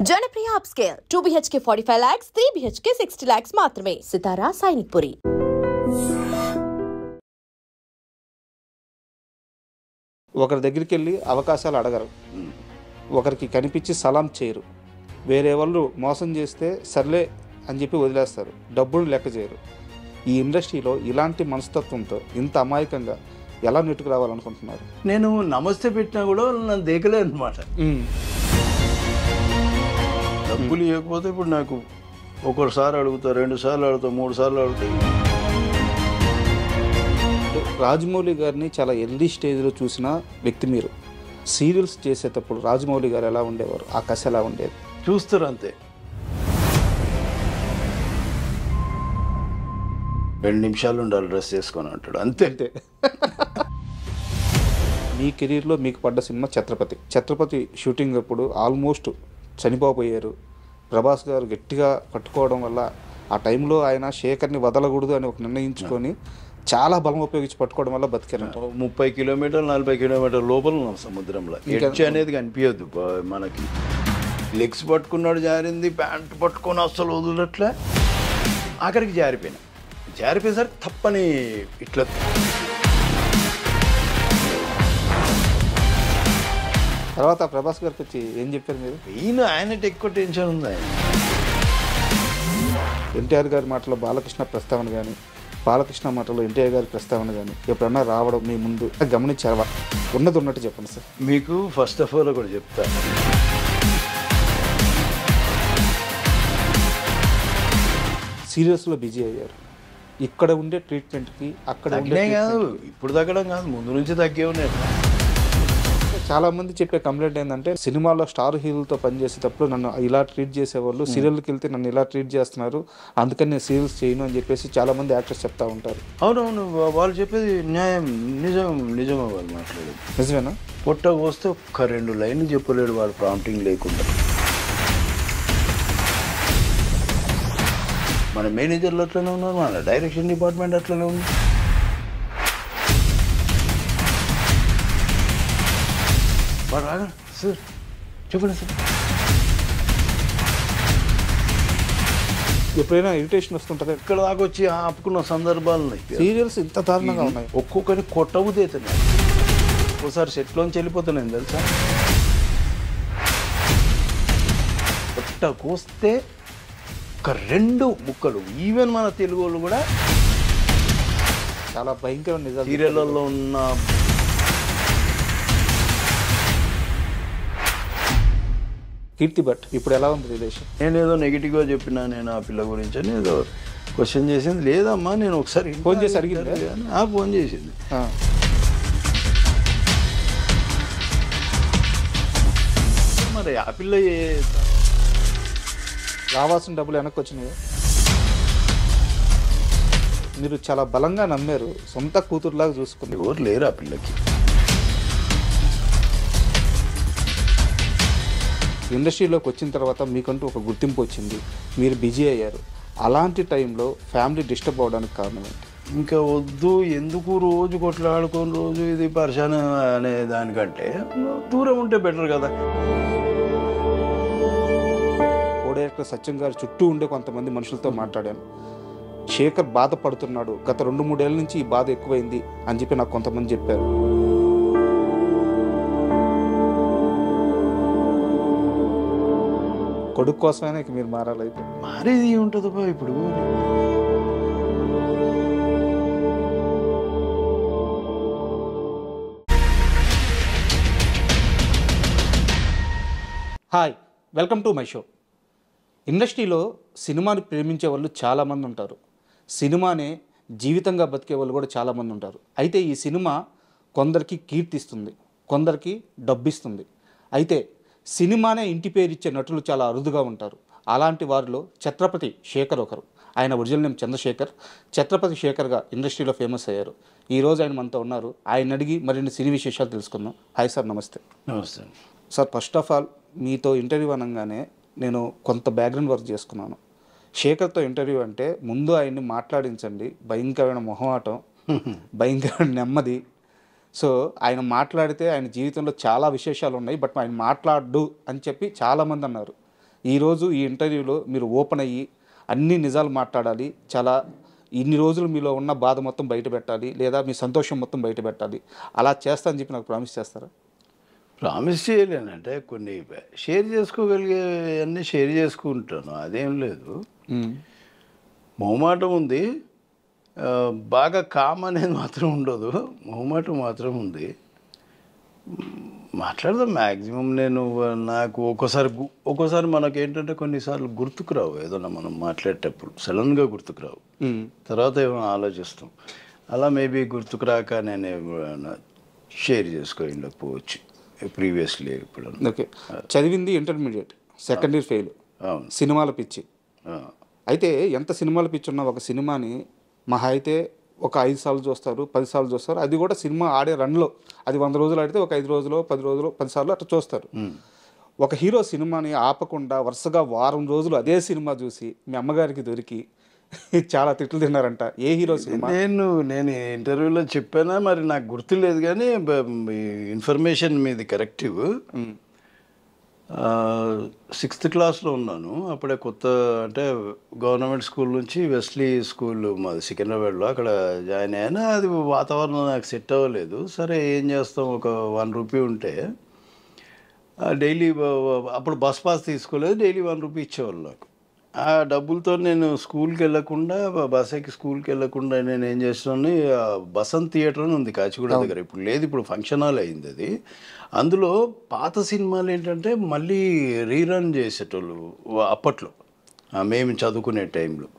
Janapriya upscale 2 BHK 45 lakhs, 3 BHK 60 lakhs మాత్రమే. సితారా సైనిక్పురి. ఒకరి దగ్గరికి వెళ్ళి అవకాశాలు అడగరు, ఒకరికి కనిపించి సలాం చేయరు, వేరే వాళ్ళు మోసం చేస్తే సర్లే అని చెప్పి వదిలేస్తారు, డబ్బులు లెక్క చేయరు. ఈ ఇండస్ట్రీలో ఇలాంటి మనస్తత్వంతో ఇంత అమాయకంగా ఎలా నెట్టుకు రావాలనుకుంటున్నారు? నేను నమస్తే పెట్టినా కూడా నన్ను దేకలే అనమాట. డబ్బులు ఇవ్వకపోతే ఇప్పుడు నాకు ఒకసారి అడుగుతా, 2 సార్లు అడుగుతా, 3 సార్లు అడుగుతా. రాజమౌళి గారిని చాలా ఎర్లీ స్టేజ్లో చూసిన వ్యక్తి మీరు. సీరియల్స్ చేసేటప్పుడు రాజమౌళి గారు ఎలా ఉండేవారు, ఆ కథ ఎలా ఉండేది? చూస్తారు అంతే. 2 నిమిషాలు ఉండాలి డ్రెస్ చేసుకొని అంటాడు, అంతే అంతే. మీ కెరీర్లో మీకు పడ్డ సినిమా ఛత్రపతి. ఛత్రపతి షూటింగ్ అప్పుడు ఆల్మోస్ట్ చనిపోయారు. ప్రభాస్ గారు గట్టిగా పట్టుకోవడం వల్ల ఆ టైంలో ఆయన శేఖర్ని వదలకూడదు అని ఒక నిర్ణయించుకొని చాలా బలం ఉపయోగించి పట్టుకోవడం వల్ల బతికారంట. 30 కిలోమీటర్లు 40 కిలోమీటర్ల లోపల ఉన్నాం సముద్రంలో. ఎడ్జ్ అనేది కనిపించద్దు మనకి. లెగ్స్ పట్టుకున్నాడు, జారింది, ప్యాంట్ పట్టుకొని అస్సలు వదిలట్లే. ఆఖరికి జారిపోయేసరికి తప్పని ఇట్లా. తర్వాత ప్రభాస్ గారికి వచ్చి ఏం చెప్పారు మీరు? ఆయనకి ఎక్కువ టెన్షన్ ఉంది. ఆయన ఎన్టీఆర్ గారి మాటలో బాలకృష్ణ ప్రస్తావన కానీ, బాలకృష్ణ మాటలో ఎన్టీఆర్ గారి ప్రస్తావన కానీ ఎప్పుడన్నా రావడం మీ ముందు గమనించారా? ఉన్నది ఉన్నట్టు చెప్పండి సార్. మీకు ఫస్ట్ ఆఫ్ ఆల్ ఒకటి చెప్తా. సీరియస్లో బిజీ అయ్యారు. ఇక్కడ ఉండే ట్రీట్మెంట్కి అక్కడ కాదు, ఇప్పుడు తగ్గడం కాదు, ముందు నుంచి తగ్గే ఉన్నాయి. చాలా మంది చెప్పే కంప్లైంట్ ఏంటంటే సినిమాలో స్టార్ హీరోలతో పనిచేసేటప్పుడు నన్ను ఇలా ట్రీట్ చేసేవాళ్ళు, సీరియల్కి వెళ్తే నన్ను ఇలా ట్రీట్ చేస్తున్నారు, అందుకని నేను సీరియల్స్ చేయను అని చెప్పేసి చాలా మంది యాక్టర్స్ చెప్తా ఉంటారు. అవునవును, వాళ్ళు చెప్పేది న్యాయం, నిజమే వాళ్ళు మాట్లాడేది. నిజమేనా? పొట్ట వస్తే ఒక్క 2 లైన్లు చెప్పలేడు వాడు ప్రాంప్టింగ్ లేకుండా. మన మేనేజర్లు అట్లనే ఉన్నారు, మన డైరెక్షన్ డిపార్ట్మెంట్ అట్లనే ఉంది. వాడు రాగా సార్ చెప్పండి సార్. ఎప్పుడైనా ఇరిటేషన్ వస్తుంటుంది? ఇక్కడ దాకా వచ్చి ఆపుకున్న సందర్భాలు ఉన్నాయి. సీరియల్స్ ఇంత దారుణంగా ఉన్నాయి. ఒక్కొక్కరిని కొట్టబుద్దవుతున్నాయి. ఒకసారి సెట్లోంచి వెళ్ళిపోతున్నాను తెలుసా. కొట్టకొస్తే ఒక 2 ముక్కలు. ఈవెన్ మన తెలుగు వాళ్ళు కూడా చాలా భయంకరమైన నిజాలు. సీరియళ్ళల్లో ఉన్న కీర్తి భట్ ఇప్పుడు ఎలా ఉంది రిలేషన్? నేనేదో నెగిటివ్గా చెప్పినా నేను ఆ పిల్ల గురించి అని ఏదో క్వశ్చన్ చేసింది. లేదమ్మా, నేను ఒకసారి ఫోన్ చేసి అడిగింది. ఫోన్ చేసింది. మరి ఆ పిల్ల రావాల్సిన డబ్బులు వెనక్కి వచ్చినాయి. మీరు చాలా బలంగా నమ్మారు, సొంత కూతురులాగా చూసుకుంది. ఎవరు లేరు ఆ పిల్లకి. ఇండస్ట్రీలోకి వచ్చిన తర్వాత మీకంటూ ఒక గుర్తింపు వచ్చింది, మీరు బిజీ అయ్యారు. అలాంటి టైంలో ఫ్యామిలీ డిస్టర్బ్ అవ్వడానికి కారణం ఏంటి? ఇంకా వద్దు, ఎందుకు రోజు కొట్లాడుకొని రోజు ఇది పరిశాన అనే దానికంటే దూరం ఉంటే బెటర్ కదా. కో డైరెక్టర్ సత్యం గారు చుట్టూ ఉండే కొంతమంది మనుషులతో మాట్లాడాను. శేఖర్ బాధపడుతున్నాడు, గత 2-3 ఏళ్ళ నుంచి ఈ బాధ ఎక్కువైంది అని చెప్పి నాకు కొంతమంది చెప్పారు. కొడుకు కోసమైనా ఇక మీరు మారాలైతే. మారేది ఉంటుందా ఇప్పుడు? Hi, welcome to my show. ఇండస్ట్రీలో సినిమాని ప్రేమించే వాళ్ళు చాలామంది ఉంటారు, సినిమానే జీవితంగా బతికే వాళ్ళు కూడా చాలామంది ఉంటారు. అయితే ఈ సినిమా కొందరికి కీర్తిస్తుంది, కొందరికి డబ్బిస్తుంది. అయితే సినిమానే ఇంటి పేరు ఇచ్చే నటులు చాలా అరుదుగా ఉంటారు. అలాంటి వారిలో ఛత్రపతి శేఖర్ ఒకరు. ఆయన ఒరిజినల్ నేమ్ చంద్రశేఖర్. ఛత్రపతి శేఖర్గా ఇండస్ట్రీలో ఫేమస్ అయ్యారు. ఈరోజు ఆయన మనతో ఉన్నారు. ఆయన అడిగి మరిన్ని సినీ విశేషాలు తెలుసుకుందాం. హాయ్ సార్, నమస్తే. నమస్తే సార్. ఫస్ట్ ఆఫ్ ఆల్ మీతో ఇంటర్వ్యూ అనగానే నేను కొంత బ్యాక్గ్రౌండ్ వర్క్ చేసుకున్నాను. శేఖర్తో ఇంటర్వ్యూ అంటే ముందు ఆయన్ని మాట్లాడించండి, భయంకరమైన మొహమాటం, భయంకరమైన నెమ్మది, సో ఆయన మాట్లాడితే ఆయన జీవితంలో చాలా విశేషాలు ఉన్నాయి, బట్ ఆయన మాట్లాడు అని చెప్పి చాలామంది అన్నారు. ఈరోజు ఈ ఇంటర్వ్యూలో మీరు ఓపెన్ అయ్యి అన్ని నిజాలు మాట్లాడాలి, చాలా ఇన్ని రోజులు మీలో ఉన్న బాధ మొత్తం బయట పెట్టాలి, లేదా మీ సంతోషం మొత్తం బయట పెట్టాలి, అలా చేస్తా అని చెప్పి నాకు ప్రామిస్ చేస్తారా? ప్రామిస్ చేయలేనంటే కొన్ని షేర్ చేసుకోగలిగే అన్నీ షేర్ చేసుకుంటాను, అదేం లేదు. మొహమాటం ఉంది, బాగా కామ్ అనేది మాత్రం ఉండదు, మొహమాటం మాత్రం ఉంది. మాట్లాడదాం మ్యాక్సిమం. నేను నాకు ఒక్కోసారి మనకేంటంటే కొన్నిసార్లు గుర్తుకు రావు, ఏదన్నా మనం మాట్లాడేటప్పుడు సడన్గా గుర్తుకు రావు, తర్వాత ఏమైనా ఆలోచిస్తాం. అలా మేబీ గుర్తుకు రాక నేను ఏమైనా షేర్ చేసుకొని ఉండకపోవచ్చు ప్రీవియస్లీ. ఇప్పుడు ఓకే, చదివింది ఇంటర్మీడియట్, సెకండ్ ఇయర్ ఫెయిల్, సినిమాల పిచ్చి. అయితే ఎంత సినిమాల పిచ్చి ఉన్నా ఒక సినిమాని మహా అయితే ఒక 5 సార్లు చూస్తారు, 10 సార్లు చూస్తారు. అది కూడా సినిమా ఆడే రన్లో అది 100 రోజులు ఆడితే ఒక 5 రోజులు 10 రోజులు 10 సార్లు అట్లా చూస్తారు. ఒక హీరో సినిమాని ఆపకుండా వరుసగా వారం రోజులు అదే సినిమా చూసి మీ అమ్మగారికి దొరికి చాలా తిట్లు తిన్నారంట. ఏ హీరో సినిమా? నేను ఇంటర్వ్యూలో చెప్పానా మరి నాకు గుర్తులేదు, కానీ ఇన్ఫర్మేషన్ మీది కరెక్టివ్. 6th క్లాస్లో ఉన్నాను అప్పుడే, కొత్త అంటే గవర్నమెంట్ స్కూల్ నుంచి వెస్లీ స్కూల్ మాది సికింద్రాబాద్లో, అక్కడ జాయిన్ అయ్యాను. అది వాతావరణం నాకు సెట్ అవ్వలేదు. సరే ఏం చేస్తాం, ఒక 1 రూపీ ఉంటే డైలీ, అప్పుడు బస్ పాస్ తీసుకోలేదు, డైలీ 1 రూపీ ఇచ్చేవాళ్ళు నాకు. ఆ డబ్బులతో నేను స్కూల్కి వెళ్ళకుండా, బస్ ఎక్కి స్కూల్కి వెళ్ళకుండా నేను ఏం చేస్తున్నాను, బసంత్ థియేటర్ అని ఉంది కాచిగూడ దగ్గర, ఇప్పుడు లేదు, ఇప్పుడు ఫంక్షన్ హాల్ అయింది అది. అందులో పాత సినిమాలు ఏంటంటే మళ్ళీ రీరన్ చేసేటోళ్ళు అప్పట్లో, మేము చదువుకునే టైంలో.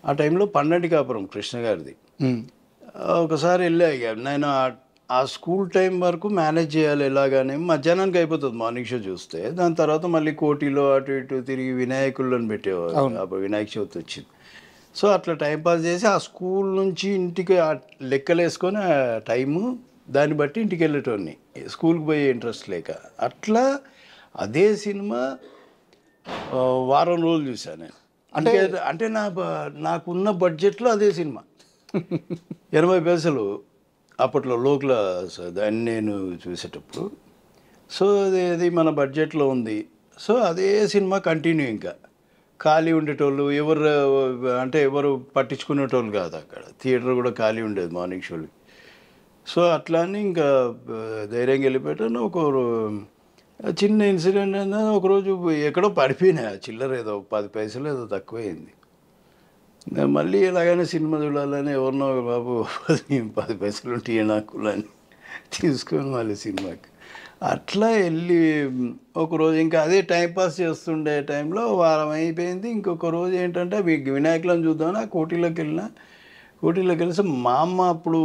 ఆ టైంలో పన్నెండు కాపురం కృష్ణ గారిది. ఒకసారి వెళ్ళా, నేను ఆ స్కూల్ టైం వరకు మేనేజ్ చేయాలి ఎలాగానే, మధ్యాహ్నానికి అయిపోతుంది మార్నింగ్ షో చూస్తే. దాని తర్వాత మళ్ళీ కోటిలో అటు ఇటు తిరిగి వినాయకులను పెట్టేవారు, అప్పుడు వినాయక చవితి వచ్చింది. సో అట్లా టైంపాస్ చేసి ఆ స్కూల్ నుంచి ఇంటికి లెక్కలేసుకొని ఆ టైము దాన్ని బట్టి ఇంటికి వెళ్ళేటోడిని, స్కూల్కి పోయే ఇంట్రెస్ట్ లేక. అట్లా అదే సినిమా వారం రోజులు చూశాను నేను. అంటే నాకున్న బడ్జెట్లో అదే సినిమా 80 పైసలు అప్పట్లో లోకల్ దాన్ని నేను చూసేటప్పుడు. సో అది మన బడ్జెట్లో ఉంది. సో అదే సినిమా కంటిన్యూ. ఇంకా ఖాళీ ఉండేటోళ్ళు ఎవరు పట్టించుకునేటోళ్ళు కాదు, అక్కడ థియేటర్ కూడా ఖాళీ ఉండేది మార్నింగ్ షోలు. సో అట్లా అని ఇంకా ధైర్యంగా వెళ్ళిపోయాను. ఒక చిన్న ఇన్సిడెంట్ అయినా, ఒకరోజు ఎక్కడో పడిపోయినా చిల్లర ఏదో 10 పైసలు ఏదో తక్కువైంది. మళ్ళీ ఎలాగైనా సినిమా చూడాలని ఎవరినో బాబు 10 పైసలు ఉంటే నాకు అని తీసుకొని మళ్ళీ సినిమాకి అట్లా వెళ్ళి ఒకరోజు ఇంకా అదే టైంపాస్ చేస్తుండే టైంలో వారం అయిపోయింది. ఇంకొక రోజు ఏంటంటే వినాయకులను చూద్దామని ఆ కోటిలోకి వెళ్ళేసి మా అమ్మ అప్పుడు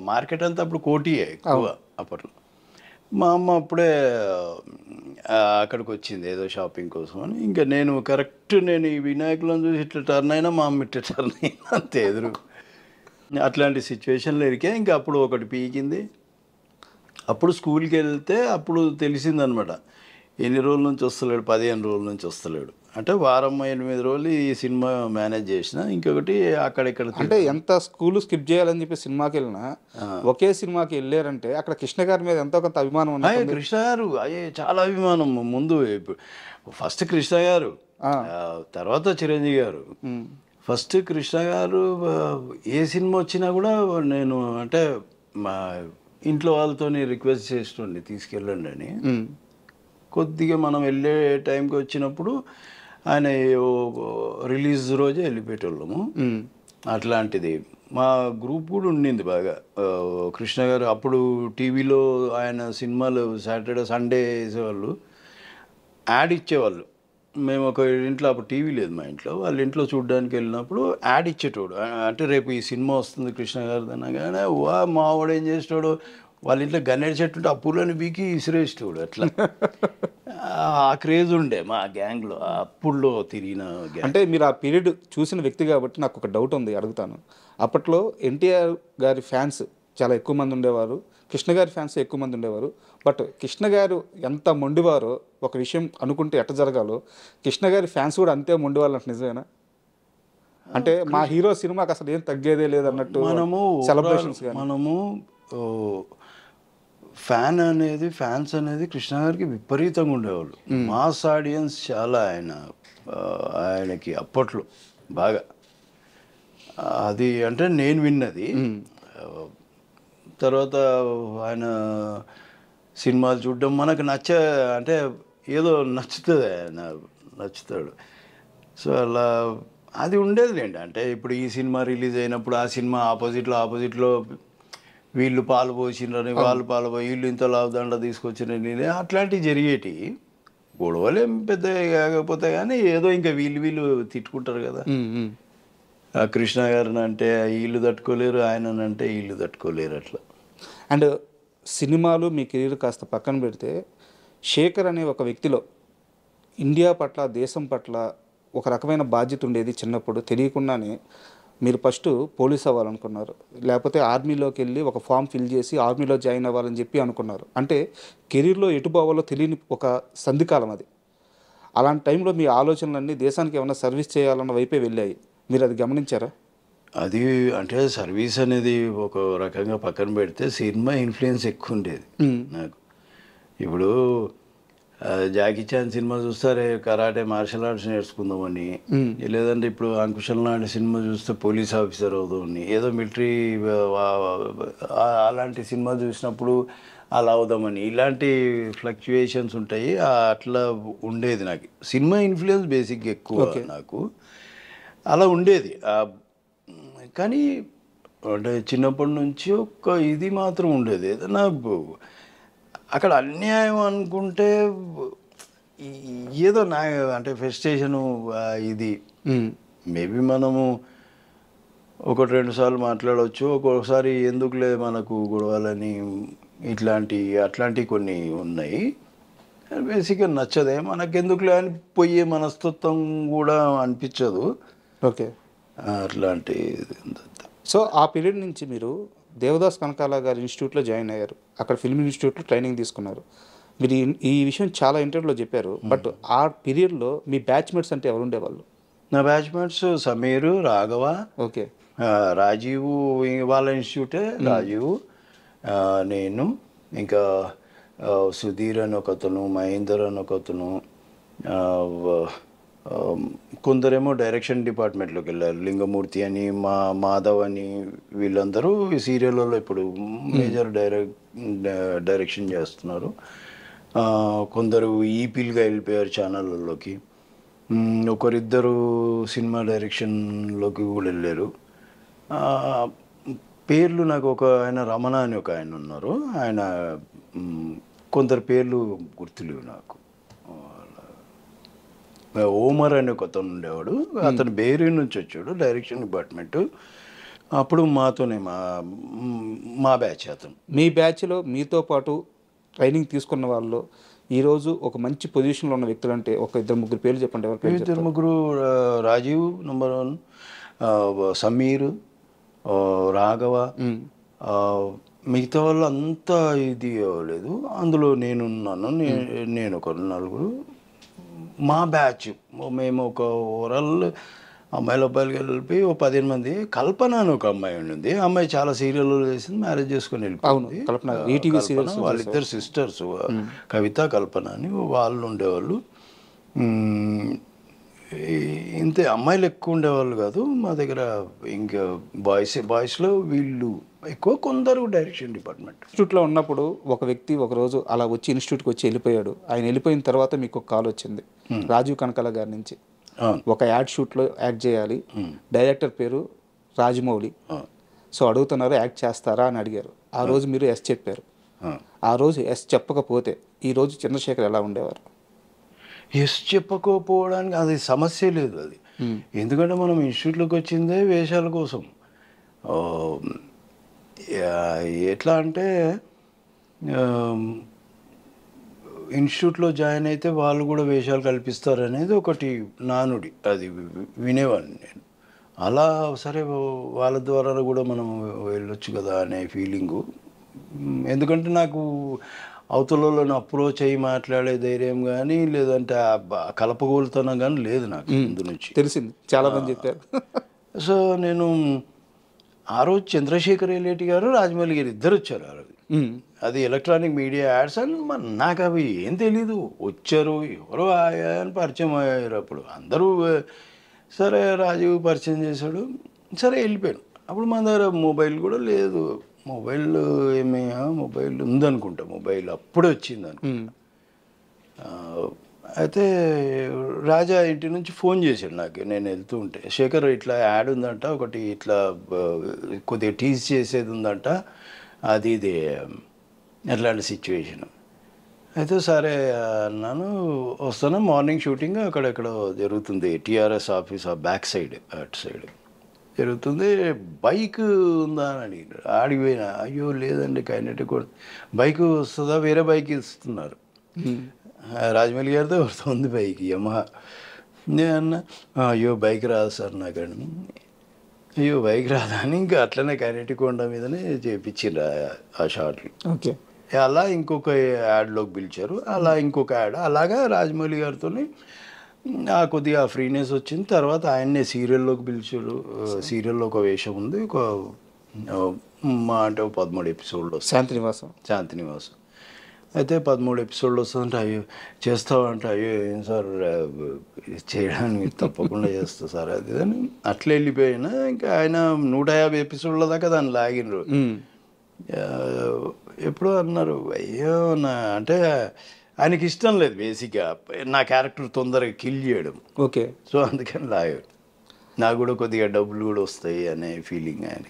మార్కెట్ అంతా అప్పుడు కోటియే ఎక్కువ అప్పట్లో. మా అమ్మ అప్పుడే అక్కడికి వచ్చింది ఏదో షాపింగ్ కోసం అని. ఇంకా నేను ఈ వినాయకులను చూసి ఇట్లా టర్న్ అయినా మా అమ్మ ఇట్లా టర్న్ అయినా అంతే ఎదురు. అట్లాంటి సిచ్యువేషన్లో ఇరికే. ఇంకా అప్పుడు ఒకటి పీకింది. అప్పుడు స్కూల్కి వెళ్తే అప్పుడు తెలిసిందనమాట, ఎన్ని రోజుల నుంచి వస్తలేడు, 15 రోజుల నుంచి వస్తలేడు. అంటే వారం 8 రోజులు ఈ సినిమా మేనేజ్ చేసిన. ఇంకొకటి అక్కడెక్కడ అంటే ఎంత స్కూల్ స్కిప్ చేయాలని చెప్పి సినిమాకి వెళ్ళినా ఒకే సినిమాకి వెళ్ళారంటే అక్కడ కృష్ణ గారి మీద ఎంతో కొంత అభిమానం ఉన్నాయి. కృష్ణ గారు చాలా అభిమానం. ముందు ఫస్ట్ కృష్ణ గారు, తర్వాత చిరంజీవి గారు. ఫస్ట్ కృష్ణ గారు ఏ సినిమా వచ్చినా కూడా నేను అంటే మా ఇంట్లో వాళ్ళతో రిక్వెస్ట్ చేస్తుండే తీసుకెళ్ళండి అని. కొద్దిగా మనం వెళ్ళే టైంకి వచ్చినప్పుడు ఆయన రిలీజ్ రోజే వెళ్ళిపోయేటోళ్ళము. అట్లాంటిది మా గ్రూప్ కూడా ఉండింది బాగా. కృష్ణ గారు అప్పుడు టీవీలో ఆయన సినిమాలు సాటర్డే సండే వేసేవాళ్ళు, యాడ్ ఇచ్చేవాళ్ళు. మేము ఒక ఇంట్లో, అప్పుడు టీవీ లేదు మా ఇంట్లో, వాళ్ళ ఇంట్లో చూడడానికి వెళ్ళినప్పుడు యాడ్ ఇచ్చేటోడు. అంటే రేపు ఈ సినిమా వస్తుంది కృష్ణ గారిది అనగానే మా వాడు ఏం చేసేటోడు, వాళ్ళ ఇంట్లో గన్నేడు చెట్టు ఉంటే ఆ పూలని బీకి ఇసిరేసేటోడు. అట్లా ఆ క్రేజ్ ఉండే మా గ్యాంగ్లో అప్పుడులో తిరిగిన గ్యాంగ్. అంటే మీరు ఆ పీరియడ్ చూసిన వ్యక్తి కాబట్టి నాకు ఒక డౌట్ ఉంది, అడుగుతాను. అప్పట్లో ఎన్టీఆర్ గారి ఫ్యాన్స్ చాలా ఎక్కువ మంది ఉండేవారు, కృష్ణ గారి ఫ్యాన్స్ ఎక్కువ మంది ఉండేవారు. బట్ కృష్ణ గారు ఎంత మొండివారో, ఒక విషయం అనుకుంటే ఎట్ట జరగాలో కృష్ణ గారి ఫ్యాన్స్ కూడా అంతే మొండివాళ్ళు అంటే నిజమేనా? అంటే మా హీరో సినిమాకి అసలు ఏం తగ్గేదే లేదన్నట్టు మనము ఫ్యాన్స్ అనేది కృష్ణ గారికి విపరీతంగా ఉండేవాళ్ళు. మాస్ ఆడియన్స్ చాలా ఆయనకి అప్పట్లో బాగా. అది అంటే నేను విన్నది. తర్వాత ఆయన సినిమాలు చూడడం మనకు అంటే ఏదో నచ్చుతుంది, ఆయన నచ్చుతాడు. సో అలా అది ఉండేదిలేండి. అంటే ఇప్పుడు ఈ సినిమా రిలీజ్ అయినప్పుడు ఆ సినిమా ఆపోజిట్లో వీళ్ళు పాలు పోసినని, వాళ్ళు పాలు పోయి వీళ్ళు ఇంత లాభదండ తీసుకొచ్చినని, అట్లాంటివి జరిగేటి. గొడవలు ఏం పెద్ద కాకపోతే కానీ ఏదో ఇంకా వీళ్ళు తిట్టుకుంటారు కదా. ఆ కృష్ణ గారిని అంటే వీళ్ళు తట్టుకోలేరు, ఆయనంటే వీళ్ళు తట్టుకోలేరు అట్లా. అండ్ సినిమాలు మీ కెరీర్ కాస్త పక్కన పెడితే శేఖర్ అనే ఒక వ్యక్తిలో ఇండియా పట్ల, దేశం పట్ల ఒక రకమైన బాధ్యత ఉండేది. చిన్నప్పుడు తెలియకుండానే మీరు ఫస్ట్ పోలీస్ అవ్వాలనుకున్నారు, లేకపోతే ఆర్మీలోకి వెళ్ళి ఒక ఫామ్ ఫిల్ చేసి ఆర్మీలో జాయిన్ అవ్వాలని చెప్పి అనుకున్నారు. అంటే కెరీర్లో ఎటు పోవాలో తెలియని ఒక సంధికాలం అది. అలాంటి టైంలో మీ ఆలోచనలన్నీ దేశానికి ఏమైనా సర్వీస్ చేయాలన్న వైపే వెళ్ళాయి. మీరు అది గమనించారా? అది అంటే సర్వీస్ అనేది ఒక రకంగా పక్కన పెడితే సినిమా ఇన్ఫ్లుయెన్స్ ఎక్కువ ఉండేది నాకు. ఇప్పుడు జాకీ చాన్ సినిమా చూస్తారే కరాటే మార్షల్ ఆర్ట్స్ నేర్చుకుందామని, లేదంటే ఇప్పుడు అంకుశల్ నాయుడు సినిమా చూస్తే పోలీస్ ఆఫీసర్ అవుదామని, ఏదో మిలిటరీ అలాంటి సినిమా చూసినప్పుడు అలా అవుదామని, ఇలాంటి ఫ్లక్చుయేషన్స్ ఉంటాయి. అట్లా ఉండేది నాకు. సినిమా ఇన్ఫ్లుయెన్స్ బేసిక్గా ఎక్కువ నాకు అలా ఉండేది. కానీ అంటే చిన్నప్పటి నుంచి ఒక ఇది మాత్రం ఉండేది. ఏదైనా అక్కడ అన్యాయం అనుకుంటే ఏదో అంటే ఫ్రస్ట్రేషను ఇది మేబీ మనము 1-2 సార్లు మాట్లాడవచ్చు, ఒక్కొక్కసారి ఎందుకులే మనకు గొడవలని అట్లాంటివి కొన్ని ఉన్నాయి. బేసిక్గా నచ్చదే, మనకెందుకులే అని పోయే మనస్తత్వం కూడా అనిపించదు. ఓకే, అట్లాంటి. సో ఆ పీరియడ్ నుంచి మీరు దేవదాస్ కనకాల గారి ఇన్స్టిట్యూట్లో జాయిన్ అయ్యారు. అక్కడ ఫిల్మ్ ఇన్స్టిట్యూట్లో ట్రైనింగ్ తీసుకున్నారు. మీరు ఈ విషయం చాలా ఇంటర్వ్యూలో చెప్పారు. బట్ ఆ పీరియడ్లో మీ బ్యాచ్మేట్స్ అంటే ఎవరు ఉండేవాళ్ళు? నా బ్యాచ్మేట్స్ సమీరు, రాఘవ, ఓకే, రాజీవ్ వాళ్ళ ఇన్స్టిట్యూటే. రాజీవ్, నేను, ఇంకా సుధీర్ అని ఒకతను, మహేందర్ అని ఒకతను, కొందరేమో డైరెక్షన్ డిపార్ట్మెంట్లోకి వెళ్ళారు. లింగమూర్తి అని, మాధవ్ అని, వీళ్ళందరూ ఈ సీరియల్లో ఇప్పుడు మేజర్ డైరెక్షన్ చేస్తున్నారు. కొందరు ఈపీలుగా వెళ్ళిపోయారు ఛానళ్ళలోకి. ఒకరిద్దరు సినిమా డైరెక్షన్లోకి కూడా వెళ్ళారు. పేర్లు నాకు ఆయన రమణ అని ఒక ఆయన ఉన్నారు, ఆయన కొందరు పేర్లు గుర్తులేవు నాకు. ఓమర్ అని ఒక అతను ఉండేవాడు, అతను బేరీ నుంచి వచ్చాడు, డైరెక్షన్ డిపార్ట్మెంటు. అప్పుడు మాతోనే మా బ్యాచ్ అతను. మీ బ్యాచ్లో మీతో పాటు ట్రైనింగ్ తీసుకున్న వాళ్ళు ఈరోజు ఒక మంచి పొజిషన్లో ఉన్న వ్యక్తులు అంటే ఒక 2-3 పేర్లు చెప్పండి. ఎవరు? 2-3. రాజీవ్ నంబర్ 1, సమీర్, రాఘవ, మిగతా వాళ్ళు అంతా ఇది అవ్వలేదు. అందులో నేనున్నాను, నేను ఒక 4. మా బ్యాచ్ మేము ఒక ఓవరాల్ అమ్మాయిలు అబ్బాయిలు కలిపి ఓ 15 మంది. కల్పన అని ఒక అమ్మాయి ఉండింది. అమ్మాయి చాలా సీరియల్లో చేసింది, మ్యారేజ్ చేసుకుని వెళ్ళిపోయింది. వాళ్ళిద్దరు సిస్టర్స్, కవిత, కల్పన అని వాళ్ళు ఉండేవాళ్ళు. ఇంతే, అమ్మాయిలు ఎక్కువ ఉండేవాళ్ళు కాదు మా దగ్గర. ఇంకా బాయ్స్లో వీళ్ళు ఎక్కువ, కొందరు డైరెక్షన్ డిపార్ట్మెంట్. ఇన్స్టిట్యూట్లో ఉన్నప్పుడు ఒక వ్యక్తి ఒకరోజు అలా వచ్చి ఇన్స్టిట్యూట్కి వచ్చి వెళ్ళిపోయాడు. ఆయన వెళ్ళిపోయిన తర్వాత మీకు ఒక కాల్ వచ్చింది రాజీవ్ కనకాల గారి నుంచి. ఒక యాడ్ షూట్లో యాక్ట్ చేయాలి, డైరెక్టర్ పేరు రాజమౌళి. సో అడుగుతున్నారు యాక్ట్ చేస్తారా అని అడిగారు. ఆ రోజు మీరు ఎస్ చెప్పారు. ఆ రోజు ఎస్ చెప్పకపోతే ఈరోజు చంద్రశేఖర్ ఎలా ఉండేవారు? ఎస్ చెప్పకపోవడానికి అది సమస్య లేదు. అది ఎందుకంటే మనం ఇన్స్టిట్యూట్లోకి వచ్చిందే వేషాల కోసం. ఎట్లా అంటే ఇన్స్టిట్యూట్లో జాయిన్ అయితే వాళ్ళు కూడా వేషాలు కల్పిస్తారు అనేది ఒకటి నానుడి, అది వినేవాడిని నేను. అలా సరే వాళ్ళ ద్వారా కూడా మనం వెళ్ళొచ్చు కదా అనే ఫీలింగు. ఎందుకంటే నాకు అవతలలో అప్రోచ్ అయ్యి మాట్లాడే ధైర్యం కానీ, లేదంటే కలపగోలుతనం కానీ లేదు నాకు ముందు నుంచి. తెలిసింది, చాలామంది చెప్పారు. సో నేను ఆ రోజు చంద్రశేఖర్ ఎలేటి గారు, రాజమౌళి గారు ఇద్దరు వచ్చారు. ఆ రోజు అది ఎలక్ట్రానిక్ మీడియా యాడ్స్ అని నాకు అవి ఏం తెలీదు. వచ్చారు ఎవరో అని పరిచయం అయ్యారు. అప్పుడు అందరూ సరే రాజీవ్ పరిచయం చేశాడు, సరే వెళ్ళిపోయాను. అప్పుడు మన దగ్గర మొబైల్ కూడా లేదు. మొబైల్ మొబైల్ ఉందనుకుంటా, మొబైల్ అప్పుడే వచ్చింది అనుకుంటా. అయితే రాజా ఇంటి నుంచి ఫోన్ చేశాడు నాకు, నేను వెళ్తూ ఉంటే, శేఖర్ ఇట్లా యాడ్ ఉందంట, ఒకటి ఇట్లా కొద్దిగా టీజ్ చేసేది ఉందంట, అది ఇది అట్లాంటి సిచ్యువేషన్. అయితే సరే అన్నాను, వస్తాను. మార్నింగ్ షూటింగ్ అక్కడెక్కడ జరుగుతుంది, టీఆర్ఎస్ ఆఫీస్ బ్యాక్ సైడ్ అటు సైడ్ జరుగుతుంది. బైక్ ఉందా అని అడిగారు. ఆడిపోయినా, అయ్యో లేదండి కైనెటిక్ కూడా బైక్ వస్తుందా, వేరే బైక్ ఇస్తున్నారు. రాజమౌళి గారితో ఉంది బైక్ యమహా. నేను అన్నా, అయ్యో బైక్ రాదు సార్ నాకండి. అయ్యో బైక్ రాదా అని ఇంకా అట్లనే కైనెటిక్ కొండ మీదనే చేయించారు ఆ షాట్లు. ఓకే, అలా ఇంకొక యాడ్లోకి పిలిచారు, అలా ఇంకొక యాడ్, అలాగా రాజమౌళి గారితో కొద్దిగా ఫ్రీనెస్ వచ్చింది. తర్వాత ఆయన్నే సీరియల్లోకి పిలిచారు. సీరియల్లో ఒక వేషం ఉంది, ఒక అంటే 13 ఎపిసోడ్లు వస్తాయి, శాంతినివాసం. అయితే 13 ఎపిసోడ్లు వస్తుందంటే, అయ్యో చేస్తావంటే, అయ్యో ఏం సార్ చేయడానికి తప్పకుండా చేస్తా సార్ అది అని అట్లా వెళ్ళిపోయినా. ఇంకా ఆయన 150 ఎపిసోడ్ల దాకా దాన్ని లాగినరు. ఎప్పుడో అన్నారు, అయ్యో అంటే ఆయనకి ఇష్టం లేదు బేసిక్గా నా క్యారెక్టర్ తొందరగా కిల్ చేయడం. ఓకే, సో అందుకని లాగాడు. నాకు కూడా కొద్దిగా డబ్బులు కూడా వస్తాయి అనే ఫీలింగ్ ఆయన.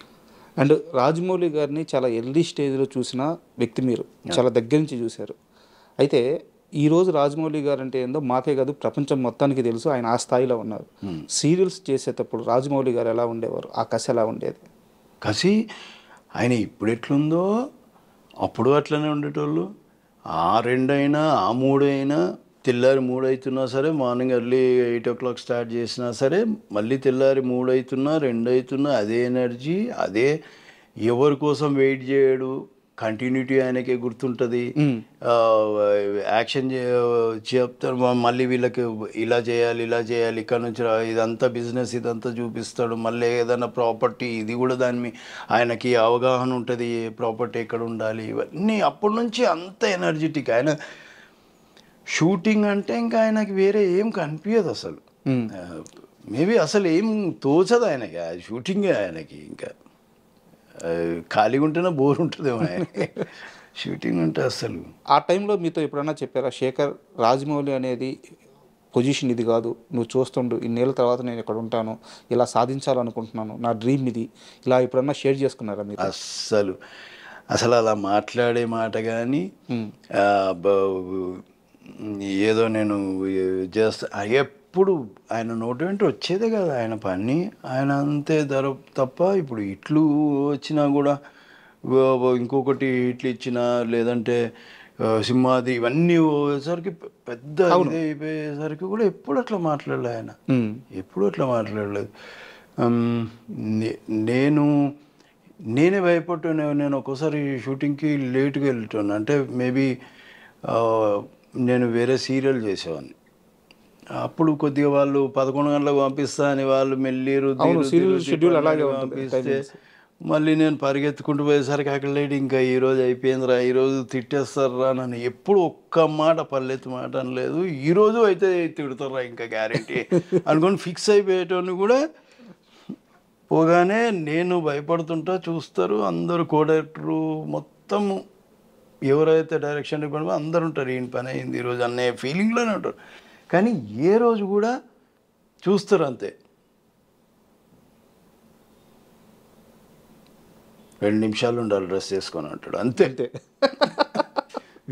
అండ్ రాజమౌళి గారిని చాలా ఎర్లీ స్టేజ్లో చూసిన వ్యక్తి మీరు, చాలా దగ్గర నుంచి చూశారు. అయితే ఈరోజు రాజమౌళి గారు అంటే ఏందో మాకే కాదు ప్రపంచం మొత్తానికి తెలుసు, ఆయన ఆ స్థాయిలో ఉన్నారు. సీరియల్స్ చేసేటప్పుడు రాజమౌళి గారు ఎలా ఉండేవారు, ఆ కసి ఎలా ఉండేది? కసి ఆయన ఇప్పుడు ఎట్లుందో అప్పుడు అట్లనే ఉండేటోళ్ళు. ఆ 2 అయినా ఆ 3 అయినా, తెల్లారి 3 అవుతున్నా సరే, మార్నింగ్ ఎర్లీ 8 o'clock స్టార్ట్ చేసినా సరే, మళ్ళీ తెల్లారి 3 అవుతున్నా 2 అవుతున్నా అదే ఎనర్జీ, అదే. ఎవరి కోసం వెయిట్ చేయడు, కంటిన్యూటీ ఆయనకే గుర్తుంటుంది. యాక్షన్ చెప్తారు, మళ్ళీ వీళ్ళకి ఇలా చేయాలి ఇలా చేయాలి, ఇక్కడ నుంచి ఇదంతా బిజినెస్ ఇదంతా చూపిస్తాడు. మళ్ళీ ఏదైనా ప్రాపర్టీ ఇది కూడా దాని ఆయనకి అవగాహన ఉంటుంది, ప్రాపర్టీ ఎక్కడ ఉండాలి, ఇవన్నీ అప్పటి నుంచి అంత ఎనర్జెటిక్. ఆయన షూటింగ్ అంటే ఇంకా ఆయనకి వేరే ఏం కనిపించదు అసలు. మేబీ అసలు ఏం తోచదు ఆయనకి, ఆ షూటింగే ఆయనకి. ఇంకా ఖాళీగా ఉంటేనే బోర్ ఉంటుందేమో ఆయనకి, షూటింగ్ అంటే అసలు. ఆ టైంలో మీతో ఎప్పుడన్నా చెప్పారా, శేఖర్ రాజమౌళి అనేది పొజిషన్ ఇది కాదు, నువ్వు చూస్తుండు, ఇన్నేళ్ళ తర్వాత నేను ఇక్కడ ఉంటాను, ఇలా సాధించాలనుకుంటున్నాను, నా డ్రీమ్ ఇది, ఇలా ఎప్పుడన్నా షేర్ చేసుకున్నారా మీరు? అసలు అలా మాట్లాడే మాట కానీ ఏదో నేను చేస్తా ఎప్పుడు ఆయన నోటి వెంట వచ్చేదే కదా ఆయన పని. ఆయన అంతే తప్ప ఇప్పుడు ఇట్లు వచ్చినా కూడా, ఇంకొకటి ఇట్లు ఇచ్చినా, లేదంటే సింహాది ఇవన్నీ పోయేసరికి పెద్ద ఇదే అయిపోయేసరికి కూడా ఎప్పుడు అట్లా మాట్లాడలే ఆయన, ఎప్పుడు అట్లా మాట్లాడలేదు. నేనే భయపడ్డాను. నేను ఒక్కోసారి షూటింగ్కి లేట్గా వెళ్తాను, అంటే మేబీ నేను వేరే సీరియల్ చేసేవాడిని. అప్పుడు కొద్దిగా వాళ్ళు 11 గంటలకు పంపిస్తా అని వాళ్ళు మెల్లిరు పంపిస్తే మళ్ళీ నేను పరిగెత్తుకుంటూ పోయేసరికి అక్కడ లేడు, ఇంకా ఈరోజు అయిపోయిందిరా, ఈరోజు తిట్టేస్తారా నన్ను. ఎప్పుడు ఒక్క మాట పల్లెత్తు మాట అనలేదు. ఈరోజు అయితే తిడతారా ఇంకా గ్యారెంటీ అనుకొని ఫిక్స్ అయిపోయేటోని కూడా. పోగానే నేను భయపడుతుంటా, చూస్తారు అందరూ, కో డైరెక్టరు మొత్తము ఎవరైతే డైరెక్షన్ డిపార్ట్మెంట్ అందరూ ఉంటారు, ఈయన పని అయింది ఈరోజు అనే ఫీలింగ్లోనే ఉంటారు. కానీ ఏ రోజు కూడా చూస్తారు అంతే, 2 నిమిషాలు ఉండాలి డ్రెస్ చేసుకొని అంటాడు అంతే.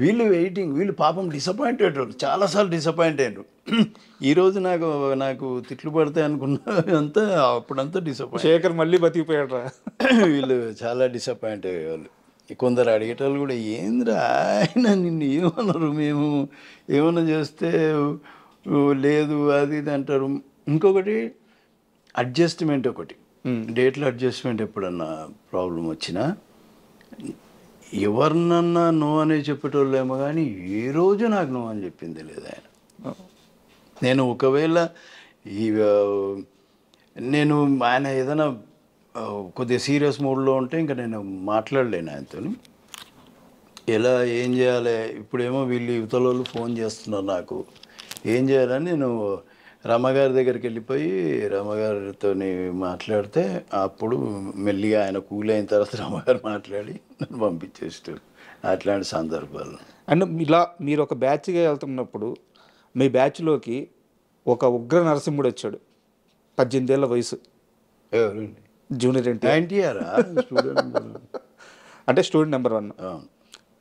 వీళ్ళు వెయిటింగ్, వీళ్ళు పాపం డిసప్పాయింటెడ్, చాలాసార్లు డిసప్పాయింట్ అయ్యారు. ఈరోజు నాకు తిట్లు పడతాయి అనుకున్నా అంతా, అప్పుడంతా డిసప్పాయింట్. శేఖర్ మళ్ళీ బతికిపోయాడు. వీళ్ళు చాలా డిసప్పాయింట్ అయ్యేవాళ్ళు. కొందరు అడిగేటోళ్ళు కూడా, ఏంద్రా ఆయన నిన్ను ఏమన్నారు, మేము ఏమన్నా చేస్తే లేదు అది ఇది అంటారు. ఇంకొకటి అడ్జస్ట్మెంట్, ఒకటి డేట్లో అడ్జస్ట్మెంట్. ఎప్పుడన్నా ప్రాబ్లం వచ్చినా ఎవరినన్నా నో అనే చెప్పేటోళ్ళేమో, కానీ ఏ రోజు నాకు నో అని చెప్పింది లేదు ఆయన. నేను ఒకవేళ నేను ఆయన ఏదైనా కొద్దిగా సీరియస్ మూడ్లో ఉంటే ఇంకా నేను మాట్లాడలేను ఆయనతో. ఎలా ఏం చేయాలి ఇప్పుడేమో వీళ్ళు యువతల వాళ్ళు ఫోన్ చేస్తున్నారు నాకు ఏం చేయాలని నేను రమగారి దగ్గరికి వెళ్ళిపోయి రమగారితో మాట్లాడితే అప్పుడు మెల్లిగా ఆయన కూల్ అయిన తర్వాత రమగారు మాట్లాడి నన్ను పంపించేస్తారు అట్లాంటి సందర్భాలు. అండ్ ఇలా మీరు ఒక బ్యాచ్గా వెళ్తున్నప్పుడు మీ బ్యాచ్లోకి ఒక ఉగ్ర నరసింహుడు వచ్చాడు, 18 ఏళ్ల వయసు, ఎవరండి? జూనియర్ ఎన్టీఆర్ అంటే స్టూడెంట్ నెంబర్ 1.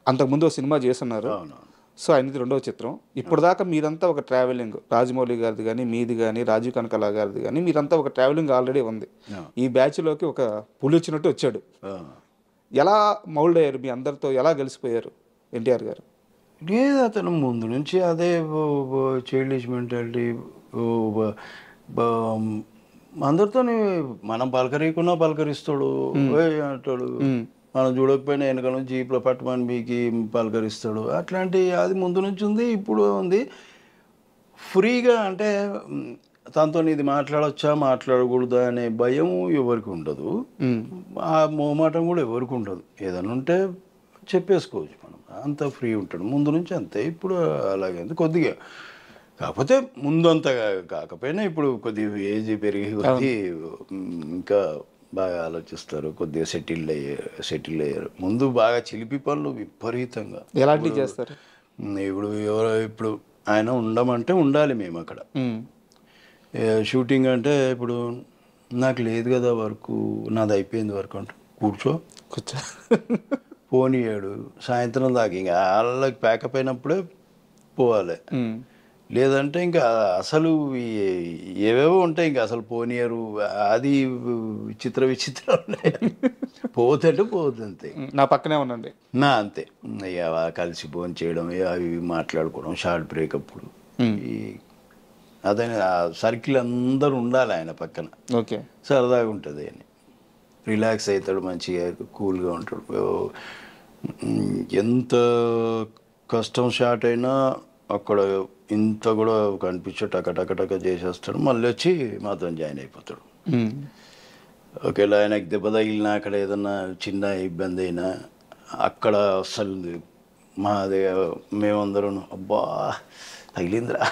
అంతకుముందు ఒక సినిమా చేస్తున్నారు. అవునవును. సో ఆయనది 2వ చిత్రం. ఇప్పటిదాకా మీరంతా ఒక ట్రావెలింగ్, రాజమౌళి గారిది కానీ మీది కానీ రాజీవ్ కనకాల గారిది కానీ మీరంతా ఒక ట్రావెలింగ్ ఆల్రెడీ ఉంది. ఈ బ్యాచ్లోకి ఒక పులి వచ్చినట్టు వచ్చాడు. ఎలా మౌల్డ్ అయ్యారు, మీ అందరితో ఎలా కలిసిపోయారు ఎన్టీఆర్ గారు? లేదు, అతను ముందు నుంచి అదే చైల్డిష్ మెంటాలిటీ. అందరితో మనం పలకరీకున్నా పలకరిస్తాడు అంటాడు, మనం చూడకపోయినా వెనక నుంచి జీప్లో పట్టమని మీకు పలకరిస్తాడు. అట్లాంటి అది ముందు నుంచి ఉంది, ఇప్పుడు ఉంది. ఫ్రీగా అంటే తనతో ఇది మాట్లాడచ్చా మాట్లాడకూడదా అనే భయం ఎవరికి ఉండదు, ఆ మోమాటం కూడా ఎవరికి ఉండదు. ఏదైనా ఉంటే చెప్పేసుకోవచ్చు, మనం అంత ఫ్రీ ఉంటాడు ముందు నుంచి అంతే. ఇప్పుడు అలాగే కొద్దిగా, కాకపోతే ముందంత కాకపోయినా ఇప్పుడు కొద్దిగా ఏజ్ పెరిగి కొద్ది ఇంకా బాగా ఆలోచిస్తారు, కొద్దిగా సెటిల్ అయ్యారు. ముందు బాగా చిలిపి పనులు విపరీతంగా. ఎలాంటివి చేస్తారు? ఇప్పుడు ఆయన ఉండమంటే ఉండాలి మేము అక్కడ. షూటింగ్ అంటే ఇప్పుడు నాకు లేదు కదా వర్క్, నాది అయిపోయింది వర్క్ అంటే కూర్చో పోనీయాడు సాయంత్రం దాకా. ఇంకా వాళ్ళకి ప్యాకప్ అయినప్పుడే పోవాలి, లేదంటే ఇంకా అసలు ఏవేవో ఉంటాయి, ఇంకా అసలు పోనీయరు. అది విచిత్రం పోతుంటే పోతుంది అంతే. నా పక్కనే ఉండండి అంతే. కలిసి ఫోన్ చేయడం, అవి మాట్లాడుకోవడం, షార్ట్ బ్రేక్ అప్పుడు అదే సర్కిల్ అందరూ ఉండాలి ఆయన పక్కన. ఓకే, సరదాగా ఉంటుంది అని రిలాక్స్ అవుతాడు, మంచిగా కూల్గా ఉంటాడు. ఎంత కష్టం స్టార్ట్ అయినా అక్కడ ఇంత కూడా కనిపించే టక చేసేస్తాడు, మళ్ళీ వచ్చి మాతో జాయిన్ అయిపోతాడు. ఒకవేళ ఆయనకి దెబ్బ తగిలినా అక్కడ ఏదన్నా చిన్న ఇబ్బంది అయినా అక్కడ అస్సలు మాదే మేమందరం అబ్బా తగిలిందిరా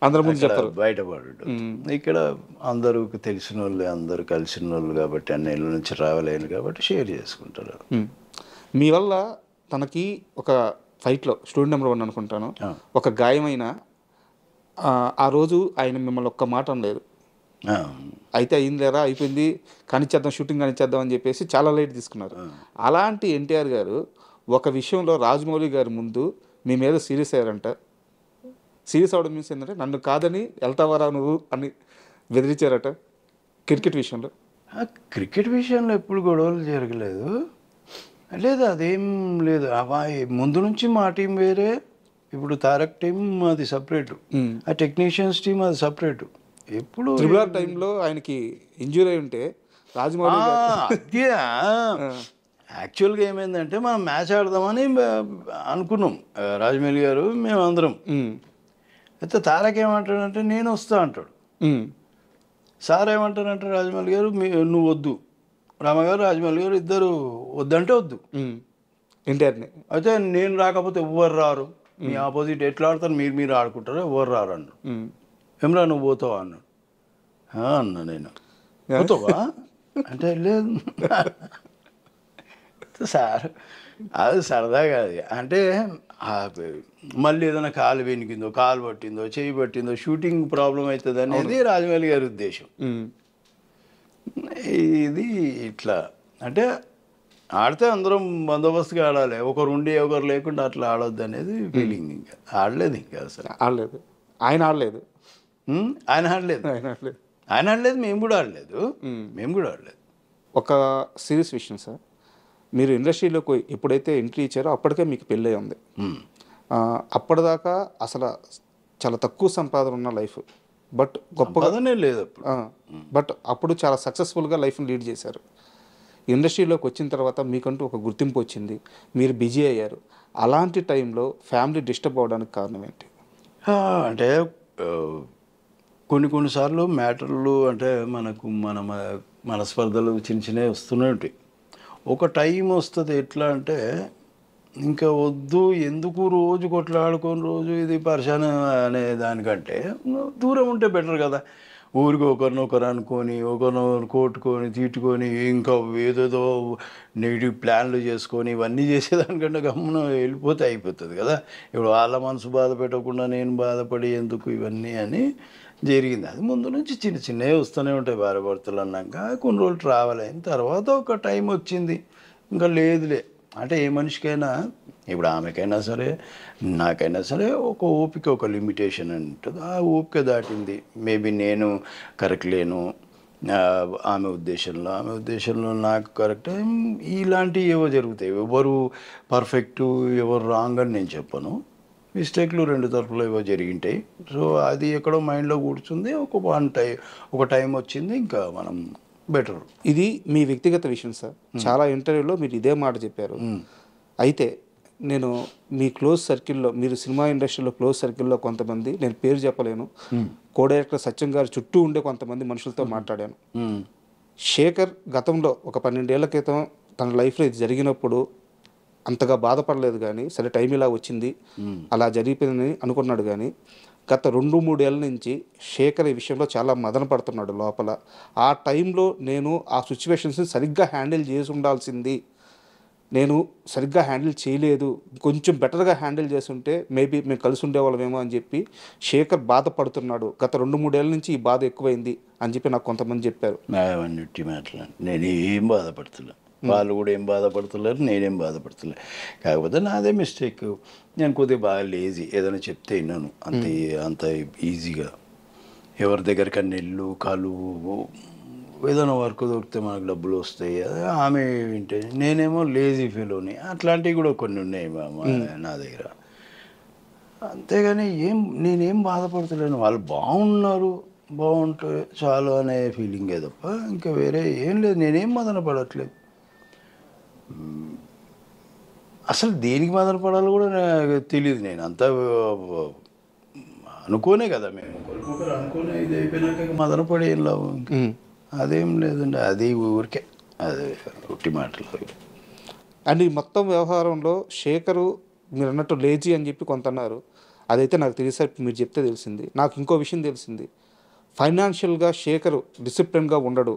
అందరి ముందు చెప్తారు, బయటపడు. ఇక్కడ అందరూ తెలిసిన వాళ్ళు, అందరూ కలిసిన వాళ్ళు కాబట్టి అన్ని ఇళ్ళ నుంచి రావాలని కాబట్టి షేర్ చేసుకుంటారు. మీ వల్ల తనకి ఒక ఫైట్లో స్టూడెంట్ నెంబర్ 1 అనుకుంటాను, ఒక గాయమైన ఆ రోజు ఆయన మిమ్మల్ని ఒక్క మాట అనలేదు. అయితే అయిందిలేరా, అయిపోయింది, కానిచ్చేద్దాం, షూటింగ్ కానిచ్చేద్దాం అని చెప్పేసి చాలా లైట్ తీసుకున్నారు. అలాంటి ఎన్టీఆర్ గారు ఒక విషయంలో రాజమౌళి గారి ముందు మీ మీద సీరియస్ అయ్యారంట. సీరియస్ అవడం మీన్స్ ఏంటంటే నన్ను కాదని వెళ్తావారా నువ్వు అని బెదిరించారట క్రికెట్ విషయంలో. క్రికెట్ విషయంలో ఎప్పుడు గొడవలు జరగలేదు, లేదు అదేం లేదు. ముందు నుంచి మా టీం వేరే, ఇప్పుడు తారక్ టీం అది సపరేటు, ఆ టెక్నీషియన్స్ టీం అది సపరేటు. ఎప్పుడు ట్రిబుల్ టైంలో ఆయనకి ఇంజూరీ అయి ఉంటే రాజమౌళి అదే యాక్చువల్గా ఏమైందంటే మనం మ్యాచ్ ఆడదామని అనుకున్నాం రాజమౌళి గారు మేమందరం. అయితే తారక్ ఏమంటాడంటే నేను వస్తా అంటాడు, సార్ ఏమంటారంటే రాజమౌళి గారు నువ్వు వద్దు, రామగారు రాజమౌళి గారు ఇద్దరు వద్దంటే వద్దు ఎన్టీఆర్ని. అయితే నేను రాకపోతే ఎవ్వరు రారు, మీ ఆపోజిట్ ఎట్లా ఆడతారు, మీరు ఆడుకుంటారు, ఎవ్వరు రారు అన్నాడు. ఏమరా నువ్వు పోతావా అన్నాడు. అన్నా నేను పోతావా అంటే లేదు సార్ అది సరదాగా అది అంటే మళ్ళీ ఏదైనా కాలు వెనికిందో, కాలు పట్టిందో, చేయి పట్టిందో, షూటింగ్ ప్రాబ్లం అవుతుంది అనేది రాజమౌళి గారి ఉద్దేశం. ఇది ఇట్లా అంటే ఆడితే అందరం బందోబస్తుగా ఆడాలి, ఒకరు ఉండి ఒకరు లేకుండా అట్లా ఆడొద్దు అనేది ఫీలింగ్. ఇంకా ఆడలేదు, ఇంకా అసలు ఆడలేదు, ఆయన ఆడలేదు, మేము కూడా ఆడలేదు. ఒక సీరియస్ విషయం సార్, మీరు ఇండస్ట్రీలోకి ఎప్పుడైతే ఎంట్రీ ఇచ్చారో అప్పటికే మీకు పెళ్ళి ఉంది. అప్పటిదాకా అసలు చాలా తక్కువ సంపాదన ఉన్న లైఫ్, బట్ గొప్పగానే లేదు, బట్ అప్పుడు చాలా సక్సెస్ఫుల్గా లైఫ్ని లీడ్ చేశారు. ఇండస్ట్రీలోకి వచ్చిన తర్వాత మీకంటూ ఒక గుర్తింపు వచ్చింది, మీరు బిజీ అయ్యారు. అలాంటి టైంలో ఫ్యామిలీ డిస్టర్బ్ అవ్వడానికి కారణం ఏంటి? అంటే కొన్నిసార్లు మ్యాటర్లు అంటే మనకు మన స్పర్ధలు చిన్నవి వస్తూనే ఉంటాయి. ఒక టైం వస్తుంది ఎట్లా అంటే ఇంకా వద్దు, ఎందుకు రోజు కొట్లాడుకొని రోజు ఇది పరిశాన అనే దానికంటే దూరం ఉంటే బెటర్ కదా. ఊరికి ఒకరినొకరు అనుకొని ఒకరినొకరు కొట్టుకొని తిట్టుకొని ఇంకా ఏదేదో నెగిటివ్ ప్లాన్లు చేసుకొని ఇవన్నీ చేసేదానికంటే గమ్మున వెళ్ళిపోతే అయిపోతుంది కదా. ఇప్పుడు వాళ్ళ మనసు బాధ పెట్టకుండా నేను బాధపడి ఎందుకు ఇవన్నీ అని జరిగింది. అది ముందు నుంచి చిన్న చిన్నవి వస్తూనే ఉంటాయి భార్యాభర్తలు అన్నాక. కొన్ని రోజులు ట్రావెల్ అయిన తర్వాత ఒక టైం వచ్చింది, ఇంకా లేదులే అంటే ఏ మనిషికైనా, ఇప్పుడు ఆమెకైనా సరే నాకైనా సరే ఒక ఓపిక, ఒక లిమిటేషన్ ఉంటుంది. ఆ ఓపిక దాటింది. మేబీ నేను కరెక్ట్ లేను ఆమె ఉద్దేశంలో నాకు కరెక్ట్. ఇలాంటివి ఏవో జరుగుతాయి. ఎవరు పర్ఫెక్టు ఎవరు రాంగ్ అని నేను చెప్పను. మిస్టేక్లు రెండు తరపులు ఏవో జరిగింటాయి. సో అది ఎక్కడో మైండ్లో కూర్చుంది. ఒక టైం వచ్చింది, ఇంకా మనం బెటర్. ఇది మీ వ్యక్తిగత విషయం సార్. చాలా ఇంటర్వ్యూలో మీరు ఇదే మాట చెప్పారు. అయితే నేను మీ క్లోజ్ సర్కిల్లో, మీరు సినిమా ఇండస్ట్రీలో క్లోజ్ సర్కిల్లో కొంతమంది, నేను పేరు చెప్పలేను, కో డైరెక్టర్ సత్యం గారు చుట్టూ ఉండే కొంతమంది మనుషులతో మాట్లాడాను. శేఖర్ గతంలో ఒక 12 ఏళ్ల క్రితం తన లైఫ్లో ఇది జరిగినప్పుడు అంతగా బాధపడలేదు, కానీ సరే టైం ఇలా వచ్చింది అలా జరిగిపోయిందని అనుకున్నాడు. కానీ గత 2-3 ఏళ్ళ నుంచి శేఖర్ ఈ విషయంలో చాలా మదన పడుతున్నాడు లోపల. ఆ టైంలో నేను ఆ సిచ్యువేషన్స్ని సరిగ్గా హ్యాండిల్ చేసి ఉండాల్సింది, నేను సరిగ్గా హ్యాండిల్ చేయలేదు, కొంచెం బెటర్గా హ్యాండిల్ చేస్తుంటే మేబీ మేము కలిసి ఉండేవాళ్ళమేమో అని చెప్పి శేఖర్ బాధపడుతున్నాడు. గత 2-3 ఏళ్ళ నుంచి ఈ బాధ ఎక్కువైంది అని చెప్పి నాకు కొంతమంది చెప్పారు. అవన్నీ మాట్లాడి నేను ఏం బాధపడుతున్నా, వాళ్ళు కూడా ఏం బాధపడుతున్నారు, నేనేం బాధపడుతున్నారు. కాకపోతే నాదే మిస్టేక్. నేను కొద్దిగా బాగా లేజీ, ఏదైనా చెప్తే విన్నాను అంత ఈజీగా. ఎవరి దగ్గరికన్నా ఇల్లు కాలు ఏదైనా వర్క్ దొరికితే మనకు డబ్బులు వస్తాయి, ఆమె వింటే నేనేమో లేజీ ఫీల్ని. అట్లాంటివి కూడా కొన్ని ఉన్నాయి నా దగ్గర. అంతేగాని నేనేం బాధపడతలేను. వాళ్ళు బాగుంటే చాలు అనే ఫీలింగే తప్ప ఇంకా వేరే ఏం లేదు. నేనేం మదన పడట్లేదు. అసలు దేనికి మదనపడాలో కూడా నాకు తెలియదు. నేను అంతా అనుకోనే కదా, మేము ఒకరికొకరు అనుకునే ఇది అయిపోయినాక మదనపడి ఏం లాభం. అదేం లేదండి, అది ఊరికే అదే ఉట్టి మాటలు. అండ్ ఈ మొత్తం వ్యవహారంలో శేఖరు మీరు అన్నట్టు లేజీ అని చెప్పి కొంత అన్నారు. అదైతే నాకు తెలిసేసరికి మీరు చెప్తే తెలిసింది. నాకు ఇంకో విషయం తెలిసింది, ఫైనాన్షియల్గా శేఖరు డిసిప్లిన్గా ఉండడు.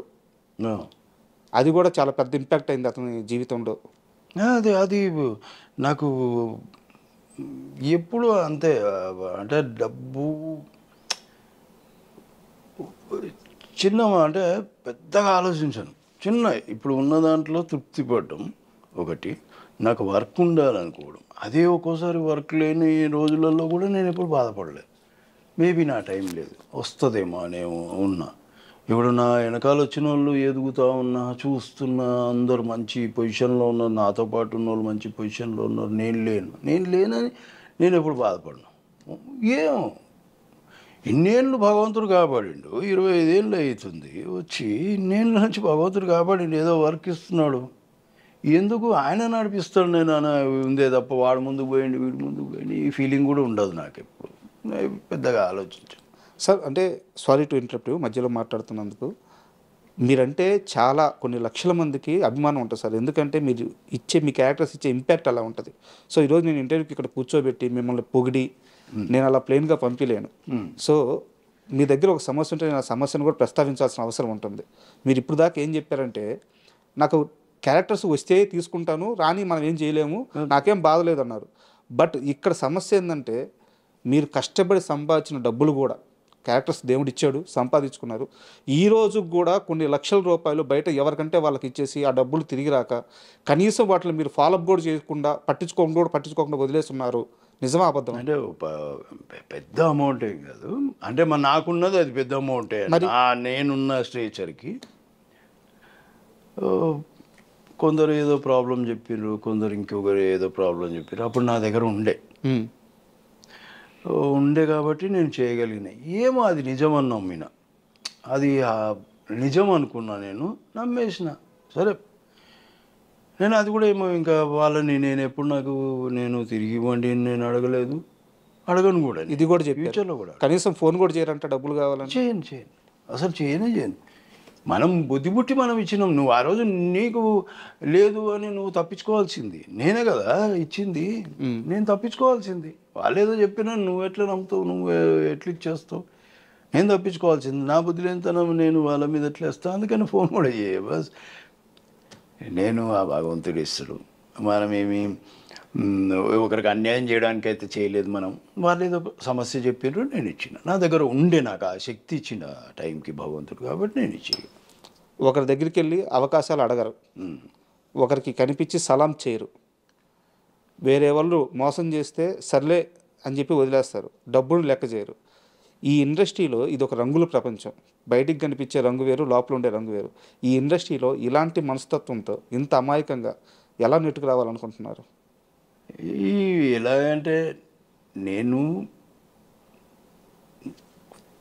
అది కూడా చాలా పెద్ద ఇంపాక్ట్ అయింది అతని జీవితంలో. అది నాకు ఎప్పుడు అంతే. అంటే డబ్బు అంటే పెద్దగా ఆలోచించాను. ఇప్పుడు ఉన్న దాంట్లో తృప్తి పడడం ఒకటి, నాకు వర్క్ ఉండాలనుకోవడం. అదే ఒక్కోసారి వర్క్ లేని రోజులలో కూడా నేను ఎప్పుడు బాధపడలేదు. మేబీ నా టైం లేదు, వస్తుందేమో అనే ఉన్నా. ఇప్పుడు నా వెనకాల వచ్చిన వాళ్ళు ఎదుగుతూ ఉన్నా, చూస్తున్నా, అందరు మంచి పొజిషన్లో ఉన్నారు, నాతో పాటు ఉన్న వాళ్ళు మంచి పొజిషన్లో ఉన్నారు, నేను లేనని నేను ఎప్పుడు బాధపడను. ఏమో ఇన్నేళ్ళు భగవంతుడు కాపాడిండు, 25 ఏళ్ళు అవుతుంది వచ్చి, ఇన్నేళ్ళ నుంచి భగవంతుడు కాపాడిండు, ఏదో వర్క్ ఇస్తున్నాడు, ఎందుకు ఆయన నడిపిస్తాడు నేను అని ఉందే తప్ప వాడు ముందుకు పోయింది వీడు ముందుకు పోయింది ఈ ఫీలింగ్ కూడా ఉండదు నాకు ఎప్పుడు. పెద్దగా ఆలోచించాను సార్. అంటే సారీ టు ఇంటరప్ట్, మధ్యలో మాట్లాడుతున్నందుకు. మీరంటే చాలా కొన్ని లక్షల మందికి అభిమానం ఉంటుంది సార్. ఎందుకంటే మీరు మీ క్యారెక్టర్స్ ఇచ్చే ఇంపాక్ట్ అలా ఉంటుంది. సో ఈరోజు నేను ఇంటర్వ్యూకి ఇక్కడ కూర్చోబెట్టి మిమ్మల్ని పొగిడి నేను అలా ప్లెయిన్గా పంపించలేను. సో మీ దగ్గర ఒక సమస్య ఉంటే నేను ఆ సమస్యను కూడా ప్రస్తావించాల్సిన అవసరం ఉంటుంది. మీరు ఇప్పుడు దాకా ఏం చెప్పారంటే, నాకు క్యారెక్టర్స్ వస్తే తీసుకుంటాను, రాని మనం ఏం చేయలేము, నాకేం బాధలేదు అన్నారు. బట్ ఇక్కడ సమస్య ఏంటంటే, మీరు కష్టపడి సంపాదించిన డబ్బులు కూడా క్యారెక్టర్స్ దేవుడు ఇచ్చాడు, సంపాదించుకున్నారు. ఈ రోజు కూడా కొన్ని లక్షల రూపాయలు బయట ఎవరికంటే వాళ్ళకి ఇచ్చేసి ఆ డబ్బులు తిరిగి రాక కనీసం వాటిని మీరు ఫాలోఅప్ కూడా చేయకుండా పట్టించుకోకుండా వదిలేస్తున్నారు. నిజమా అబద్ధం? అంటే పెద్ద అమౌంట్ ఏం కాదు, అంటే నాకున్నది అది పెద్ద అమౌంటే. నేనున్న స్ట్రేచర్కి కొందరు ఏదో ప్రాబ్లం చెప్పారు, కొందరు ఇంకొకరు ఏదో ప్రాబ్లం చెప్పారు. అప్పుడు నా దగ్గర ఉండే కాబట్టి నేను చేయగలిగిన. ఏమో అది నిజమని నమ్మిన, అది నిజం అనుకున్నా, నేను నమ్మేసిన. సరే నేను అది కూడా ఏమో ఇంకా వాళ్ళని నేను ఎప్పుడు నేను తిరిగి ఇవ్వండి నేను అడగను కూడా. ఇది కూడా చెప్పి ఫ్యూచర్లో కూడా కనీసం ఫోన్ కూడా చేయరంట డబ్బులు కావాలని. చేయను, అసలు చేయను. మనం బుద్ధి మనం ఇచ్చినాం. నువ్వు ఆ రోజు నీకు లేదు అని నువ్వు తప్పించుకోవాల్సింది నేనే కదా ఇచ్చింది, నేను తప్పించుకోవాల్సింది. వాళ్ళేదో చెప్పినా నువ్వు ఎట్లా నమ్ముతావు, నువ్వు ఎట్లా ఇచ్చేస్తావు? నేను తప్పించుకోవాల్సింది. నా బుద్ధి లేనితనం నేను వాళ్ళ మీద ఎట్లా వేస్తాను. అందుకని ఫోన్ కూడా బస్ నేను ఆ భగవంతుడు ఇస్తాడు. మనమేమి ఒకరికి అన్యాయం చేయడానికి అయితే చేయలేదు. మనం వాళ్ళు ఏదో సమస్య చెప్పారు, నేను ఇచ్చిన. నా దగ్గర ఉండే నాకు ఆ శక్తి ఇచ్చిన టైంకి భగవంతుడు, కాబట్టి నేను ఇచ్చేయి. ఒకరి దగ్గరికి వెళ్ళి అవకాశాలు అడగరు, ఒకరికి కనిపించి సలాం చేయరు, వేరే వాళ్ళు మోసం చేస్తే సర్లే అని చెప్పి వదిలేస్తారు, డబ్బును లెక్క చేయరు. ఈ ఇండస్ట్రీలో ఇది ఒక రంగుల ప్రపంచం. బయటికి కనిపించే రంగు వేరు, లోపల ఉండే రంగు వేరు. ఈ ఇండస్ట్రీలో ఇలాంటి మనస్తత్వంతో ఇంత అమాయకంగా ఎలా నెట్టుకు రావాలనుకుంటున్నారు? ఈ ఎలాగంటే నేను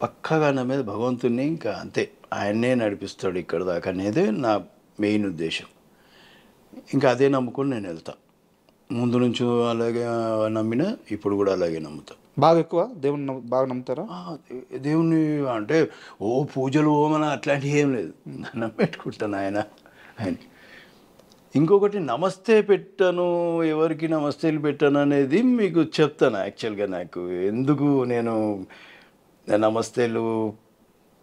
పక్కగా నా మీద భగవంతుడిని ఇంకా అంతే, ఆయన్నే నడిపిస్తాడు ఇక్కడ దాకా అనేది నా మెయిన్ ఉద్దేశం. ఇంకా అదే నమ్ముకొని నేను వెళ్తా. ముందు నుంచి అలాగే నమ్మినా ఇప్పుడు కూడా అలాగే నమ్ముతా. బాగా ఎక్కువ దేవుని బాగా నమ్ముతారా? దేవుని అంటే పూజలు హోమన అట్లాంటివి ఏం లేదు, దండం పెట్టుకుంటాను ఆయన. ఇంకొకటి నమస్తే పెట్టాను, ఎవరికి నమస్తేలు పెట్టాను అనేది మీకు చెప్తాను. యాక్చువల్గా నాకు ఎందుకు నేను నమస్తేలు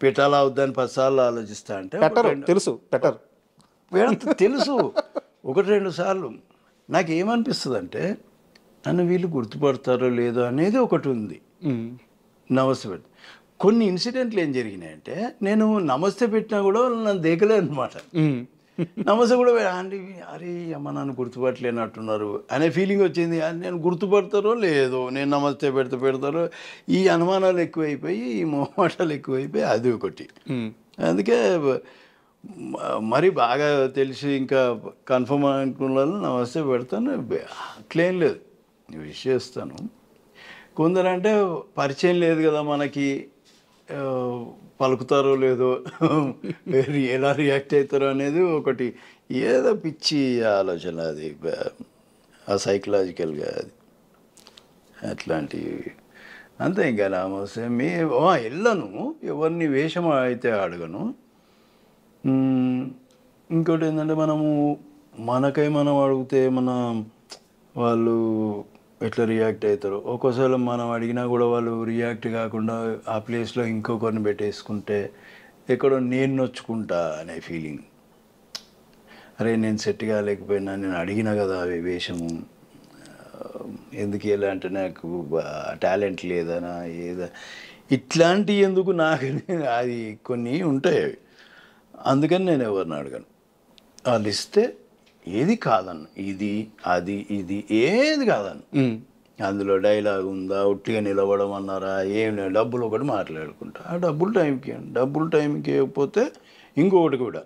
పెట్టాలా వద్దని 10 సార్లు ఆలోచిస్తా అంటే తెలుసు తెలుసు 1-2 సార్లు నాకు ఏమనిపిస్తుంది అంటే నన్ను వీళ్ళు గుర్తుపడతారో లేదో అనేది ఒకటి ఉంది. నమస్తే పెట్టి కొన్ని ఇన్సిడెంట్లు ఏం జరిగినాయంటే నేను నమస్తే పెట్టినా కూడా నన్ను దేకలే అనమాట. నమస్తే కూడా అంటే అరే అమ్మ నన్ను గుర్తుపట్టలేనట్టున్నారు అనే ఫీలింగ్ వచ్చింది. నేను గుర్తుపడతారో లేదో, నేను నమస్తే పెడతారో, ఈ అనుమానాలు ఎక్కువైపోయి, ఈ మొహమాటాలు ఎక్కువైపోయి, అది ఒకటి. అందుకే మరి బాగా తెలిసి ఇంకా కన్ఫర్మ్ అనుకున్న నమస్తే పెడతాను, అట్లేం లేదు, విష్ చేస్తాను. కొందరంటే పరిచయం లేదు కదా మనకి, పలుకుతారో లేదో, ఎలా రియాక్ట్ అవుతారో అనేది ఒకటి, ఏదో పిచ్చి ఆలోచన అది, ఆ సైకలాజికల్గా అది అట్లాంటివి అంతే. ఇంకా నమస్తే వెళ్ళను, ఎవరిని వేషం అయితే అడగను. ఇంకోటి ఏంటంటే మనకై మనం అడిగితే వాళ్ళు ఎట్లా రియాక్ట్ అవుతారు. ఒక్కోసారి మనం అడిగినా కూడా వాళ్ళు రియాక్ట్ కాకుండా ఆ ప్లేస్లో ఇంకొకరిని పెట్టేసుకుంటే ఎక్కడో నేను నొచ్చుకుంటా అనే ఫీలింగ్. అరే నేను సెట్ కాలేకపోయినా, నేను అడిగినా కదా అవి వేషము, ఎందుకు ఎలా అంటే నాకు టాలెంట్ లేదనా ఏదా, ఇట్లాంటివి ఎందుకు నాకు అది కొన్ని ఉంటాయి అవి. అందుకని నేను ఎవరిని అడగను. వాళ్ళు ఇస్తే ఏది కాదన్ను, ఇది అది ఇది ఏది కాదన్ను. అందులో డైలాగ్ ఉందా, ఉట్టిగా నిలబడం అన్నారా, ఏం లేదు, డబ్బులు ఒకటి మాట్లాడుకుంటా. ఆ డబ్బులు టైంకి ఇవ్వకపోతే ఇంకొకటి కూడా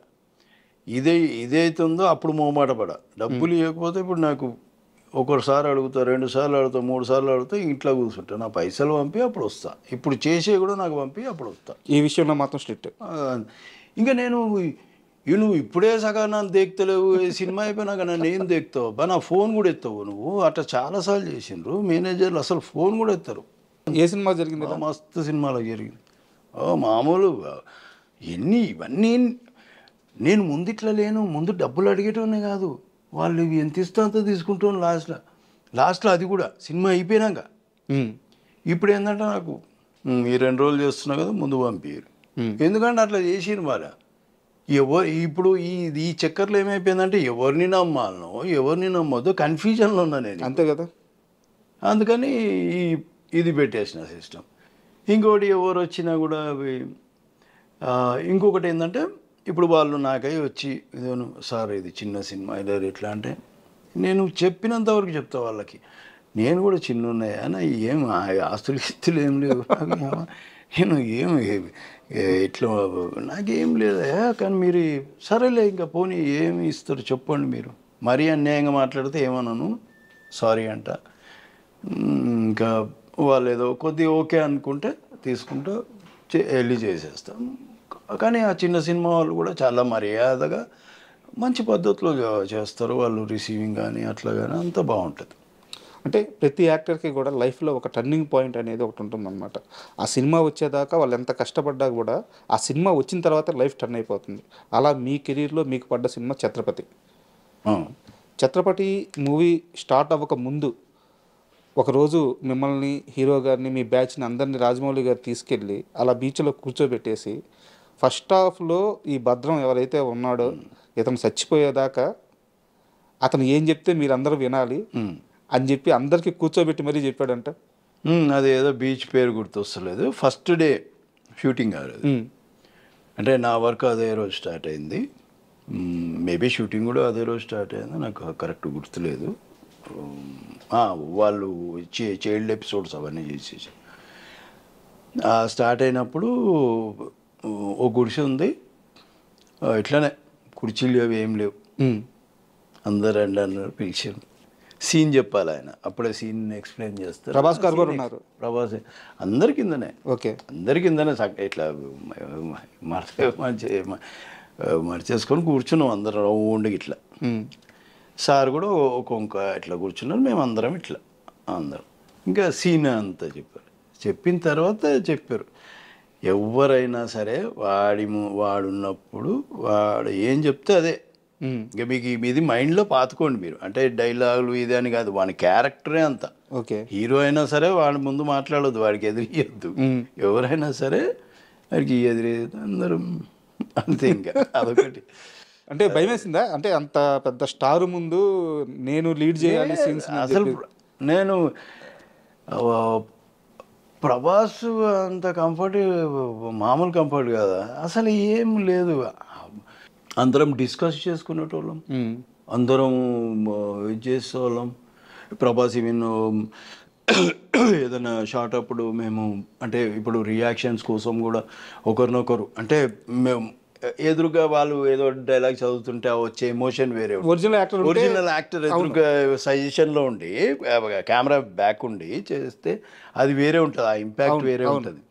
ఇదైతుందో అప్పుడు మొహమాట పడ. డబ్బులు ఇవ్వకపోతే ఇప్పుడు నాకు ఒకసారి అడుగుతా, 2 సార్లు అడుగుతా, 3 సార్లు అడుగుతా, ఇంట్లో కూర్చుంటా. నా పైసలు పంపి అప్పుడు వస్తా. ఇప్పుడు చేసే కూడా నాకు పంపి అప్పుడు వస్తా. ఈ విషయంలో మాత్రం స్ట్రిక్ట్. ఇంకా నువ్వు ఇప్పుడే సగా నన్ను దేక్తలేవు, సినిమా అయిపోయినాక నన్ను ఏం దేక్తావు బా, నా ఫోన్ కూడా ఎత్తావు నువ్వు. అట్లా చాలాసార్లు చేసిండ్రు మేనేజర్లు, అసలు ఫోన్ కూడా ఎత్తారు. ఏ సినిమా జరిగింది? మస్తు సినిమాలో జరిగింది. మామూలు ఇవన్నీ నేను ముందు ఇట్లా లేను. ముందు డబ్బులు అడిగేటోనే కాదు, వాళ్ళు ఎంత ఇస్తా అంత తీసుకుంటాను లాస్ట్లో అది కూడా సినిమా అయిపోయినాక. ఇప్పుడు ఏంటంటే నాకు ఈ 2 రోజులు చేస్తున్నా కదా, ముందు పంపించారు. ఎందుకంటే అట్లా చేసిరు మరి. ఇప్పుడు ఈ చక్కర్లు ఏమైపోయిందంటే ఎవరిని నమ్మాలనో ఎవరిని నమ్మొద్దో కన్ఫ్యూజన్లో ఉన్నా నేను. అంతే కదా. అందుకని ఇది పెట్టేసిన సిస్టమ్. ఇంకోటి ఎవరు వచ్చినా కూడా ఇంకొకటి ఏంటంటే ఇప్పుడు వాళ్ళు నాకై వచ్చి ఇదేను సార్ ఇది చిన్న సినిమా ఇలా ఎట్లా అంటే నేను చెప్పినంతవరకు చెప్తా వాళ్ళకి. నేను కూడా చిన్న ఉన్నాయా అని, ఏం ఆస్తులు ఏం లేవు నేను, ఏం ఇట్లా నాకేం లేదా, కానీ మీరు సరేలే ఇంకా పోనీ ఏమి ఇస్తారు చెప్పండి. మీరు మరీ అన్యాయంగా మాట్లాడితే ఏమన్నాను సారీ అంట. ఇంకా వాళ్ళు ఏదో కొద్దిగా ఓకే అనుకుంటే తీసుకుంటూ వెళ్ళి చేసేస్తాం. కానీ ఆ చిన్న సినిమా వాళ్ళు కూడా చాలా మర్యాదగా మంచి పద్ధతిలో చేస్తారు. వాళ్ళు రిసీవింగ్ కానీ అట్లా కానీ అంతా బాగుంటుంది. అంటే ప్రతి యాక్టర్కి కూడా లైఫ్లో ఒక టర్నింగ్ పాయింట్ అనేది ఒకటి ఉంటుందన్నమాట. ఆ సినిమా వచ్చేదాకా వాళ్ళు ఎంత కష్టపడ్డా కూడా ఆ సినిమా వచ్చిన తర్వాత లైఫ్ టర్న్ అయిపోతుంది. అలా మీ కెరీర్లో మీకు పడ్డ cinema Chhatrapati. Chhatrapati movie start అవ్వక ముందు ఒకరోజు మిమ్మల్ని, హీరో గారిని, మీ బ్యాచ్ని అందరినీ రాజమౌళి గారు తీసుకెళ్ళి అలా బీచ్లో కూర్చోబెట్టేసి ఫస్ట్ హాఫ్లో ఈ భద్రం ఎవరైతే ఉన్నాడో ఇతను చచ్చిపోయేదాకా అతను ఏం చెప్తే మీరందరూ వినాలి అని చెప్పి అందరికీ కూర్చోబెట్టి మరీ చెప్పాడంట. అది ఏదో బీచ్ పేరు గుర్తొస్తలేదు. ఫస్ట్ డే షూటింగ్ అది. అంటే నా వర్క్ అదే రోజు స్టార్ట్ అయింది. మేబీ షూటింగ్ కూడా అదే రోజు స్టార్ట్ అయింది, నాకు కరెక్ట్ గుర్తులేదు. వాళ్ళు చైల్డ్ ఎపిసోడ్స్ అవన్నీ చేసేసి స్టార్ట్ అయినప్పుడు ఓ గుడిసె ఉంది, ఇట్లానే కుర్చీలు అవి ఏం లేవు. అందరు రండి అన్నారు, పిలిచారు. సీన్ చెప్పాలి ఆయన, అప్పుడే సీన్ ఎక్స్ప్లెయిన్ చేస్తారు. ప్రభాస్ గారు కూడా ఉన్నారు. ప్రభాస్ అందరి కిందనే, ఓకే, అందరి కిందనే ఇట్లా మర్చేసుకొని కూర్చున్నాం అందరం రౌండ్కి ఇట్లా. సార్ కూడా ఒక్కొక్క ఇట్లా కూర్చున్నారు, మేము అందరం ఇట్లా అందరం. ఇంకా సీన్ అంతా చెప్పారు. చెప్పిన తర్వాత చెప్పారు, ఎవరైనా సరే వాడున్నప్పుడు వాడు ఏం చెప్తే అదే. ఇంకా మీకు ఇది మైండ్లో పాతుకోండి మీరు. అంటే డైలాగులు ఇది అని కాదు, వాడి క్యారెక్టరే అంత. ఓకే, హీరో అయినా సరే వాడి ముందు మాట్లాడొద్దు, వాడికి ఎదిరియద్దు. ఎవరైనా సరే వాడికి ఎదిరేది అందరూ అంతే. ఇంకా అదొకటి. అంటే భయం వేసిందా? అంటే అంత పెద్ద స్టార్ ముందు నేను లీడ్ చేయాలి సీన్స్. అసలు నేను ప్రభాస్ అంత కంఫర్ట్ మామూలు కంఫర్ట్ కదా, అసలు ఏం లేదు. అందరం డిస్కస్ చేసుకునేటోళ్ళం, అందరం ఇది చేసేవాళ్ళం. ప్రభాస్ ఈవెన్ ఏదైనా షార్ట్ అప్పుడు మేము అంటే ఇప్పుడు రియాక్షన్స్ కోసం కూడా ఒకరినొకరు అంటే మేము ఎదురుగా వాళ్ళు ఏదో డైలాగ్ చదువుతుంటే వచ్చే ఎమోషన్ వేరే. ఒరిజినల్ యాక్టర్ ఎదురుగా సజెషన్లో ఉండి కెమెరా బ్యాక్ ఉండి చేస్తే అది వేరే ఉంటుంది, ఆ ఇంపాక్ట్ వేరే ఉంటుంది.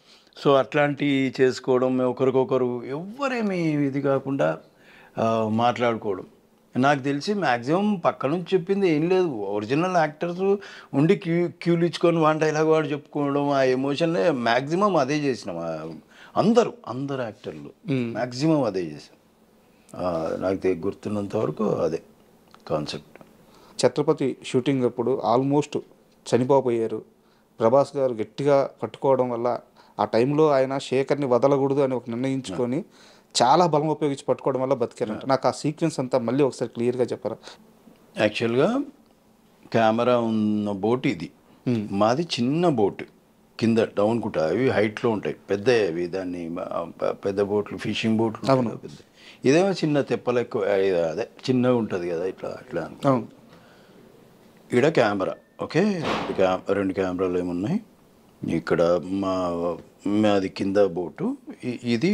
సో అట్లాంటివి చేసుకోవడం, ఒకరికొకరు ఎవరేమి ఇది కాకుండా మాట్లాడుకోవడం. నాకు తెలిసి మ్యాక్సిమం పక్క నుంచి చెప్పింది ఏం లేదు. ఒరిజినల్ యాక్టర్స్ ఉండి క్యూలు ఇచ్చుకొని వన్ డైలాగ్ వాడు చెప్పుకోవడం, ఆ ఎమోషన్లే మ్యాక్సిమం అదే చేసినాం. అందరు యాక్టర్లు మ్యాక్సిమం అదే చేశాం. నాకు గుర్తున్నంత వరకు అదే కాన్సెప్ట్. ఛత్రపతి షూటింగ్ అప్పుడు ఆల్మోస్ట్ చనిపోయారు. ప్రభాస్ గారు గట్టిగా పట్టుకోవడం వల్ల ఆ టైంలో ఆయన శేఖర్ని వదలకూడదు అని ఒక నిర్ణయించుకొని చాలా బలం ఉపయోగించి పట్టుకోవడం వల్ల బతికారంట. నాకు ఆ సీక్వెన్స్ అంతా మళ్ళీ ఒకసారి క్లియర్గా చెప్పారా? యాక్చువల్గా కెమెరా ఉన్న బోట్ ఇది, మాది చిన్న బోట్, కింద డౌన్ కుట, అవి హైట్లో ఉంటాయి, పెద్ద అవి. దాన్ని పెద్ద బోట్లు, ఫిషింగ్ బోట్లు పెద్ద. ఇదేమో చిన్న తెప్పలు ఎక్కువ, అదే చిన్నగా ఉంటుంది కదా ఇట్లా అట్లా. ఈడ కెమెరా, ఓకే, రెండు కెమెరాలు ఏమున్నాయి ఇక్కడ. మాది కింద బోటు, ఇది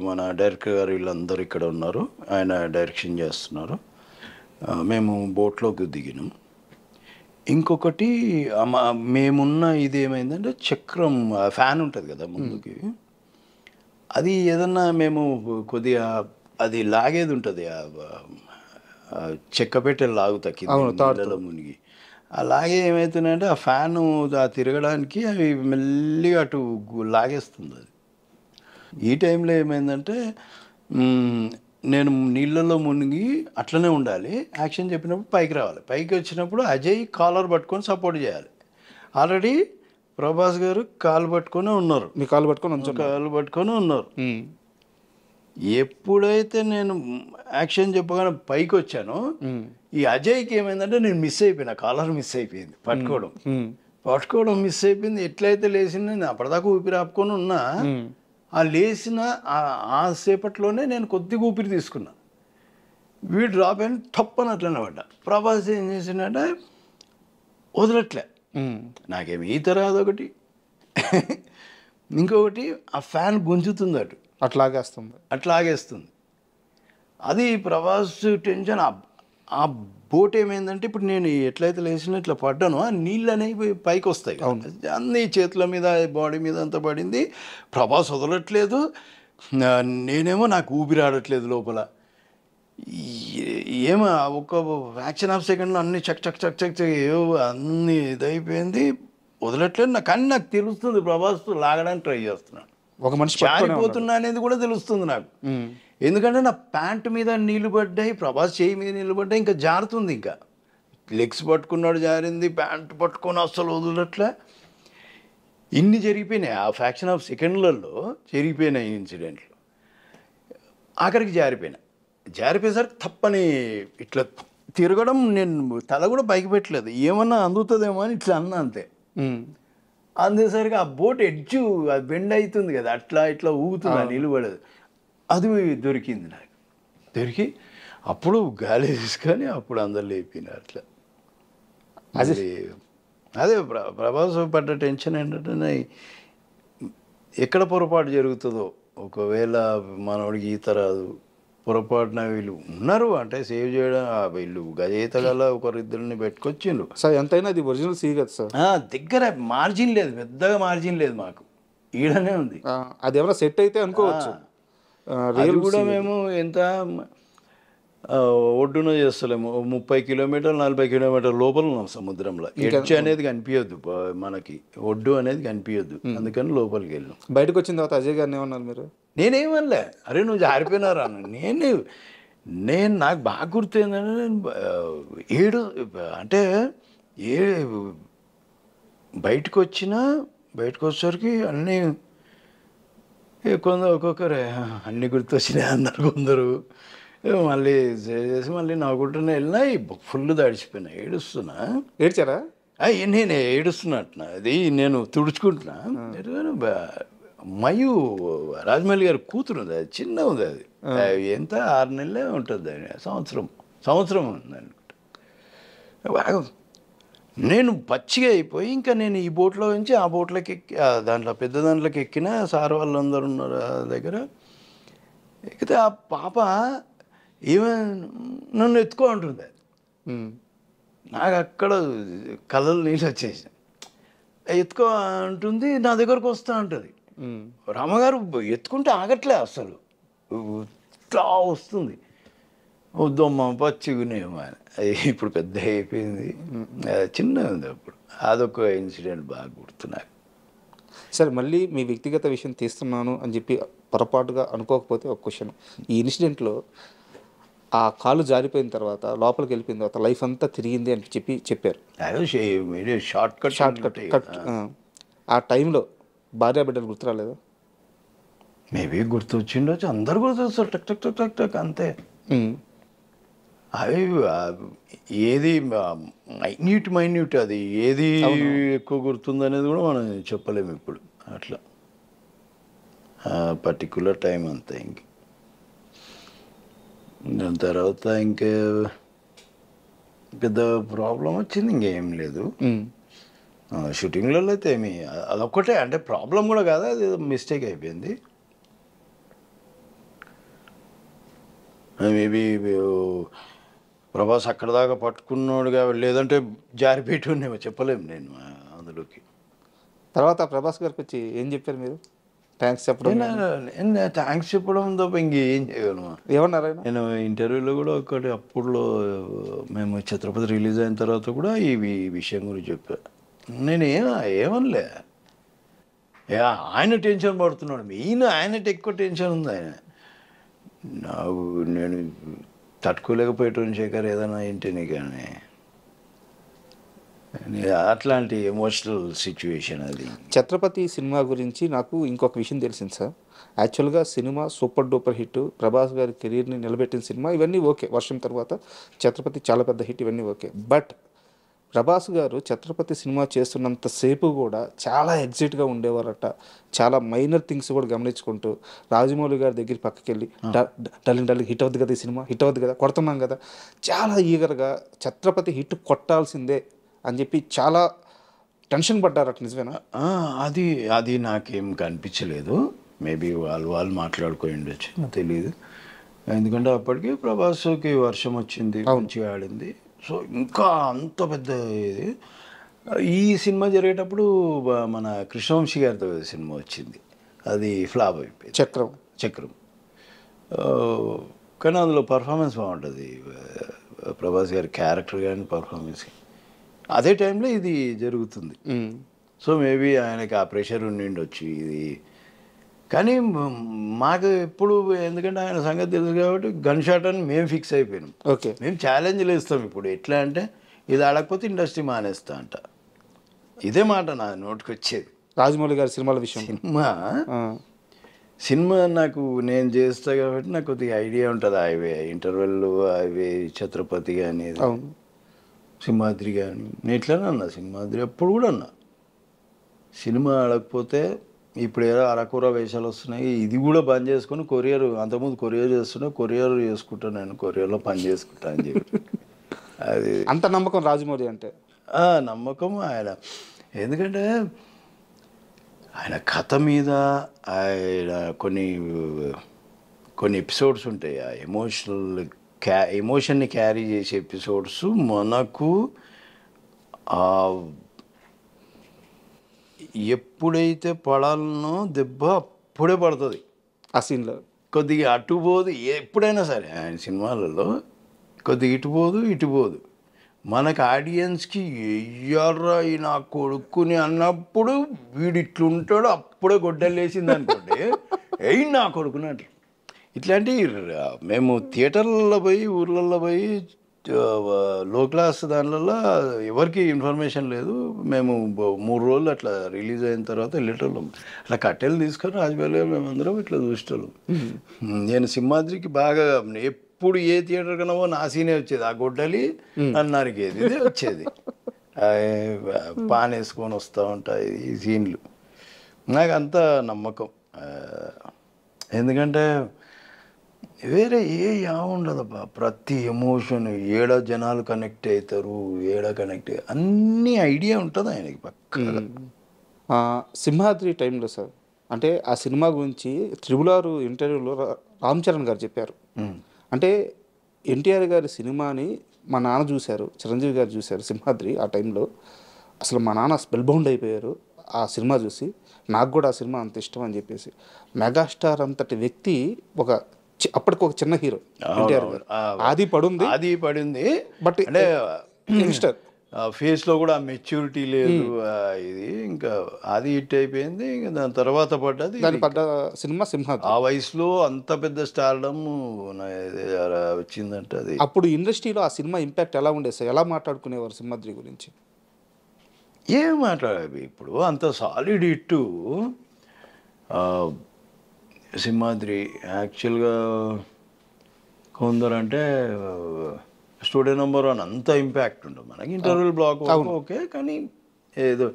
మన డైరెక్టర్ గారు వీళ్ళందరూ ఇక్కడ ఉన్నారు, ఆయన డైరెక్షన్ చేస్తున్నారు. మేము బోట్లోకి దిగినాం. ఇంకొకటి మేమున్న ఇది ఏమైందంటే చక్రం ఫ్యాన్ ఉంటుంది కదా ముందుకి, అది ఏదన్నా మేము కొద్దిగా అది లాగేది ఉంటుంది, చెక్క పెట్టెలు లాగుతాయి నీళ్ళలో మునిగి. అలాగే ఏమవుతున్నాయంటే ఆ ఫ్యాను తిరగడానికి అవి మెల్లిగా అటు లాగేస్తుంది. అది ఈ టైంలో ఏమైందంటే నేను నీళ్ళలో మునిగి అట్లనే ఉండాలి, యాక్షన్ చెప్పినప్పుడు పైకి రావాలి. పైకి వచ్చినప్పుడు అజయ్ కాలర్ పట్టుకొని సపోర్ట్ చేయాలి. ఆల్రెడీ ప్రభాస్ గారు కాలు పట్టుకొని ఉన్నారు, మీ కాలు పట్టుకొని ఉన్నారు. ఎప్పుడైతే నేను యాక్షన్ చెప్పగానే పైకి వచ్చానో ఈ అజయ్కి ఏమైందంటే నేను మిస్ అయిపోయినా, కాలర్ మిస్ అయిపోయింది, పట్టుకోవడం మిస్ అయిపోయింది. ఎట్లయితే లేచింది, నేను అప్పటిదాకా ఊపిరి ఆపుకొని ఉన్నా, ఆ లేచిన ఆ సేపట్లోనే నేను కొద్దిగా ఊపిరి తీసుకున్నా. వీడు డ్రాప్ అయిన తప్పని అట్లనే పడ్డా. ప్రభాస్ ఏం చేసిందంటే వదలట్లే, నాకేమి ఈత రాదు ఒకటి, ఇంకొకటి ఆ ఫ్యాన్ గుంజుతుంది అటు, అట్లాగేస్తుంది. అది ప్రభాస్ టెన్షన్. ఆ బోట్ ఏమైందంటే ఇప్పుడు నేను ఎట్లయితే లేచిన ఇట్లా పడ్డానో ఆ నీళ్ళు అనేవి పైకి వస్తాయి, అన్ని చేతుల మీద బాడీ మీద అంతా పడింది. ప్రభాస్ వదలట్లేదు, నేనేమో నాకు ఊపిరి ఆడట్లేదు లోపల. ఏమో ఒక ఫ్రాక్షన్ ఆఫ్ సెకండ్లో అన్ని చక్ చక్ చక్ చక్ చక్ ఏవో అన్ని ఇదైపోయింది, వదలట్లేదు నాకు. కానీ నాకు తెలుస్తుంది ప్రభాస్ లాగడానికి ట్రై చేస్తున్నాను, ఒక మనిషి పట్టుకొని జారిపోతున్నా అనేది కూడా తెలుస్తుంది నాకు. ఎందుకంటే నా ప్యాంటు మీద నీళ్లు పడ్డాయి, ప్రభాస్ చేయి మీద నీళ్లు పడ్డాయి, ఇంకా జారుతుంది. ఇంకా లెగ్స్ పట్టుకున్నాడు జారింది, ప్యాంటు పట్టుకొని అస్సలు వదలట్లే. ఇన్ని జరిగిపోయినాయి ఆ ఫ్రాక్షన్ ఆఫ్ సెకండ్లలో, జరిగిపోయినాయి ఇన్సిడెంట్లు. ఆఖరికి జారిపోయేసరికి తప్పని ఇట్లా తిరగడం, నేను తల కూడా పైకి పెట్టలేదు, ఏమన్నా అందుతుందేమో అని ఇట్లా అన్నా అంతే. అందేసరికి ఆ బోట్ ఎడ్జు అది బెండ్ అవుతుంది కదా, అట్లా ఇట్లా ఊగుతుంది, నిలబడదు. అది దొరికింది నాకు. దొరికి అప్పుడు గాలి తీసుకొని అప్పుడు అందరు లేపినారు అట్లా. అదే ప్రభాస్ పడ్డ టెన్షన్ ఏంటంటే, ఎక్కడ పొరపాటు జరుగుతుందో, ఒకవేళ మనోడికి ఈత రాదు, పొరపాటున వీళ్ళు ఉన్నారు అంటే సేవ్ చేయడం, వీళ్ళు గజేత గల ఒకరిద్దరిని పెట్టుకొచ్చిండ్రు సార్. ఎంతైనా అది ఒరిజినల్ సీ కదా సార్, దగ్గర మార్జిన్ లేదు, పెద్దగా మార్జిన్ లేదు మాకు, ఈడనే ఉంది. అది ఏమైనా సెట్ అయితే అనుకోవచ్చు. అది కూడా మేము ఎంత ఒడ్డున చేస్తలేము, 30 కిలోమీటర్లు 40 కిలోమీటర్ల లోపల ఉన్నాం సముద్రంలో. ఎడ్జ్ అనేది కనిపించద్దు మనకి, ఒడ్డు అనేది కనిపించద్దు, అందుకని లోపలికి వెళ్ళాం. బయటకు వచ్చిన తర్వాత అజయ్ గారిని ఏమన్నారు మీరు? నేనేమనలే, అరే నువ్వు జారిపోయినారా అన్న. నాకు బాగా గుర్తు ఏంటంటే, నేను అంటే బయటకు వచ్చేసరికి అన్నీ కొందరు ఒక్కొక్కరే అన్నీ గుర్తొచ్చినాయి అన్నారు కొందరు. మళ్ళీ చేసి మళ్ళీ నవ్వుకుంటూనే వెళ్ళినా, ఫుల్ తడిచిపోయినా, ఏడుస్తున్నా. ఏడ్చారా? నేను ఏడుస్తున్నట్టున్నా, అది నేను తుడుచుకుంటున్నా. మయూ రాజమౌళి గారి కూతురు ఉంది, అది చిన్న ఉంది, అది ఎంత 6 నెలలే ఉంటుంది, సంవత్సరం ఉంది అనుకుంటా. నేను పచ్చిగా అయిపోయి ఇంకా నేను ఈ బోట్లో నుంచి ఆ బోట్లోకి ఎక్కి, దాంట్లో పెద్ద దాంట్లోకి ఎక్కిన, సార్ వాళ్ళందరూ ఉన్నారు దగ్గర. ఎక్కితే ఆ పాప నన్ను ఎత్తుకో అంటుంది. నాకు అక్కడ కళ్ళలు నీళ్ళు వచ్చేసి, ఎత్తుకో అంటుంది, నా దగ్గరకు వస్తా ఉంటుంది. రామగారు ఎత్తుకుంటే ఆగట్లే అసలు, ఇట్లా వస్తుంది. వద్దమ్మా పచ్చిగునేమో అని. ఇప్పుడు పెద్ద అయిపోయింది, చిన్నగా ఉంది అప్పుడు. అదొక ఇన్సిడెంట్ బాగా గుర్తు నాకు. సరే, మళ్ళీ మీ వ్యక్తిగత విషయం తీస్తున్నాను అని చెప్పి పొరపాటుగా అనుకోకపోతే ఒక క్వశ్చన్. ఈ ఇన్సిడెంట్లో ఆ కాలు జారిపోయిన తర్వాత, లోపలికి వెళ్ళిపోయిన తర్వాత లైఫ్ అంతా తిరిగింది అని చెప్పారు. అదే షార్ట్ కట్. ఆ టైంలో భార్య బిడ్డలు గుర్తు రాలేదు? మేబీ గుర్తు వచ్చిండొచ్చు, అందరు గుర్తొస్తారు, టక్ టక్ టక్ టక్ టక్ అంతే. అవి ఏది మైన్యూట్ అది ఏది ఎక్కువ గుర్తుందనేది కూడా మనం చెప్పలేము ఇప్పుడు. అట్లా పర్టిక్యులర్ టైం అంతే. ఇంక దాని తర్వాత ఇంకే పెద్ద ప్రాబ్లం వచ్చింది, ఇంకేం లేదు. షూటింగ్లలో అయితే ఏమి అదొక్కటే, అంటే ప్రాబ్లం కూడా కాదు, అది మిస్టేక్ అయిపోయింది. మేబీ ప్రభాస్ అక్కడ దాకా పట్టుకున్నాడుగా, లేదంటే జారిపెట్టుకునేమో, చెప్పలేము నేను అందులోకి. తర్వాత ప్రభాస్ గారికి వచ్చి ఏం చెప్పారు మీరు? థ్యాంక్స్ చెప్పడం? థ్యాంక్స్ చెప్పడం తప్ప ఇంకేం చేయగలను. ఏమన్నారు? నేను ఇంటర్వ్యూలో కూడా ఒకటి, అప్పుడులో మేము ఛత్రపతి రిలీజ్ అయిన తర్వాత కూడా ఈ విషయం గురించి చెప్పా. నేను ఏమనలే, ఆయన టెన్షన్ పడుతున్నాడు, ఆయనకి ఎక్కువ టెన్షన్ ఉంది. నేను తట్టుకోలేకపోయేటోని శేఖర్ ఏదైనా ఏంటని, కానీ అట్లాంటి ఎమోషనల్ సిచ్యువేషన్ అది. ఛత్రపతి సినిమా గురించి నాకు ఇంకొక విషయం తెలిసింది సార్. యాక్చువల్గా cinema super duper hit, Prabhas గారి కెరీర్ని నిలబెట్టిన సినిమా, ఇవన్నీ ఓకే. వర్షం తర్వాత ఛత్రపతి చాలా పెద్ద హిట్, ఇవన్నీ ఓకే. బట్ ప్రభాస్ గారు ఛత్రపతి సినిమా చేస్తున్నంతసేపు కూడా చాలా ఎగ్జైట్గా ఉండేవారట. చాలా మైనర్ థింగ్స్ కూడా గమనించుకుంటూ రాజమౌళి గారి దగ్గర పక్కకి వెళ్ళి, డార్లింగ్ హిట్ అవుద్ది కదా, ఈ సినిమా హిట్ అవుద్ది కదా, కొడుతున్నాం కదా, చాలా ఈగర్గా ఛత్రపతి హిట్ కొట్టాల్సిందే అని చెప్పి చాలా టెన్షన్ పడ్డారట. నిజమేనా? అది నాకేం కనిపించలేదు. మేబీ వాళ్ళు మాట్లాడుకొని ఉండొచ్చు, తెలియదు. ఎందుకంటే అప్పటికి ప్రభాస్కి వర్షం వచ్చింది, మంచిగా ఆడింది. సో ఇంకా అంత పెద్ద ఇది. ఈ సినిమా జరిగేటప్పుడు మన కృష్ణవంశీ గారితో సినిమా వచ్చింది, అది ఫ్లాప్ అయిపోయింది, చక్రం. కానీ అందులో పర్ఫార్మెన్స్ బాగుంటుంది, ప్రభాస్ గారి క్యారెక్టర్ కానీ పర్ఫార్మెన్స్. అదే టైంలో ఇది జరుగుతుంది. సో మేబీ ఆయనకి ఆ ప్రెషర్ ఉండిండొచ్చు ఇది. కానీ మాకు ఎప్పుడు, ఎందుకంటే ఆయన సంగతి తెలుసు కాబట్టి గన్ షాట్ అని మేము ఫిక్స్ అయిపోయినాం. ఓకే, మేము ఛాలెంజ్లు ఇస్తాం ఇప్పుడు. ఎట్లా అంటే ఇది ఆడకపోతే ఇండస్ట్రీ మానేస్తా అంట. ఇదే మాట నా నోటికి వచ్చేది. రాజమౌళి గారి సినిమాల విషయం. సినిమా నాకు నేను చేస్తా కాబట్టి నాకు కొద్దిగా ఐడియా ఉంటుంది. హైవే ఇంటర్వెల్, హైవే ఛత్రపతి కానీ, సింహాద్రి కానీ. నేను ఇట్లానే అన్నా సింహాద్రి అప్పుడు కూడా అన్నా, సినిమా ఆడకపోతే ఇప్పుడు ఏదో అరకూర వేషాలు వస్తున్నాయి, ఇది కూడా బంద్ చేసుకొని కొరియర్, అంతకుముందు కొరియర్ చేస్తున్నా, కొరియర్ చేసుకుంటాను, నేను కొరియర్లో పని చేసుకుంటా అని చెప్పి. అది అంత నమ్మకం రాజమౌళి అంటే. నమ్మకం ఆయన. ఎందుకంటే ఆయన కథ మీద ఆయన కొన్ని ఎపిసోడ్స్ ఉంటాయి, ఆ ఎమోషన్ని క్యారీ చేసే ఎపిసోడ్స్ మనకు ఎప్పుడైతే పడాలనో దెబ్బ అప్పుడే పడుతుంది ఆ సీన్లో. కొద్దిగా అటు పోదు, ఎప్పుడైనా సరే ఆయన సినిమాలలో కొద్దిగా ఇటు పోదు. మనకు ఆడియన్స్కి ఎయ్యర్రా ఈ నా కొడుకుని అన్నప్పుడు వీడు ఇట్లుంటాడు, అప్పుడే గొడ్డలు వేసింది అనుకోండి, ఎయ్యి నా కొడుకుని అంటారు. ఇట్లాంటి మేము థియేటర్లలో పోయి, ఊర్లలో పోయి, లో క్లాస్ దానిలలో ఎవరికి ఇన్ఫర్మేషన్ లేదు. మేము 3 రోజులు అట్లా రిలీజ్ అయిన తర్వాత వెళ్ళేటోళ్ళం. అట్లా కట్టెలు తీసుకొని రాజమౌళి మేమందరం ఇట్లా చూసేటోళ్ళం. నేను సింహాద్రికి బాగా ఎప్పుడు ఏ థియేటర్ కన్నా నా సీనే వచ్చేది, ఆ గొడ్డలి అన్నారికేది ఇదే వచ్చేది. పాన్ వేసుకొని వస్తూ ఉంటాయి ఈ సీన్లు. నాకు అంత నమ్మకం. ఎందుకంటే వేరే ఉండదబ్బా, ప్రతి ఎమోషన్ ఏడ జనాలు కనెక్ట్ అవుతారు, అన్ని ఐడియా ఉంటుంది ఆయనకి పక్క. సింహాద్రి టైంలో సార్, అంటే ఆ సినిమా గురించి RRR ఇంటర్వ్యూలో రామ్ చరణ్ గారు చెప్పారు. అంటే ఎన్టీఆర్ గారి సినిమాని మా నాన్న చూశారు, చిరంజీవి గారు చూశారు సింహాద్రి. ఆ టైంలో అసలు మా నాన్న స్పెల్ బౌండ్ అయిపోయారు ఆ సినిమా చూసి. నాకు కూడా ఆ సినిమా అంత ఇష్టం అని చెప్పేసి. మెగాస్టార్ అంతటి వ్యక్తి అప్పటికి ఒక చిన్న హీరో ఎన్టీఆర్ గారు. ఆది పడింది బట్ అంటే యంగ్స్టర్ ఫేస్లో కూడా మెచ్యూరిటీ లేదు. ఇది ఇంకా అది హిట్ అయిపోయింది. ఇంకా దాని తర్వాత పడ్డ సినిమా సింహాద్రి. ఆ వయసులో అంత పెద్ద స్టార్డమ్ వచ్చిందంటే అది. అప్పుడు ఇండస్ట్రీలో ఆ సినిమా ఇంపాక్ట్ ఎలా ఉండేది సార్? ఎలా మాట్లాడుకునేవారు సింహాద్రి గురించి? ఏం మాట్లాడాలి ఇప్పుడు, అంత సాలిడ్ హిట్ సింహాద్రి. యాక్చువల్గా కొందరంటే స్టూడియో నెంబర్ 1 అంత ఇంపాక్ట్ ఉండదు మనకి. ఇంటర్వెల్ బ్లాక్ ఓకే, కానీ ఏదో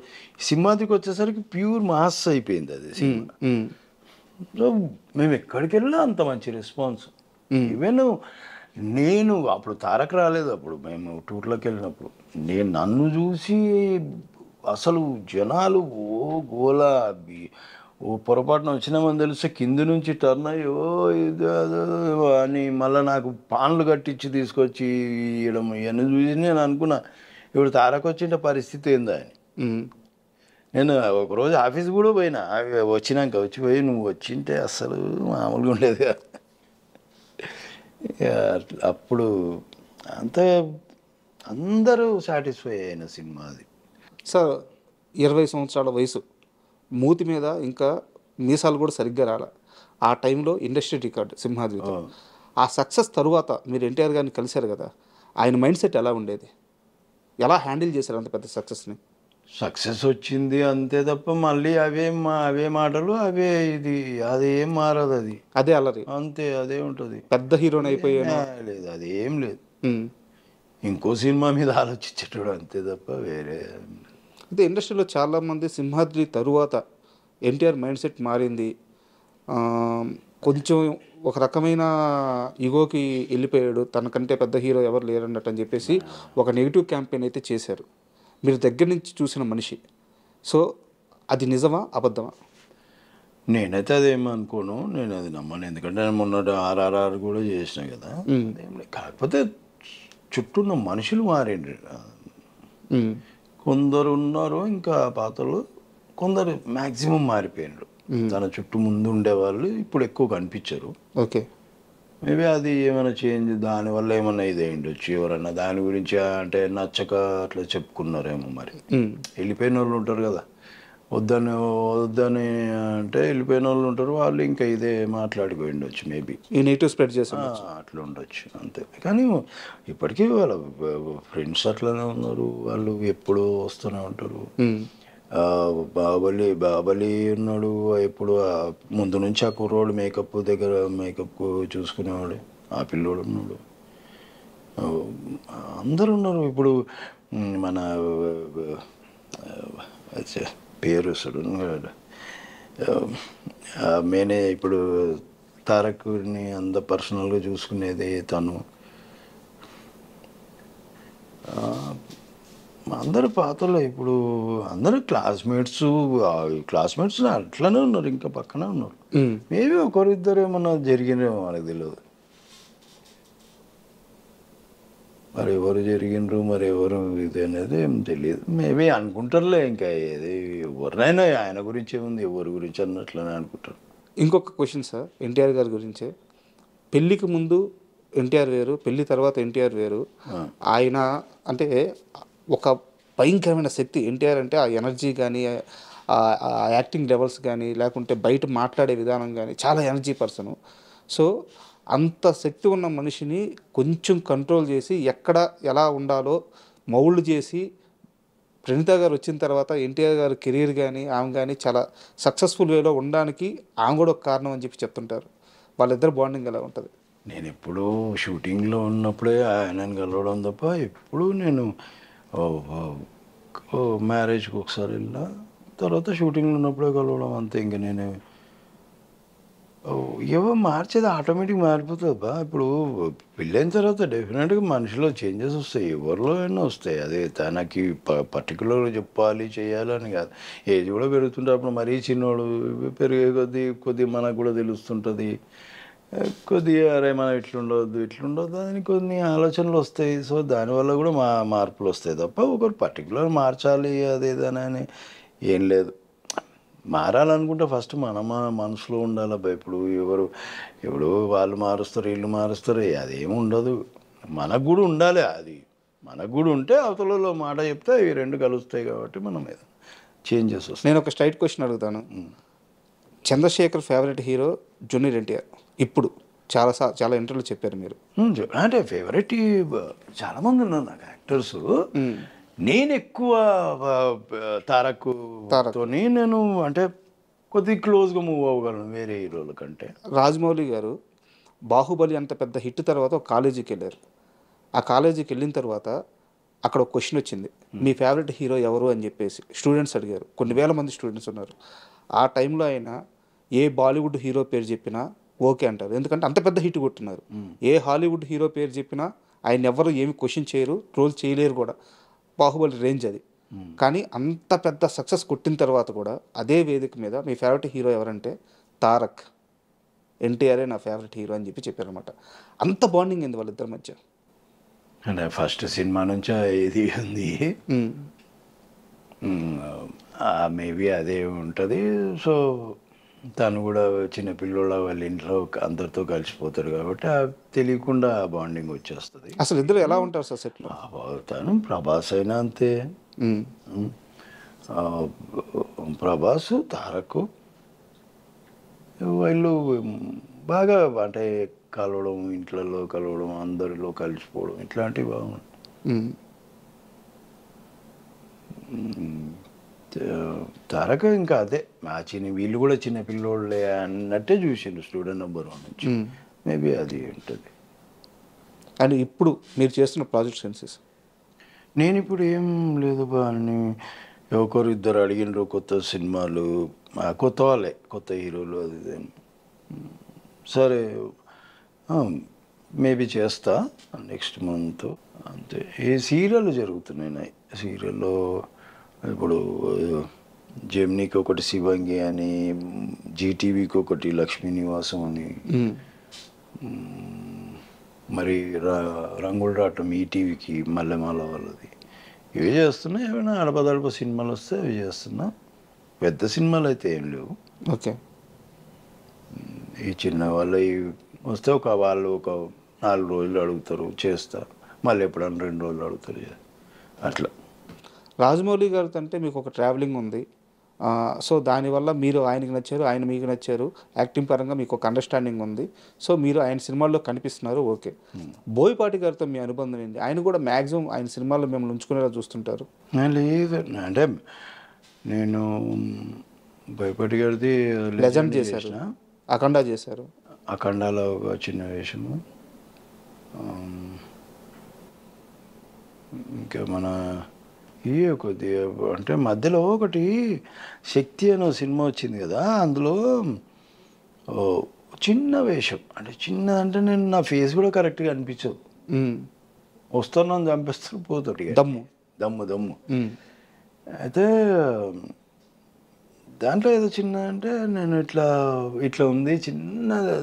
సింహాద్రికి వచ్చేసరికి ప్యూర్ మాస్ అయిపోయింది అది సినిమా. సో మేము ఎక్కడికి వెళ్ళినా అంత మంచి రెస్పాన్స్. ఈవెన్ నేను అప్పుడు తారక్ రాలేదు, అప్పుడు మేము టూర్లోకి వెళ్ళినప్పుడు నన్ను చూసి అసలు జనాలు గోలా, పొరపాటున వచ్చినామని తెలిస్తే కింది నుంచి టర్న్ అయ్యో ఇది అని మళ్ళీ నాకు పాన్లు కట్టించి తీసుకొచ్చి ఇవ్వడం ఇవన్నీ చూసి నేను అనుకున్నా ఇప్పుడు తారక్ వచ్చింటే పరిస్థితి ఏందా అని. నేను ఒకరోజు ఆఫీస్ కూడా పోయినా, వచ్చిపోయి నువ్వు వచ్చింటే అస్సలు మామూలుగా ఉండేది. అప్పుడు అందరూ సాటిస్ఫై అయిన సినిమా అది. సార్ 20 సంవత్సరాల వయసు, మూతి మీద ఇంకా మీసాలు కూడా సరిగ్గా రాల. ఆ టైంలో ఇండస్ట్రీ రికార్డ్ సింహాద్రితో. ఆ సక్సెస్ తరువాత మీరు ఎన్టీఆర్ గారిని కలిశారు కదా, ఆయన మైండ్ సెట్ ఎలా ఉండేది? ఎలా హ్యాండిల్ చేశారు అంత పెద్ద సక్సెస్ని? సక్సెస్ వచ్చింది అంతే తప్ప మళ్ళీ అవే మాటలు అదేం మారదు, అదే అల్లరి అంతే, అదే ఉంటుంది. పెద్ద హీరోని అయిపోయాను లేదు, అదేం లేదు. ఇంకో సినిమా మీద ఆలోచించేటోడు అంతే తప్ప వేరే. అయితే ఇండస్ట్రీలో చాలామంది సింహాద్రి తరువాత ఎన్టీఆర్ మైండ్ సెట్ మారింది, కొంచెం ఒక రకమైన ఈగోకి వెళ్ళిపోయాడు, తనకంటే పెద్ద హీరో ఎవరు లేరన్నట్టు అని చెప్పేసి ఒక నెగిటివ్ క్యాంపెయిన్ అయితే చేశారు. మీరు దగ్గర నుంచి చూసిన మనిషి, సో అది నిజమా అబద్ధమా? నేనైతే అదేమనుకోను, నేను అది నమ్మను. ఎందుకంటే మొన్న RRR కూడా చేసిన కదా. కాకపోతే చుట్టూన్న మనుషులు మారిండ్రు. కొందరు ఉన్నారు ఇంకా పాతలు, కొందరు మ్యాక్సిమం మారిపోయినారు. తన చుట్టూ ముందు ఉండేవాళ్ళు ఇప్పుడు ఎక్కువ కనిపించరు. ఓకే. మేబీ అది ఏమైనా చేంజ్ దానివల్ల ఏమైనా ఇది అయ్యిండొచ్చు. ఎవరన్నా దాని గురించి అంటే నచ్చక అట్లా చెప్పుకున్నారేమో మరి. వెళ్ళిపోయిన వాళ్ళు ఉంటారు కదా, వద్దని వద్దని అంటే వెళ్ళిపోయిన వాళ్ళు ఉంటారు, వాళ్ళు ఇంకా ఇదే మాట్లాడుకోండొచ్చు మేబీ. ఈ నెగిటివ్ స్ప్రెడ్ చేసి అట్లా ఉండొచ్చు అంతే. కానీ ఇప్పటికీ వాళ్ళ ఫ్రెండ్స్ అట్లనే ఉన్నారు, వాళ్ళు ఎప్పుడూ వస్తూనే ఉంటారు. బాబలి ఉన్నాడు ఎప్పుడు, ముందు నుంచి ఆ కుర్రోడు మేకప్ దగ్గర మేకప్ చూసుకునేవాడు, ఆ పిల్లోడు ఉన్నాడు, అందరు ఉన్నారు. ఇప్పుడు మన పేరు మేనే ఇప్పుడు తారక్ని అంత పర్సనల్గా చూసుకునేది తను. అందరు పాతలో ఇప్పుడు అందరూ క్లాస్మేట్స్ అట్లనే ఉన్నారు, ఇంకా పక్కనే ఉన్నారు. మేబీ ఒకరిద్దరు ఏమన్నా జరిగినేమో మనకు తెలియదు. మరి ఎవరు జరిగినరు మరి ఎవరు ఇది అనేది ఏం తెలియదు. మేబీ అనుకుంటారులే, ఇంకా ఏది ఎవరినైనా ఆయన గురించి ఏముంది, ఎవరి గురించి అన్నట్లనే అనుకుంటారు. ఇంకొక క్వశ్చన్ సార్, ఎన్టీఆర్ గారి గురించే. పెళ్ళికి ముందు ఎన్టీఆర్ వేరు, పెళ్ళి తర్వాత ఎన్టీఆర్ వేరు. ఆయన అంటే ఒక భయంకరమైన శక్తి ఎన్టీఆర్ అంటే, ఆ ఎనర్జీ కానీ ఆ యాక్టింగ్ లెవెల్స్ కానీ లేకుంటే బయట మాట్లాడే విధానం కానీ చాలా ఎనర్జీ పర్సను. సో అంత శక్తి ఉన్న మనిషిని కొంచెం కంట్రోల్ చేసి ఎక్కడ ఎలా ఉండాలో మౌల్డ్ చేసి ప్రణీత గారు వచ్చిన తర్వాత ఎన్టీఆర్ గారు కెరీర్ కానీ ఆమె కానీ చాలా సక్సెస్ఫుల్ వేలో ఉండడానికి ఆమె కూడా ఒక కారణం అని చెప్పి చెప్తుంటారు. వాళ్ళిద్దరు బాండింగ్ ఎలా ఉంటుంది? నేను ఎప్పుడూ షూటింగ్లో ఉన్నప్పుడే ఆయనను కలవడం తప్ప ఎప్పుడు నేను మ్యారేజ్కి ఒకసారి వెళ్ళినా, తర్వాత షూటింగ్లో ఉన్నప్పుడే కలవడం అంతే. ఇంక నేను ఎవరు మార్చేది ఆటోమేటిక్ మారిపోతుంది బా. ఇప్పుడు పెళ్ళైన తర్వాత డెఫినెట్గా మనిషిలో చేంజెస్ వస్తాయి, ఎవరిలో అయినా వస్తాయి. అదే తనకి పర్టికులర్గా చెప్పాలి చేయాలని కాదు. ఏజ్ కూడా పెరుగుతుంటే అప్పుడు మరీ చిన్నోడు పెరిగే కొద్ది మనకు కూడా తెలుస్తుంటుంది, కొద్దిగా అరే మనం ఇట్లుండొద్దు అని కొన్ని ఆలోచనలు వస్తాయి. సో దానివల్ల కూడా మార్పులు వస్తాయి తప్ప ఒకరు పర్టికులర్ మార్చాలి అదేదని ఏం లేదు. మారాలనుకుంటే ఫస్ట్ మన మనసులో ఉండాలబ్బా. ఇప్పుడు వాళ్ళు మారుస్తారు వీళ్ళు మారుస్తారు అదేమి ఉండదు, మనకు కూడా ఉండాలి. అది మనకు కూడా ఉంటే అవతలలో మాట చెప్తే ఇవి రెండు కలుస్తాయి కాబట్టి మనం మీద చేంజెస్ వస్తాయి. నేను ఒక స్ట్రైట్ క్వశ్చన్ అడుగుతాను. Chandrasekhar favourite hero junior NTR. ఇప్పుడు చాలా ఇంటర్వ్యూలు చెప్పారు మీరు. అంటే ఫేవరెట్ చాలామంది ఉన్నారు నాకు యాక్టర్స్. నేను ఎక్కువ తారక్తోని నేను అంటే కొద్దిగా క్లోజ్గా మూవ్ అవ్వగలను వేరే హీరోల కంటే. రాజమౌళి గారు బాహుబలి అంత పెద్ద హిట్ తర్వాత ఒక కాలేజీకి వెళ్ళారు. ఆ కాలేజీకి వెళ్ళిన తర్వాత అక్కడ ఒక క్వశ్చన్ వచ్చింది, మీ ఫేవరెట్ హీరో ఎవరు అని చెప్పేసి స్టూడెంట్స్ అడిగారు. కొన్ని వేల మంది స్టూడెంట్స్ ఉన్నారు. ఆ టైంలో ఆయన ఏ బాలీవుడ్ హీరో పేరు చెప్పినా ఓకే అంటారు, ఎందుకంటే అంత పెద్ద హిట్ కొట్టున్నారు. ఏ హాలీవుడ్ హీరో పేరు చెప్పినా ఆయన ఎవరు ఏమి క్వశ్చన్ చేయరు, ట్రోల్ చేయలేరు కూడా. బాహుబలి రేంజ్ అది. కానీ అంత పెద్ద సక్సెస్ కొట్టిన తర్వాత కూడా అదే వేదిక మీద మీ ఫేవరెట్ హీరో ఎవరంటే తారక్, ఎన్టీఆర్ఏ నా ఫేవరెట్ హీరో అని చెప్పారనమాట. అంత బాండింగ్ ఏంది వాళ్ళిద్దరి మధ్య? అంటే ఫస్ట్ సినిమా నుంచి ఇది ఉంది, మేబీ అదే ఉంటుంది. సో తను కూడా చిన్నపిల్లోళ్ళ వాళ్ళ ఇంట్లో అందరితో కలిసిపోతాడు కాబట్టి తెలియకుండా బాండింగ్ వచ్చేస్తుంది. అసలు ఇద్దరు ఎలా ఉంటారు సార్ సెట్లో? తను ప్రభాస్ అయినా అంతే, ప్రభాస్ తారక్ వీళ్ళు బాగా అంటే కలవడం, ఇంట్లో కలవడం, అందరిలో కలిసిపోవడం ఇట్లాంటివి బాగుంటాయి. తారక ఇంకా అదే వీళ్ళు కూడా చిన్న పిల్లోళ్ళే అన్నట్టే చూసిండు స్టూడెంట్ నెంబర్ 1 నుంచి. మేబీ అది ఉంటుంది. అండ్ ఇప్పుడు మీరు చేస్తున్న ప్రాజెక్ట్ సెన్సెస్? నేను ఇప్పుడు ఏం లేదు బా అని ఒకరు ఇద్దరు అడిగినారు కొత్త సినిమాలు, కొత్త వాళ్ళే, కొత్త హీరోలు. అది సరే మేబీ చేస్తా నెక్స్ట్ మంత్ అంతే. ఏ సీరియల్ జరుగుతున్నాయి, సీరియల్లో ఇప్పుడు జెమినీకి ఒకటి శివంగి అని, జీటీవీకి ఒకటి లక్ష్మీ నివాసం అని, మరి రంగుల రాటం ఈటీవీకి మల్లెమాల వాళ్ళది. ఇవి చేస్తున్నా. ఏమైనా అడపదడప సినిమాలు వస్తే అవి చేస్తున్నా. పెద్ద సినిమాలు అయితే ఏం లేవు. ఓకే. ఈ చిన్న వాళ్ళ వస్తే వాళ్ళు ఒక 4 రోజులు అడుగుతారు, చేస్తా, మళ్ళీ ఎప్పుడన్నా 2 రోజులు అడుగుతారు, అట్లా. రాజమౌళి గారితో అంటే మీకు ఒక ట్రావెలింగ్ ఉంది. సో దానివల్ల మీరు ఆయనకి నచ్చారు, ఆయన మీకు నచ్చారు. యాక్టింగ్ పరంగా మీకు ఒక అండర్స్టాండింగ్ ఉంది. సో మీరు ఆయన సినిమాల్లో కనిపిస్తున్నారు, ఓకే. బోయపాటి గారితో మీ అనుబంధం ఏంటి? ఆయన కూడా మ్యాక్సిమం ఆయన సినిమాల్లో మిమ్మల్ని ఉంచుకునేలా చూస్తుంటారు. లేదు అంటే నేను బోయపాటి గారిది లెజెండ్ చేశారు, అఖండ చేశారు. అఖండాలో ఒక చిన్న వేషము, ఇంకా మన ఇవి కొద్దిగా అంటే మధ్యలో ఒకటి శక్తి అనే సినిమా వచ్చింది కదా, అందులో చిన్న వేషం, అంటే చిన్నదంటే నేను నా ఫేస్ కూడా కరెక్ట్గా అనిపించదు, వస్తున్నాను చంపేస్తాను పోతాడు, దమ్ము దమ్ము దమ్ము. అయితే దాంట్లో ఏదో చిన్న అంటే నేను ఇట్లా ఇట్లా ఉంది చిన్నది,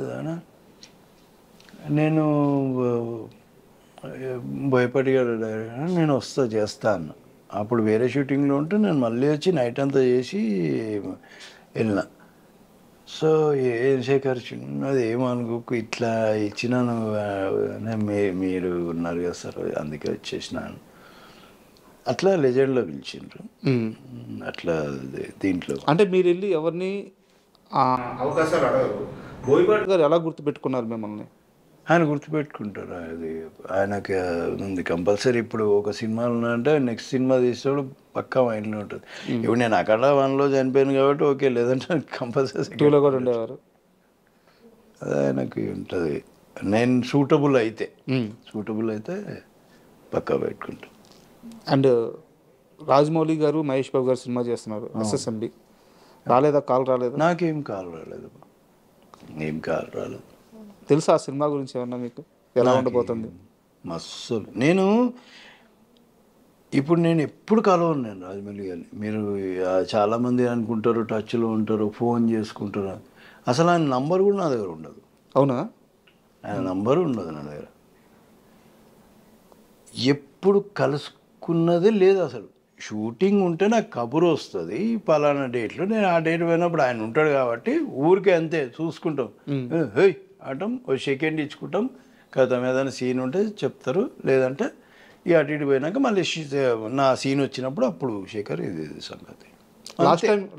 నేను భయపడి నేను వస్తా చేస్తా అన్న. అప్పుడు వేరే షూటింగ్లో ఉంటే నేను మళ్ళీ వచ్చి నైట్ అంతా చేసి వెళ్ళిన. సో ఏం శేఖర్ చిన్నది ఏమనుకోకు, ఇట్లా ఇచ్చినాను, మీరు ఉన్నారు కదా సార్ అందుకే వచ్చేసినాను. అట్లా లెజెండ్లో పిలిచిండ్రు. అట్లా దీంట్లో అంటే మీరు వెళ్ళి ఎవరిని అవకాశాలు అడగరు. బోయపాటి గారు ఎలా గుర్తుపెట్టుకున్నారు మిమ్మల్ని? ఆయన గుర్తుపెట్టుకుంటారు, అది ఆయనకి ఉంది కంపల్సరీ. ఇప్పుడు ఒక సినిమాలు ఉన్నాయంటే నెక్స్ట్ సినిమా తీసేవాడు పక్కా మైండ్లో ఉంటుంది. ఇప్పుడు నేను అక్కడ 1లో చనిపోయాను కాబట్టి ఓకే, లేదంటే కంపల్సరీ 2లో కూడా ఉండేవారు. అది ఆయనకి ఉంటుంది. నేను సూటబుల్ అయితే పక్కా పెట్టుకుంటాను. అండ్ రాజమౌళి గారు, మహేష్ బాబు గారు సినిమా చేస్తున్నారు SSMB. రాలేదా? కాల్ రాలేదా? నాకేం కాల్ రాలేదు, ఏం కాల్ రాలేదు. తెలుసా ఆ సినిమా గురించి ఏమన్నా మీకు? ఎలా ఉండబోతుంది? మస్తు. నేను ఎప్పుడు కలవను నేను రాజమౌళి గారిని. మీరు చాలామంది అనుకుంటారు టచ్లో ఉంటారు, ఫోన్ చేసుకుంటారు. అసలు ఆయన నంబర్ కూడా నా దగ్గర ఉండదు. అవునా? ఆయన నంబరు ఉండదు నా దగ్గర. ఎప్పుడు కలుసుకున్నదే లేదు అసలు. షూటింగ్ ఉంటే నాకు కబురు వస్తుంది, పలానా డేట్లో, నేను ఆ డేట్ పోయినప్పుడు ఆయన ఉంటాడు కాబట్టి ఊరికే అంతే చూసుకుంటాం, హేయ్ ఆటం ఓ సెకండ్ ఇచ్చుకుంటాం, కథ ఏదైనా సీన్ ఉంటే చెప్తారు, లేదంటే ఈ అటు ఇటు పోయినాక మళ్ళీ నా సీన్ వచ్చినప్పుడు అప్పుడు శేఖర్ ఇది సంగతి.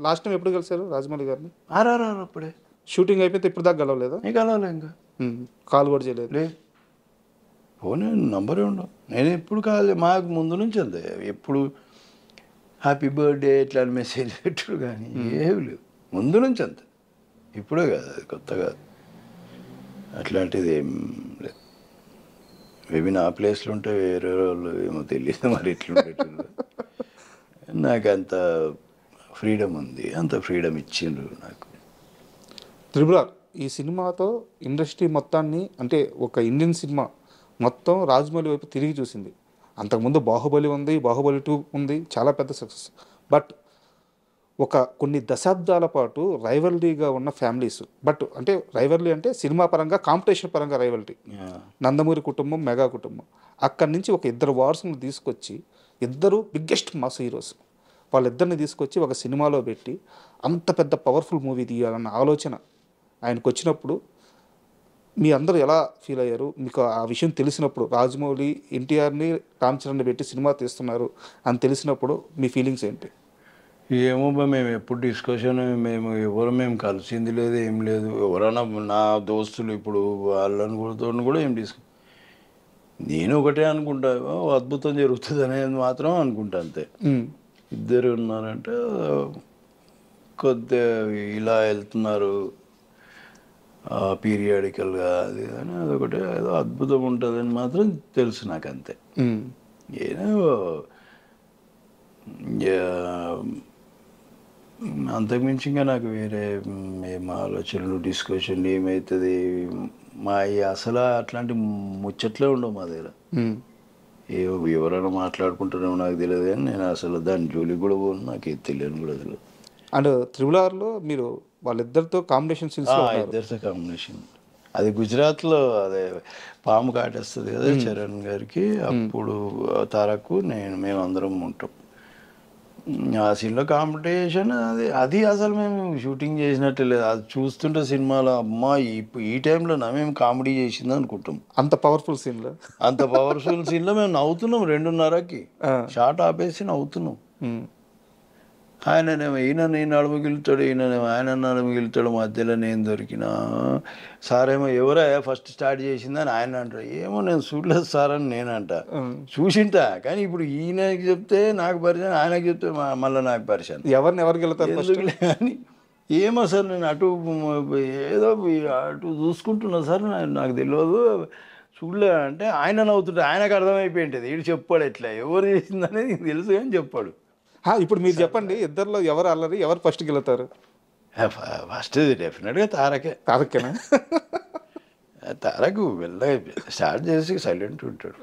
లాస్ట్ టైం ఎప్పుడు కలిసారు రాజమౌళి గారిని? ఆర్ఆర్ఆర్ అప్పుడే. షూటింగ్ అయిపోతే ఇప్పుడు దాకా కలవలేదా? నీకు కలవలే, ఇంకా కాల్ కూడా చేయలేదు? లేదు, ఫోన్ నంబరే ఉండవు. నేను ఎప్పుడు కాలే, మాకు ముందు నుంచి అంతే. ఎప్పుడు హ్యాపీ బర్త్డే ఇట్లా మెసేజ్ పెట్టుడు కానీ ఏమి లేవు, ముందు నుంచి అంతే. ఇప్పుడే కాదు, అది కొత్త కాదు, అట్లాంటిది ఏం లేదు. మేబీ నా ప్లేస్లో ఉంటే వేరే వాళ్ళు ఏమో తెలియదు మరి ఎట్లుండేటప్పుడు. నాకు అంత ఫ్రీడమ్ ఉంది, అంత ఫ్రీడమ్ ఇచ్చిండ్రు నాకు. త్రిబుల్ ఆర్ ఈ సినిమాతో ఇండస్ట్రీ మొత్తాన్ని, అంటే ఒక ఇండియన్ సినిమా మొత్తం రాజమౌళి వైపు తిరిగి చూసింది. అంతకుముందు బాహుబలి ఉంది, బాహుబలి 2 ఉంది, చాలా పెద్ద సక్సెస్. బట్ కొన్ని దశాబ్దాల పాటు రైవల్రీగా ఉన్న ఫ్యామిలీస్, బట్ అంటే రైవల్రీ అంటే సినిమా పరంగా కాంపిటీషన్ పరంగా రైవల్రీ. నందమూరి కుటుంబం, మెగా కుటుంబం. అక్కడి నుంచి ఒక 2 వార్స్ని తీసుకొచ్చి, 2 బిగ్గెస్ట్ మాస్ హీరోస్, వాళ్ళిద్దరిని తీసుకొచ్చి ఒక సినిమాలో పెట్టి అంత పెద్ద పవర్ఫుల్ మూవీ తీయాలన్న ఆలోచన ఆయనకు వచ్చినప్పుడు మీ అందరూ ఎలా ఫీల్ అయ్యారు? మీకు ఆ విషయం తెలిసినప్పుడు, రాజమౌళి ఎన్టీఆర్ని, రామ్ చరణ్ని పెట్టి సినిమా తీస్తున్నారు అని తెలిసినప్పుడు మీ ఫీలింగ్స్ ఏంటి? ఏమో మేము ఎప్పుడు డిస్కషన్, మేము కలిసింది లేదు, ఏం లేదు. ఎవరైనా నా దోస్తులు ఇప్పుడు వాళ్ళని కూడా ఏం నేను ఒకటే అనుకుంటా, అద్భుతం జరుగుతుంది అనేది మాత్రం అనుకుంటా అంతే. ఇద్దరు ఉన్నారంటే కొద్దిగా ఇలా వెళ్తున్నారు పీరియాడికల్గా, అది అని అదొకటి ఏదో అద్భుతం ఉంటుందని మాత్రం తెలుసు నాకు అంతే. ఏదో అంతకుమించి ఇంకా నాకు వేరే ఏం ఆలోచనలు, డిస్కషన్ ఏమవుతుంది మా అసలు అట్లాంటి ముచ్చట్లే ఉండవు మా దగ్గర. ఎవరైనా మాట్లాడుకుంటారేమో నాకు తెలియదు, కానీ నేను అసలు దాని జోలికి కూడా పోను, నాకు తెలియని కూడా తెలియదు. అండ్ త్రిబుల్ ఆర్లో మీరు వాళ్ళిద్దరితో కాంబినేషన్ సీన్స్, ఇద్దరితో కాంబినేషన్, అది గుజరాత్లో అదే పాము కాటేస్తుంది కదా చరణ్ గారికి, అప్పుడు తారకు మేమందరం ఉంటాం. ఆ సీన్లో కాంపిటీషన్ అది అసలు మేము షూటింగ్ చేసినట్టు లేదు. అది చూస్తుంటే సినిమాలో అమ్మా ఈ టైంలో మేము కామెడీ చేసింది అనుకుంటాం. అంత పవర్ఫుల్ సీన్లో అంత పవర్ఫుల్ సీన్లో మేము నవ్వుతున్నాం 2:30కి షార్ట్ ఆపేసి నవ్వుతున్నాం. ఆయననేమో ఈయన నేను నడుముగిలుతాడు, ఈయననేమో ఆయన నడుముగిలుతాడు, మధ్యలో నేను దొరికినా. సార్ ఏమో ఎవరా ఫస్ట్ స్టార్ట్ చేసిందని ఆయన అంటారు. ఏమో నేను చూడలేదు సార్ అని నేనంట. చూసింటా కానీ ఇప్పుడు ఈయనకి చెప్తే నాకు పరిచయం, ఆయనకి చెప్తే మళ్ళీ నాకు పరిచయం. ఎవరికి వెళ్తారు కానీ ఏమో సార్ నేను ఏదో అటు చూసుకుంటున్నా సార్, నాకు తెలియదు చూడలే అంటే ఆయన నవ్వుతుంటే ఆయనకు అర్థమైపోయింటుంది. వీడు చెప్పాడు ఎట్లా ఎవరు చేసిందనేది తెలుసు కానీ చెప్పాడు. ఇప్పుడు మీరు చెప్పండి, ఇద్దరిలో ఎవరు అల్లరి, ఎవరు ఫస్ట్ గెలుతారు? ఫస్ట్ డెఫినెట్గా తారకేనా. తారకు స్టార్ట్ చేసి సైలెంట్ ఉంటాడు.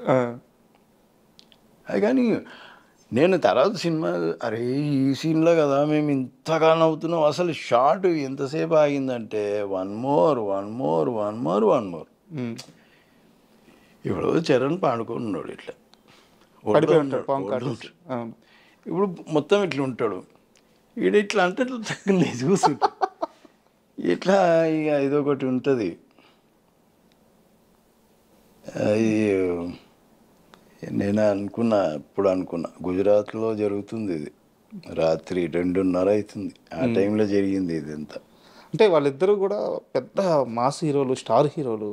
అది కానీ నేను తర్వాత సినిమా అరే ఈ సీన్లో కదా మేము ఇంతగా నవ్వుతున్నాం. అసలు షార్ట్ ఎంతసేపు ఆగిందంటే వన్ మోర్. ఇప్పుడు చరణ్ పాడుకున్నాడు ఇట్లా, ఇప్పుడు మొత్తం ఇట్లా ఉంటాడు. ఈడ ఇట్లా అంటే లేదు కూర్చుంటా ఇట్లా ఇక ఇదొకటి ఉంటుంది. నేను ఇప్పుడు అనుకున్నా గుజరాత్లో జరుగుతుంది ఇది, రాత్రి 2:30 అవుతుంది, ఆ టైంలో జరిగింది ఇది అంతా. అంటే వాళ్ళిద్దరూ కూడా పెద్ద మాస్ హీరోలు, స్టార్ హీరోలు,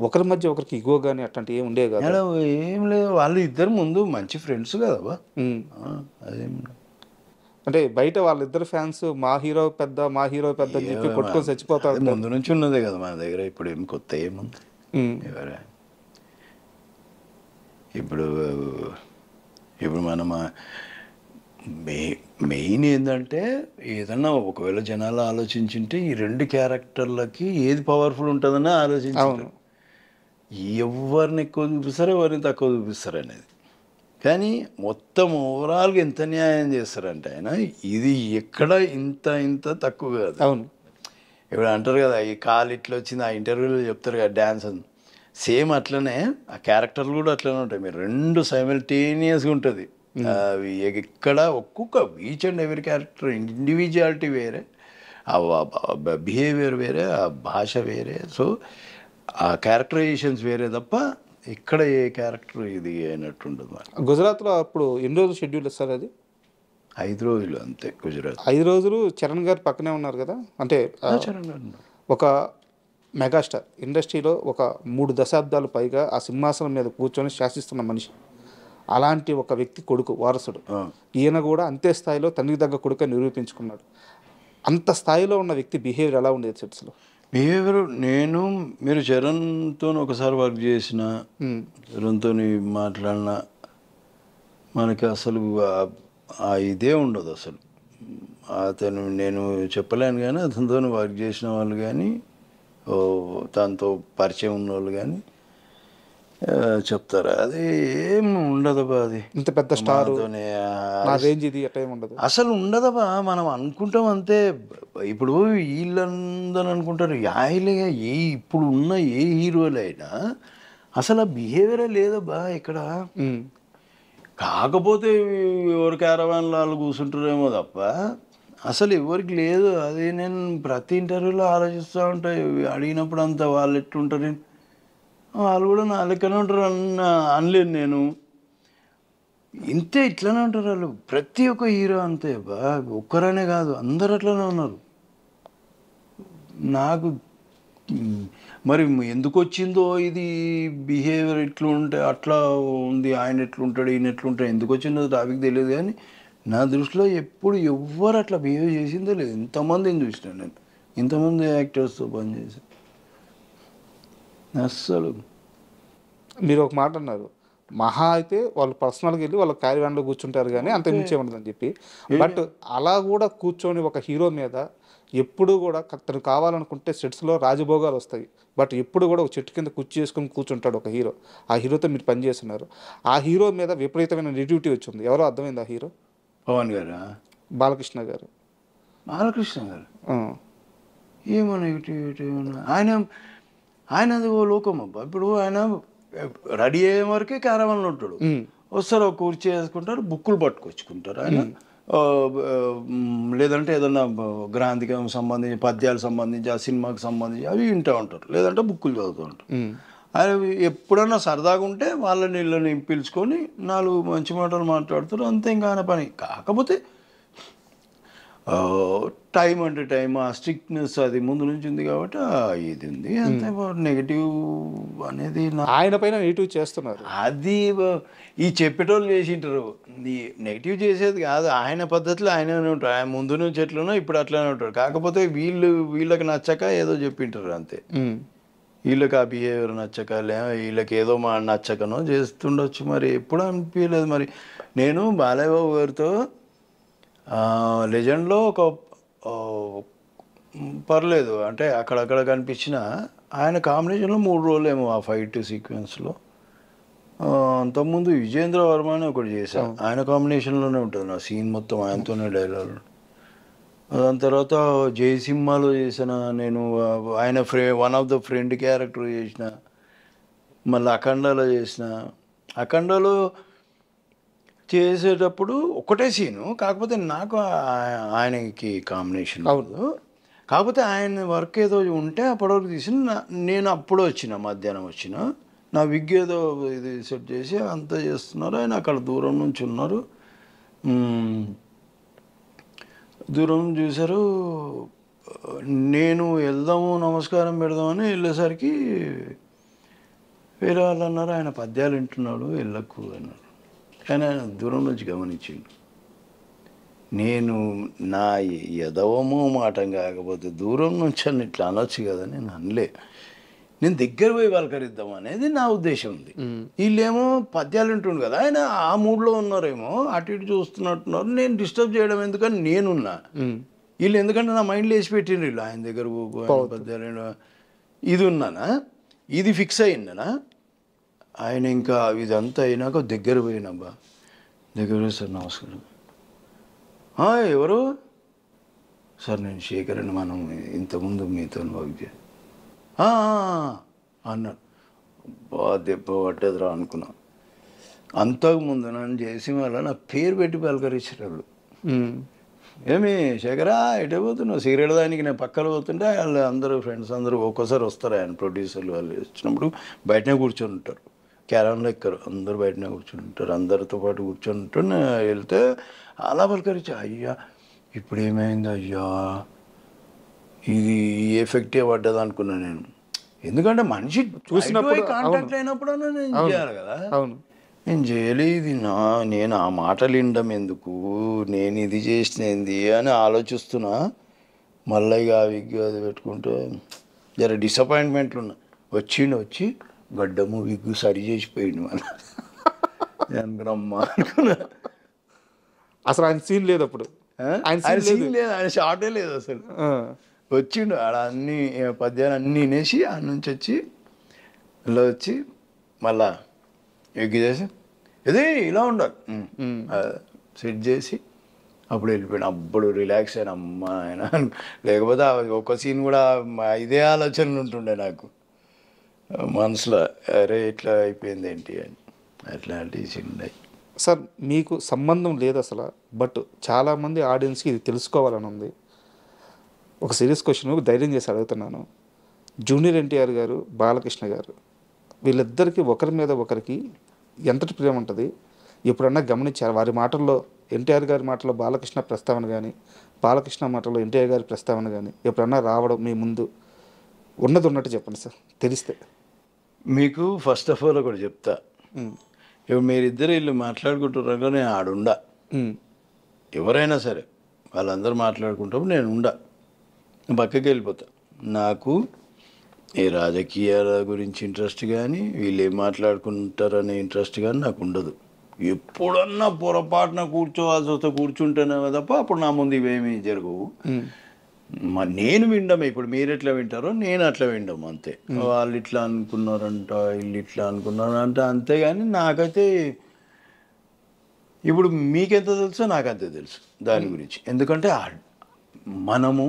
ఒకరి మధ్య ఒకరికి ఇగో కానీ అట్లాంటి ఏమి ఉండేవి కదా? ఏం లేదు, వాళ్ళు ఇద్దరు ముందు మంచి ఫ్రెండ్స్ కదా. అదేం అంటే బయట వాళ్ళిద్దరు ఫ్యాన్స్ మా హీరో పెద్ద అని చెప్పి కొట్టుకొని చచ్చిపోతారు. ముందు నుంచి ఉన్నదే కదా మన దగ్గర. ఇప్పుడు ఏం కొత్త ఏముంది? ఎవరా ఇప్పుడు మనం మెయిన్ ఏంటంటే ఏదన్నా ఒకవేళ జనాలు ఆలోచించుంటే ఈ 2 క్యారెక్టర్లకి ఏది పవర్ఫుల్ ఉంటుందని ఆలోచించారు. ఎవరిని ఎక్కువ చూపిస్తారు, ఎవరిని తక్కువ చూపిస్తారు అనేది. కానీ మొత్తం ఓవరాల్గా ఎంత న్యాయం చేస్తారంటే ఆయన ఇది ఎక్కడ ఇంత తక్కువ కాదు. అవును, ఇప్పుడు అంటారు కదా ఈ కాలు ఇట్లా వచ్చింది, ఆ ఇంటర్వ్యూలో చెప్తారు కదా డ్యాన్స్ అని. సేమ్ అట్లనే ఆ క్యారెక్టర్లు కూడా అట్లనే ఉంటాయి. మీరు 2 సైమల్టేనియస్గా ఉంటుంది. అవి ఎక్కడ ఒక్కొక్క each and every character individuality వేరే, ఆ బిహేవియర్ వేరే, ఆ భాష వేరే, సో ఆ క్యారెక్టరైజేషన్స్ వేరే తప్ప ఇక్కడ ఏ క్యారెక్టర్ ఇది అయినట్టు ఉండదు. గుజరాత్లో అప్పుడు ఎన్ని రోజులు షెడ్యూల్ ఇస్తారు? అది 5 రోజులు అంతే. గుజరాత్ 5 రోజులు. చరణ్ గారు పక్కనే ఉన్నారు కదా, అంటే చరణ్ గారు ఒక మెగాస్టార్, ఇండస్ట్రీలో ఒక 3 దశాబ్దాలు పైగా ఆ సింహాసనం మీద కూర్చొని శాసిస్తున్న మనిషి. అలాంటి ఒక వ్యక్తి కొడుకు, వారసుడు. ఈయన కూడా అంతే స్థాయిలో తండ్రికి దగ్గర కొడుకు నిరూపించుకున్నాడు. అంత స్థాయిలో ఉన్న వ్యక్తి బిహేవియర్ ఎలా ఉండేది సెట్స్లో? బిహేవియర్ మీరు చరణ్తో ఒకసారి వర్క్ చేసిన, చరణ్తో మాట్లాడిన, మనకి అసలు ఇదే ఉండదు అసలు. అతను నేను చెప్పలేను కానీ అతనితో వర్క్ చేసిన వాళ్ళు కానీ తనతో పరిచయం ఉన్న వాళ్ళు కానీ చెప్తారా అది ఏం ఉండదబ్బా. అది ఇంత పెద్ద స్టార్ రేంజ్ ఇది ఉండదు అసలు ఉండదబ్బా. మనం అనుకుంటాం అంతే. ఇప్పుడు వీళ్ళందరూ అనుకుంటారు యాయిలేగా ఇప్పుడు ఉన్న ఏ హీరోలైనా అసలు ఆ బిహేవియరే లేదబ్బా ఇక్కడ. కాకపోతే ఎవరి క్యారవాన్లో వాళ్ళు కూర్చుంటారేమో తప్ప అసలు ఎవరికి లేదు. అది నేను ప్రతి ఇంటర్వ్యూలో ఆలోచిస్తూ ఉంటాయి. అడిగినప్పుడు అంతా వాళ్ళు ఎట్లుంటారు, వాళ్ళు కూడా నా లెక్కనే ఉంటారు అనలేను నేను. ఇంతే ఇట్లనే ఉంటారు వాళ్ళు. ప్రతి ఒక్క హీరో అంతే బా, ఒక్కరనే కాదు అందరు అట్లనే ఉన్నారు. నాకు మరి ఎందుకు వచ్చిందో ఇది బిహేవియర్ ఇట్లుంటే అట్లా ఉంది, ఆయన ఎట్లుంటాడు ఈయన ఎట్లుంటాడు, ఎందుకు వచ్చిందో టాపిక్ తెలియదు. కానీ నా దృష్టిలో ఎప్పుడు ఎవ్వరు అట్లా బిహేవ్ చేసిందో లేదు. ఇంతమందిని చూసినా నేను, ఇంతమంది యాక్టర్స్తో పనిచేసి అస్సలు. మీరు ఒక మాట అన్నారు, మహా అయితే వాళ్ళు పర్సనల్గా వెళ్ళి వాళ్ళ క్యారీవాన్లో కూర్చుంటారు కానీ అంత మించే ఉండదని చెప్పి. బట్ అలా కూడా కూర్చొని ఒక హీరో మీద ఎప్పుడు కూడా తను కావాలనుకుంటే సెట్స్లో రాజభోగాలు వస్తాయి. బట్ ఎప్పుడు కూడా ఒక చెట్టు కింద కుర్చీ చేసుకుని కూర్చుంటాడు ఒక హీరో. ఆ హీరోతో మీరు పనిచేస్తున్నారు. ఆ హీరో మీద విపరీతమైన నెగిటివిటీ వచ్చింది. ఎవరో అర్థమైంది ఆ హీరో? పవన్ గారు, బాలకృష్ణ గారు. బాలకృష్ణ గారు ఏమో నెగిటివిటీ ఆయనది ఓ లోకం అబ్బా. ఇప్పుడు ఆయన రెడీ అయ్యే వరకే క్యారవాన్లో ఉంటాడు. వస్తారు ఒక కుర్చీ వేసుకుంటారు, బుక్కులు పట్టుకొచ్చుకుంటారు. ఆయన లేదంటే ఏదన్నా గ్రాంధికం సంబంధించి పద్యాలకు సంబంధించి ఆ సినిమాకి సంబంధించి అవి వింటూ ఉంటారు, లేదంటే బుక్కులు చదువుతూ ఉంటారు. అవి ఎప్పుడన్నా సరదాగా ఉంటే వాళ్ళని వీళ్ళని పిలుచుకొని 4 మంచి మాటలు మాట్లాడుతారు, అంతే. ఇంకా పని. కాకపోతే టైం అంటే టైం, ఆ స్ట్రిక్ట్నెస్ అది ముందు నుంచి ఉంది కాబట్టి ఇది ఉంది అంతే. నెగిటివ్ అనేది ఆయన పైన నెగిటివ్ చేస్తున్నారు, అది ఈ చెప్పేటోళ్ళు చేసింటారు. ఈ నెగిటివ్ చేసేది కాదు, ఆయన పద్ధతిలో ఆయననే ఉంటారు. ఆయన ముందు నుంచి ఎట్లనో ఇప్పుడు అట్లనే ఉంటారు. కాకపోతే వీళ్ళకి నచ్చక ఏదో చెప్పింటారు అంతే. వీళ్ళకి ఆ బిహేవియర్ నచ్చక వీళ్ళకి ఏదో నచ్చకనో చేస్తుండొచ్చు. మరి ఎప్పుడు అనిపించలేదు. మరి నేను బాలయ్య బాబు గారితో లెజెండ్లో ఒక పర్లేదు అంటే అక్కడక్కడ కనిపించిన ఆయన కాంబినేషన్లో 3 రోజులు ఏమో ఆ ఫైట్ సీక్వెన్స్లో. అంతకుముందు విజేంద్ర వర్మ అని ఒకటి చేశాను, ఆయన కాంబినేషన్లోనే ఉంటుంది నా సీన్ మొత్తం, ఆయనతోనే డైలాగ్. దాని తర్వాత జయసింహాలో చేసిన నేను, ఆయన one of the friend character చేసిన. మళ్ళీ అఖండాలో చేసిన. అఖండాలో చేసేటప్పుడు ఒకటే సీను, కాకపోతే నాకు ఆయనకి కాంబినేషన్ అవ్వదు. కాకపోతే ఆయన వర్క్ ఏదో ఉంటే అప్పటివరకు తీసిన. నేను అప్పుడు వచ్చిన, మధ్యాహ్నం వచ్చిన, నా విగ్ ఏదో ఇది సెట్ చేసి అంతా చేస్తున్నారు. ఆయన అక్కడ దూరం నుంచి ఉన్నారు, దూరం చూశారు. నేను వెళ్దాము నమస్కారం పెడదామని వెళ్ళేసరికి వేరే వాళ్ళు అన్నారు, ఆయన పద్యాలు వింటున్నాడు వెళ్ళకు అన్నారు. కానీ ఆయన దూరం నుంచి గమనించిండు. నేను నా ఎదవమో మాటం కాకపోతే దూరం నుంచి అని ఇట్లా అనొచ్చు కదా, నేను అనలే. నేను దగ్గర పోయి పలకరిద్దాం అనేది నా ఉద్దేశం ఉంది. వీళ్ళేమో పద్యాలు వింటుండు కదా, ఆయన ఆ మూడ్లో ఉన్నారేమో, అటు ఇటు చూస్తున్నట్టున్నారు. నేను డిస్టర్బ్ చేయడం ఎందుకని నేనున్నా. వీళ్ళు ఎందుకంటే నా మైండ్లో వేసి పెట్టిండ్రు, వీళ్ళు ఆయన దగ్గర పద్యాలు ఇది ఉన్నానా, ఇది ఫిక్స్ అయ్యిందనా. ఆయన ఇంకా ఇదంతా అయినాక దగ్గర పోయినబ్బా, దగ్గర పోయి సార్ నమస్కారం, ఎవరు సార్, నేను శేఖర్ అని, మనం ఇంతకుముందు మీతో వర్క్ అన్నాడు. దెబ్బ పట్టేదిరా అనుకున్నా. అంతకుముందు నన్ను చేసి మళ్ళీ నా పేరు పెట్టి పలకరించారు. ఏమి శేఖరా ఎటే పోతున్నావు, సిగరెట్ దానికి నేను పక్కన పోతుంటే వాళ్ళు అందరూ ఫ్రెండ్స్ అందరూ ఒక్కోసారి వస్తారు, ఆయన ప్రొడ్యూసర్లు వాళ్ళు వచ్చినప్పుడు బయటనే కూర్చొని ఉంటారు, క్యారన్లో ఎక్కరు, అందరూ బయటనే కూర్చొని ఉంటారు. అందరితో పాటు కూర్చొని ఉంటారు. వెళ్తే అలా పలకరించా, అయ్యా ఇప్పుడు ఏమైంది అయ్యా, ఇది ఎఫెక్టే పడ్డది అనుకున్నా నేను. ఎందుకంటే మనిషి చూసినప్పుడు కాంటాక్ట్ అయినప్పుడు నేను చేయాలి కదా. నేను చేయలేదు, నేను ఆ మాటలు వినడం ఎందుకు, నేను ఇది చేసినది అని ఆలోచిస్తున్నా. మళ్ళీ ఇక విగ్ అది పెట్టుకుంటే జర డిసప్పాయింట్మెంట్లు ఉన్నా. వచ్చి గడ్డము విగ్గు సరి చేసిపోయింది మన అనుకున్నమ్మా అనుకున్నా. అసలు ఆయన సీన్ లేదు అప్పుడు, ఆయన సీన్ లేదు, ఆయన షార్టే లేదు అసలు. వచ్చిండు ఆడ అన్ని పద్యాలు అన్నీ వినేసి ఆడ నుంచి వచ్చి ఇలా వచ్చి మళ్ళా ఎగ్గి చేసి ఇది ఇలా ఉండాలి సెట్ చేసి అప్పుడు వెళ్ళిపోయాను. అప్పుడు రిలాక్స్ అయిన అమ్మ ఆయన. లేకపోతే ఒక సీన్ కూడా ఇదే ఆలోచనలు ఉంటుండే నాకు మనసులో, అరే ఇట్లా అయిపోయింది ఏంటి అని. అట్లాంటి సీన్ ఉన్నాయి. సార్ మీకు సంబంధం లేదు అసలు, బట్ చాలామంది ఆడియన్స్కి ఇది తెలుసుకోవాలని ఉంది. ఒక సీరియస్ క్వశ్చన్ ధైర్యం చేసి అడుగుతున్నాను. జూనియర్ ఎన్టీఆర్ గారు, బాలకృష్ణ గారు, వీళ్ళిద్దరికీ ఒకరి మీద ఒకరికి ఎంతటి ప్రేమ ఉంటుంది ఎప్పుడన్నా గమనించారు? వారి మాటల్లో, ఎన్టీఆర్ గారి మాటల్లో బాలకృష్ణ ప్రస్తావన కానీ, బాలకృష్ణ మాటల్లో ఎన్టీఆర్ గారి ప్రస్తావన కానీ ఎప్పుడన్నా రావడం మీ ముందు ఉన్నది ఉన్నట్టు చెప్పండి సార్, తెలిస్తే. మీకు ఫస్ట్ ఆఫ్ ఆల్ ఒకటి చెప్తా, ఇప్పుడు మీరిద్దరు వీళ్ళు మాట్లాడుకుంటున్నారో నేను ఆడుండా. ఎవరైనా సరే వాళ్ళందరూ మాట్లాడుకుంటాము, నేను ఉండా, పక్కకి వెళ్ళిపోతా. నాకు ఈ రాజకీయాల గురించి ఇంట్రెస్ట్ కానీ, వీళ్ళు ఏం మాట్లాడుకుంటారనే ఇంట్రెస్ట్ కానీ నాకు ఉండదు. ఎప్పుడన్నా పొరపాటున కూర్చోవాల్సి వస్తే కూర్చుంటేనే తప్ప అప్పుడు నా ముందు ఇవేమీ జరగవు. నేను వినడమే. ఇప్పుడు మీరు ఎట్లా వింటారో నేను అట్లా వినడం అంతే. వాళ్ళు ఇట్లా అనుకున్నారంట, వీళ్ళు ఇట్లా అనుకున్నారంట, అంతేగాని నాకైతే ఇప్పుడు మీకెంత తెలుసో నాకంతే తెలుసు దాని గురించి. ఎందుకంటే మనము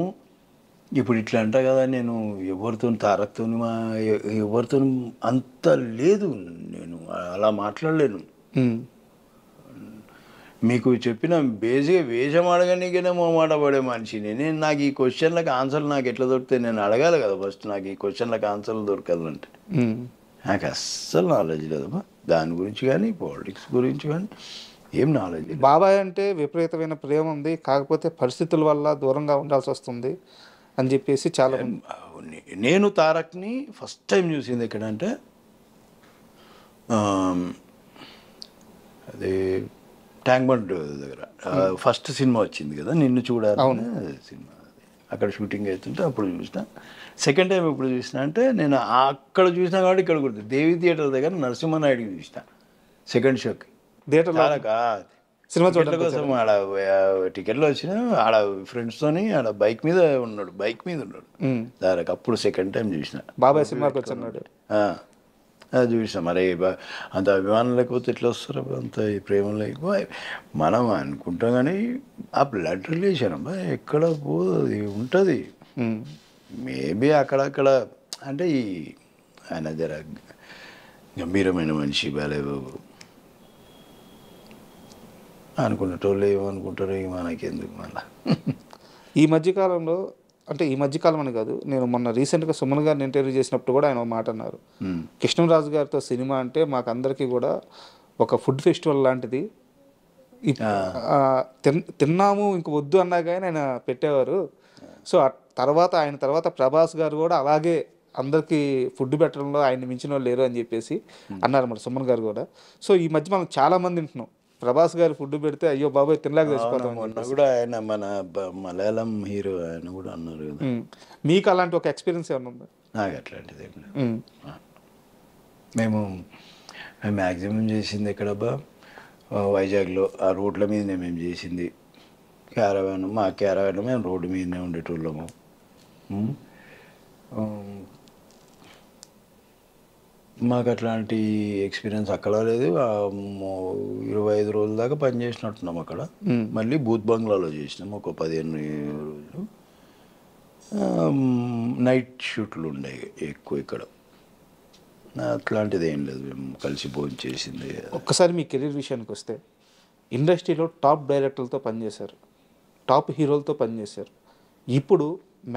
ఇప్పుడు ఇట్లా అంట కదా, నేను ఎవరితో తారక్తో ఎవరితో అంత లేదు, నేను అలా మాట్లాడలేను. మీకు చెప్పిన బేసిక్గా వేషం అడగనికనే మాట పడే మనిషిని నేను. నాకు ఈ క్వశ్చన్లకు ఆన్సర్లు నాకు ఎట్లా దొరుకుతాయి? నేను అడగాలి కదా ఫస్ట్. నాకు ఈ క్వశ్చన్లకు ఆన్సర్లు దొరకాలంటే నాకు అస్సలు నాలెడ్జ్ లేదమ్మా దాని గురించి కానీ, పాలిటిక్స్ గురించి కానీ ఏం నాలెడ్జ్ లేదు. బాబాయ్ అంటే విపరీతమైన ప్రేమ ఉంది, కాకపోతే పరిస్థితుల వల్ల దూరంగా ఉండాల్సి వస్తుంది అని చెప్పేసి చాలా నేను తారక్ని ఫస్ట్ టైం చూసింది ఎక్కడంటే అదే ట్యాంక్ బండ్ దగ్గర ఫస్ట్ సినిమా వచ్చింది కదా నిన్ను చూడాలి సినిమా, అక్కడ షూటింగ్ అవుతుంటే అప్పుడు చూసిన. సెకండ్ టైం ఎప్పుడు చూసిన అంటే నేను అక్కడ చూసినా కాబట్టి ఇక్కడ గుర్తు దేవి థియేటర్ దగ్గర నరసింహనాయుడికి చూసిన సెకండ్ షోకి. సినిమా చూడడం కోసం ఆడ టికెట్లు వచ్చిన ఆడ ఫ్రెండ్స్తోని ఆడ బైక్ మీద ఉన్నాడు దానికి అప్పుడు సెకండ్ టైం చూసిన. బాబాయ్ సినిమాకి వచ్చాడు అది చూసాం. మరి అంత అభిమానం లేకపోతే ఎట్లా వస్తారు? అంత ప్రేమ లేకపోతే మనం అనుకుంటాం కానీ ఆ బ్లడ్ రిలేషన్ అబ్బా ఎక్కడ పోదు ఉంటుంది. మేబీ అక్కడక్కడ అంటే ఈ ఆయన జర గంభీరమైన మనిషి బాలేబాబు అనుకున్నటోళ్ళు ఏమనుకుంటారు మనకెందుకు మళ్ళా. ఈ మధ్యకాలంలో అంటే ఈ మధ్యకాలం అని కాదు, నేను మొన్న రీసెంట్గా సుమన్ గారిని ఇంటర్వ్యూ చేసినప్పుడు కూడా ఆయన ఒక మాట అన్నారు, కృష్ణరాజు గారితో సినిమా అంటే మాకందరికీ కూడా ఒక ఫుడ్ ఫెస్టివల్ లాంటిది, తిన్నాము ఇంక వద్దు అన్నా కానీ ఆయన పెట్టేవారు. సో ఆయన తర్వాత ప్రభాస్ గారు కూడా అలాగే అందరికీ ఫుడ్ పెట్టడంలో ఆయన మించిన వాళ్ళు లేరు అని చెప్పేసి అన్నారు మరి సుమన్ గారు కూడా. సో ఈ మధ్య మనం చాలామంది వింటున్నాం ప్రభాస్ గారు ఫుడ్ పెడితే అయ్యో బాబాయ్ తినలేక తెచ్చిపోతాం. మొన్న కూడా ఆయన మన మలయాళం హీరో ఆయన కూడా అన్నారు కదా. మీకు అలాంటి ఒక ఎక్స్పీరియన్స్ ఏమన్నా ఉందా? నాకు అట్లాంటిది ఏం లేదు. మేము మ్యాక్సిమం చేసింది ఎక్కడబ్బా వైజాగ్లో ఆ రోడ్ల మీదనే మేము చేసింది. క్యారవాన్ మా క్యారవాన్లో మేము రోడ్డు మీదనే ఉండేటోళ్ళము. మాకు అట్లాంటి ఎక్స్పీరియన్స్ అక్కడ లేదు. 25 రోజుల దాకా పనిచేసినట్టున్నాం అక్కడ. మళ్ళీ బూత్ బంగ్లాలో చేసినాం ఒక 15 రోజులు. నైట్ షూట్లు ఉండేవి ఎక్కువ ఇక్కడ. అట్లాంటిది ఏం లేదు, మేము కలిసి భోజనం చేసింది. ఒక్కసారి మీ కెరీర్ విషయానికి వస్తే ఇండస్ట్రీలో టాప్ డైరెక్టర్లతో పనిచేశారు, టాప్ హీరోలతో పనిచేశారు. ఇప్పుడు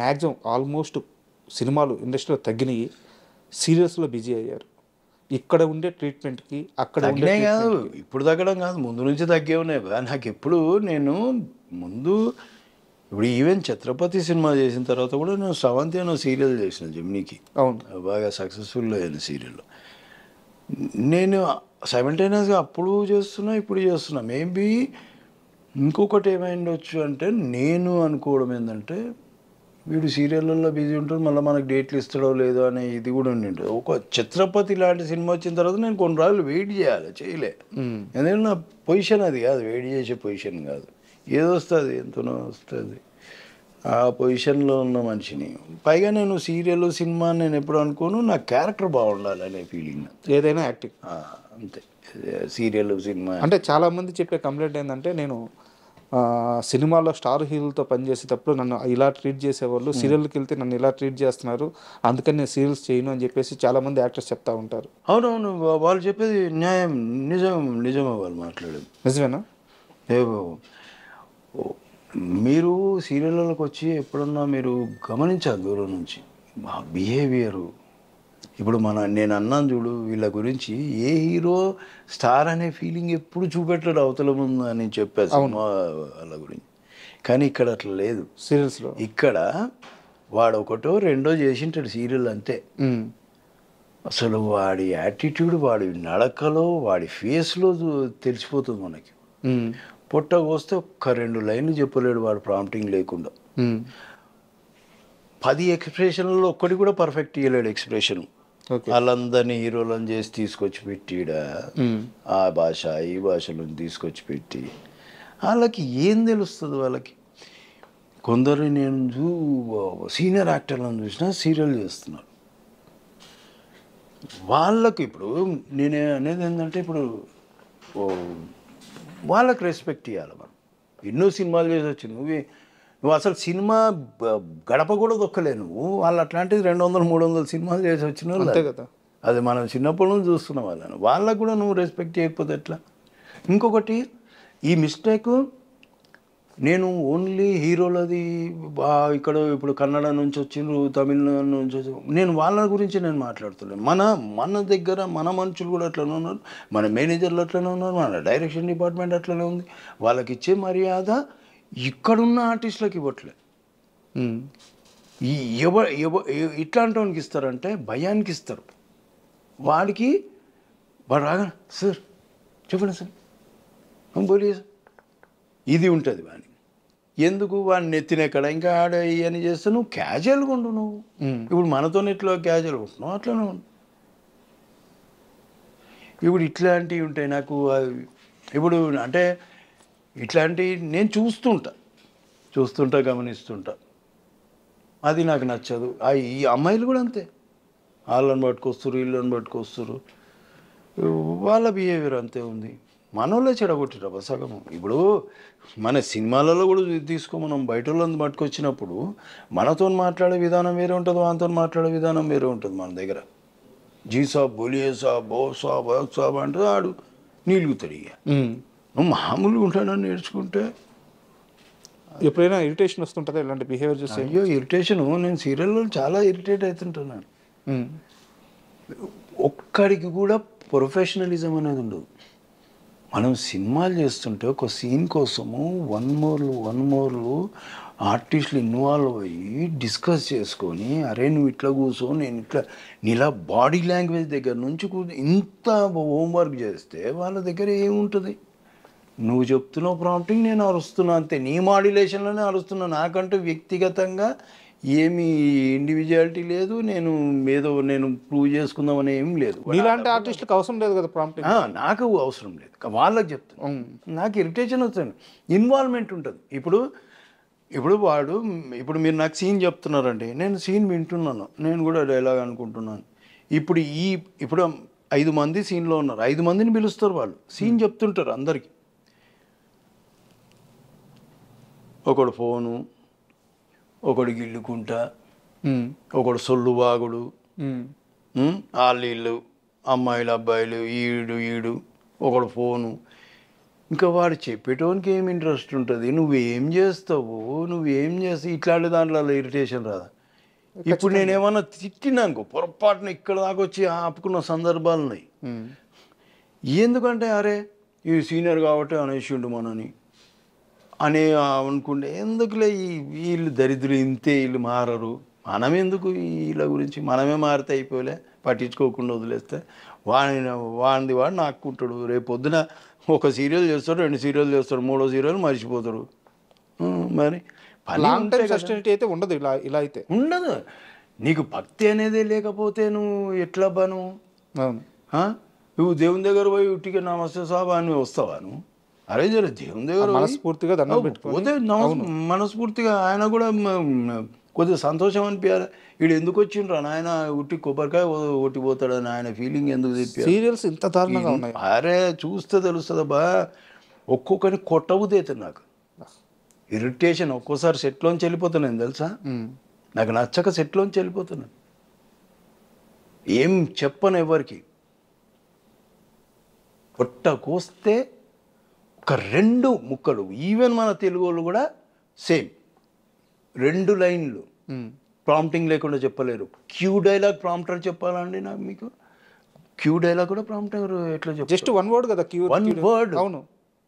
మ్యాక్సిమం ఆల్మోస్ట్ సినిమాలు ఇండస్ట్రీలో తగ్గినాయి, సీరియల్స్లో బిజీ అయ్యారు. ఇక్కడ ఉండే ట్రీట్మెంట్కి అక్కడ తగ్గినాయి కాదు, ఇప్పుడు తగ్గడం కాదు, ముందు నుంచి తగ్గే ఉన్నాయి. నాకు ఎప్పుడు నేను ముందు ఇప్పుడు ఈవెన్ ఛత్రపతి సినిమా చేసిన తర్వాత కూడా నేను స్రవంతి అనే సీరియల్ చేసిన జెమినీకి. అవును, బాగా సక్సెస్ఫుల్ అయిన సీరియల్. నేను సైమల్టేనియస్గా అప్పుడు చేస్తున్నా ఇప్పుడు చేస్తున్నా. మేబీ ఇంకొకటి ఏమైండొచ్చు అంటే నేను అనుకోవడం ఏంటంటే వీడు సీరియళ్ళల్లో బిజీ ఉంటాడు, మళ్ళీ మనకు డేట్లు ఇస్తాడో లేదో అనే ఇది కూడా ఉండింటుంది. ఒక ఛత్రపతి లాంటి సినిమా వచ్చిన తర్వాత నేను కొన్ని రోజులు వెయిట్ చేయాలి, చేయలే. ఎందుకంటే నా పొజిషన్ అది కాదు, వెయిట్ చేసే పొజిషన్ కాదు. ఏదో వస్తుంది, ఎంతనో వస్తుంది, ఆ పొజిషన్లో ఉన్న మనిషిని. పైగా నేను సీరియల్ సినిమా నేను ఎప్పుడు అనుకోను, నా క్యారెక్టర్ బాగుండాలి అనే ఫీలింగ్. ఏదైనా యాక్టింగ్ అంతే. సీరియల్ సినిమా అంటే చాలామంది చెప్పే కంప్లైంట్ ఏంటంటే నేను సినిమాలో స్టార్ హీరోలతో పనిచేసేటప్పుడు నన్ను ఇలా ట్రీట్ చేసేవాళ్ళు, సీరియల్కి వెళ్తే నన్ను ఇలా ట్రీట్ చేస్తున్నారు, అందుకని నేను సీరియల్స్ చేయను అని చెప్పేసి చాలామంది యాక్టర్స్ చెప్తా ఉంటారు. అవునవును, వాళ్ళు చెప్పేది న్యాయం, నిజమే వాళ్ళు మాట్లాడేది. నిజమేనా? మీరు సీరియల్లోకి వచ్చి ఎప్పుడన్నా మీరు గమనించాలి దూరం నుంచి బిహేవియరు. ఇప్పుడు నేను అన్నాను చూడు, వీళ్ళ గురించి ఏ హీరో స్టార్ అనే ఫీలింగ్ ఎప్పుడు చూపెట్టడు అవతల ముందు అని చెప్పాను సినిమా వాళ్ళ గురించి. కానీ ఇక్కడ అట్లా లేదు సీరియల్స్లో. ఇక్కడ వాడు ఒకటో రెండో చేసింటాడు సీరియల్ అంతే. అసలు వాడి యాటిట్యూడ్, వాడి నడకలో, వాడి ఫేస్లో తెలిసిపోతుంది మనకి. పొట్ట కోస్తే ఒక్క 2 లైన్లు చెప్పలేడు వాడు ప్రాంప్టింగ్ లేకుండా. 10 ఎక్స్ప్రెషన్లలో ఒక్కటి కూడా పర్ఫెక్ట్ ఇవ్వలేడు ఎక్స్ప్రెషన్. వాళ్ళందరినీ హీరోలను చేసి తీసుకొచ్చి పెట్టిడ ఆ భాష ఈ భాషలో తీసుకొచ్చి పెట్టి వాళ్ళకి ఏం తెలుస్తుంది? వాళ్ళకి కొందరు నేను సీనియర్ యాక్టర్లను చూసినా సీరియల్ చేస్తున్నారు. వాళ్ళకు ఇప్పుడు నేను అనేది ఏంటంటే ఇప్పుడు వాళ్ళకి రెస్పెక్ట్ ఇవ్వాలి. మనం ఎన్నో సినిమాలు చేసి వచ్చి నువ్వు అసలు సినిమా గడప కూడా దొక్కలే నువ్వు. వాళ్ళు అట్లాంటిది 200-300 సినిమాలు చేసి వచ్చిన వాళ్ళు కదా. అది మనం చిన్నప్పటి నుంచి చూస్తున్నాం వాళ్ళని. వాళ్ళకు కూడా నువ్వు రెస్పెక్ట్ చేయకపోతే ఎట్లా? ఇంకొకటి ఈ మిస్టేక్ నేను ఓన్లీ హీరోలది ఇక్కడ ఇప్పుడు కన్నడ నుంచి వచ్చిండ్రు, తమిళనాడు నుంచి వచ్చి, నేను వాళ్ళ గురించి నేను మాట్లాడుతున్నాను. మన దగ్గర మన మనుషులు కూడా అట్లనే ఉన్నారు, మన మేనేజర్లు అట్లనే ఉన్నారు, మన డైరెక్షన్ డిపార్ట్మెంట్ అట్లనే ఉంది. వాళ్ళకి ఇచ్చే మర్యాద ఇక్కడున్న ఆర్టిస్టులకు ఇవ్వట్లే. ఈ ఇట్లాంటి వానికి ఇస్తారంటే భయానికి ఇస్తారు. వాడు రాగా సార్ చెప్పండి సార్ బోలియే సార్ ఇది ఉంటుంది వాడిని. ఎందుకు వాడిని నెత్తినెక్కడ ఇంకా ఆడ ఇవన్నీ చేస్తే నువ్వు క్యాజువల్గా ఉండు. నువ్వు ఇప్పుడు మనతో ఎట్లా క్యాజువల్గా ఉంటున్నావు అట్లనే ఉండు. ఇప్పుడు ఇట్లాంటివి ఉంటాయి నాకు. ఇప్పుడు అంటే ఇట్లాంటివి నేను చూస్తుంటా గమనిస్తుంటా. అది నాకు నచ్చదు. ఈ అమ్మాయిలు కూడా అంతే, వాళ్ళని పట్టుకొస్తారు వీళ్ళని పట్టుకొస్తారు, వాళ్ళ బిహేవియర్ అంతే ఉంది. మనోళ్ళే చెడగొట్టిరా సగం. ఇప్పుడు మన సినిమాలలో కూడా తీసుకో, మనం బయట వాళ్ళని పట్టుకొచ్చినప్పుడు మనతో మాట్లాడే విధానం వేరే ఉంటుంది, వాళ్ళతో మాట్లాడే విధానం వేరే ఉంటుంది. మన దగ్గర జీ సాబ్ బోలియే సాబ్ బో సాబ్ సాబ్ అంటే ఆడు నీలుగుతాడు. ఇక నువ్వు మామూలుగా ఉంటానని నేర్చుకుంటే ఎప్పుడైనా ఇరిటేషన్ వస్తుంటుందా ఇలాంటి బిహేవియర్ చూస్తే? అయ్యో ఇరిటేషను, నేను సీరియల్లో చాలా ఇరిటేట్ అవుతుంటున్నాను. ఒక్కడికి కూడా ప్రొఫెషనలిజం అనేది ఉండదు. మనం సినిమాలు చేస్తుంటే ఒక సీన్ కోసము వన్ మోర్లు ఆర్టిస్టులు ఇన్వాల్వ్ అయ్యి డిస్కస్ చేసుకొని, అరే నువ్వు ఇట్లా కూర్చో, నేను ఇట్లా, నీలా బాడీ లాంగ్వేజ్ దగ్గర నుంచి ఇంత హోంవర్క్ చేస్తే వాళ్ళ దగ్గర ఏముంటుంది? నువ్వు చెప్తున్నావు ప్రాంప్టింగ్, నేను అరుస్తున్నా అంతే, నీ మాడ్యులేషన్లోనే అరుస్తున్నా. నాకంటూ వ్యక్తిగతంగా ఏమి ఇండివిజువాలిటీ లేదు, నేను ప్రూవ్ చేసుకుందామని ఏం లేదు. ఇలాంటి ఆర్టిస్టులకు అవసరం లేదు కదా ప్రాంప్టింగ్. నాకు అవసరం లేదు, వాళ్ళకి చెప్తాను. నాకు ఇరిటేషన్ వస్తుంది, ఇన్వాల్వ్మెంట్ ఉంటుంది. ఇప్పుడు మీరు నాకు సీన్ చెప్తున్నారండి, నేను సీన్ వింటున్నాను, నేను కూడా డైలాగ్ అనుకుంటున్నాను. ఇప్పుడు 5 మంది సీన్లో ఉన్నారు, 5 మందిని పిలుస్తారు, వాళ్ళు సీన్ చెప్తుంటారు అందరికీ. ఒకడు ఫోను, ఒకడు గిల్లుకుంటా, ఒకడు సొల్లుబాగుడు, వాళ్ళు అమ్మాయిలు అబ్బాయిలు ఈడు ఒకడు ఫోను. ఇంకా వాడు చెప్పేటోనికి ఏం ఇంట్రెస్ట్ ఉంటుంది? నువ్వేం చేస్తావు ఇట్లాంటి దాంట్లో ఇరిటేషన్ రాదా? ఇప్పుడు నేనేమన్నా తిట్టినానుకో, పొరపాటున ఇక్కడ దాకా వచ్చి ఆపుకున్న సందర్భాలు ఉన్నాయి. ఎందుకంటే అరే ఈ సీనియర్ కాబట్టి అనేసిండు మనని అనుకుంటే, ఎందుకులే వీళ్ళు దరిద్రులు ఇంతే, వీళ్ళు మారరు, మనం ఎందుకు వీళ్ళ గురించి, మనమే మారితే అయిపోలే, పట్టించుకోకుండా వదిలేస్తే వాడిని వాడు నాక్కుంటాడు. రేపు పొద్దున ఒక సీరియల్ చేస్తాడు, 2 సీరియల్ చేస్తాడు, 3వ సీరియల్ మర్చిపోతాడు. మరి సస్టైనిటీ అయితే ఉండదు. ఇలా అయితే ఉండదు. నీకు భక్తి అనేది లేకపోతే నువ్వు ఎట్లా బాను? నువ్వు దేవుని దగ్గర పోయి ఉట్టిగా నమస్తే సాబా అని వస్తావా నువ్వు? అరే జర దేవుని దగ్గర మనస్ఫూర్తిగా పోతే మనస్ఫూర్తిగా ఆయన కూడా కొద్దిగా సంతోషం అనిపించాలి. వీడు ఎందుకు వచ్చిండ్రా నాయన ఉట్టి కొబ్బరికాయ ఒట్టిపోతాడని ఆయన ఫీలింగ్ ఎందుకు చెప్పారు? సీరియల్స్ ఇంత దారుణంగా ఉన్నాయి. అరే చూస్తే తెలుస్తుందబ్బా. ఒక్కొక్కరిని కొట్టబుద్ది అవుతుంది నాకు, ఇరిటేషన్. ఒక్కోసారి సెట్లోంచి వెళ్ళిపోతున్నాను తెలుసా, నాకు నచ్చక సెట్లోంచి వెళ్ళిపోతున్నాను. ఏం చెప్పను ఎవరికి. పొట్ట కోస్తే ఒక 2 ముక్కలు, ఈవెన్ మన తెలుగు వాళ్ళు కూడా సేమ్ 2 లైన్లు ప్రాంప్టింగ్ లేకుండా చెప్పలేరు. క్యూ డైలాగ్ ప్రాంప్టర్ చెప్పాలండి నాకు, మీకు క్యూ డైలాగ్ కూడా ప్రాంప్టర్ ఎట్లా చెప్పారు? జస్ట్ 1 వర్డ్ కదా, క్యూ 1 వర్డ్. అవును,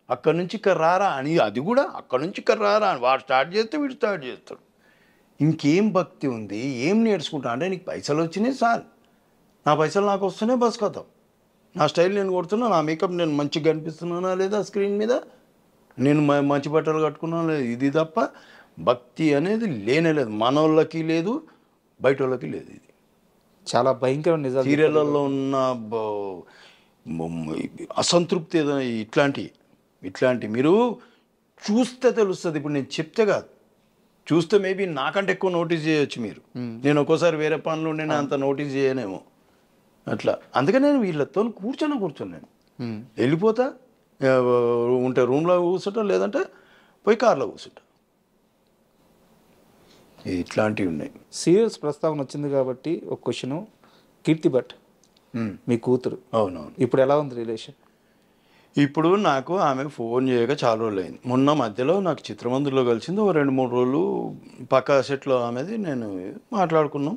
అక్కడి నుంచి ఇక్కడ రారా అని, అది కూడా అక్కడి నుంచి ఇక్కడ రారా అని వాడు స్టార్ట్ చేస్తే వీడు స్టార్ట్ చేస్తాడు. ఇంకేం భక్తి ఉంది, ఏం నేర్చుకుంటా అంటే, నీకు పైసలు వచ్చినాయి చాలు, నా పైసలు నాకు వస్తేనే బస్ కథ, నా స్టైల్ నేను కొడుతున్నా, నా మేకప్ నేను మంచిగా కనిపిస్తున్నానా లేదా స్క్రీన్ మీద, నేను మంచి బట్టలు కట్టుకున్నాను లేదు, ఇది తప్ప భక్తి అనేది లేనేలేదు. మనోళ్ళకి లేదు, బయట వాళ్ళకి లేదు. ఇది చాలా భయంకరమైన నిజాలు. సీరియళ్ళల్లో ఉన్న అసంతృప్తి ఏదో ఇట్లాంటి మీరు చూస్తే తెలుస్తుంది. ఇప్పుడు నేను చెప్తే కాదు, చూస్తే మేబీ నాకంటే ఎక్కువ నోటీస్ చేయొచ్చు మీరు. నేను ఒక్కోసారి వేరే పనులు ఉండే అంత నోటీస్ చేయనేమో అట్లా. అందుకే నేను వీళ్ళతో కూర్చొని వెళ్ళిపోతా, ఉంటే రూమ్లో కూర్చుంటా, లేదంటే పోయి కార్లో కూర్చుంటా. ఇట్లాంటివి ఉన్నాయి. సీరియల్స్ ప్రస్తావన వచ్చింది కాబట్టి ఒక క్వశ్చన్. కీర్తి భట్ మీ కూతురు, అవునవును, ఇప్పుడు ఎలా ఉంది రిలేషన్? ఇప్పుడు నాకు ఆమె ఫోన్ చేయక చాలా రోజులు అయింది. మొన్న మధ్యలో నాకు చిత్రమందిలో కలిసింది. ఓ 2-3 రోజులు పక్క సెట్లో ఆమెది నేను మాట్లాడుకున్నాం.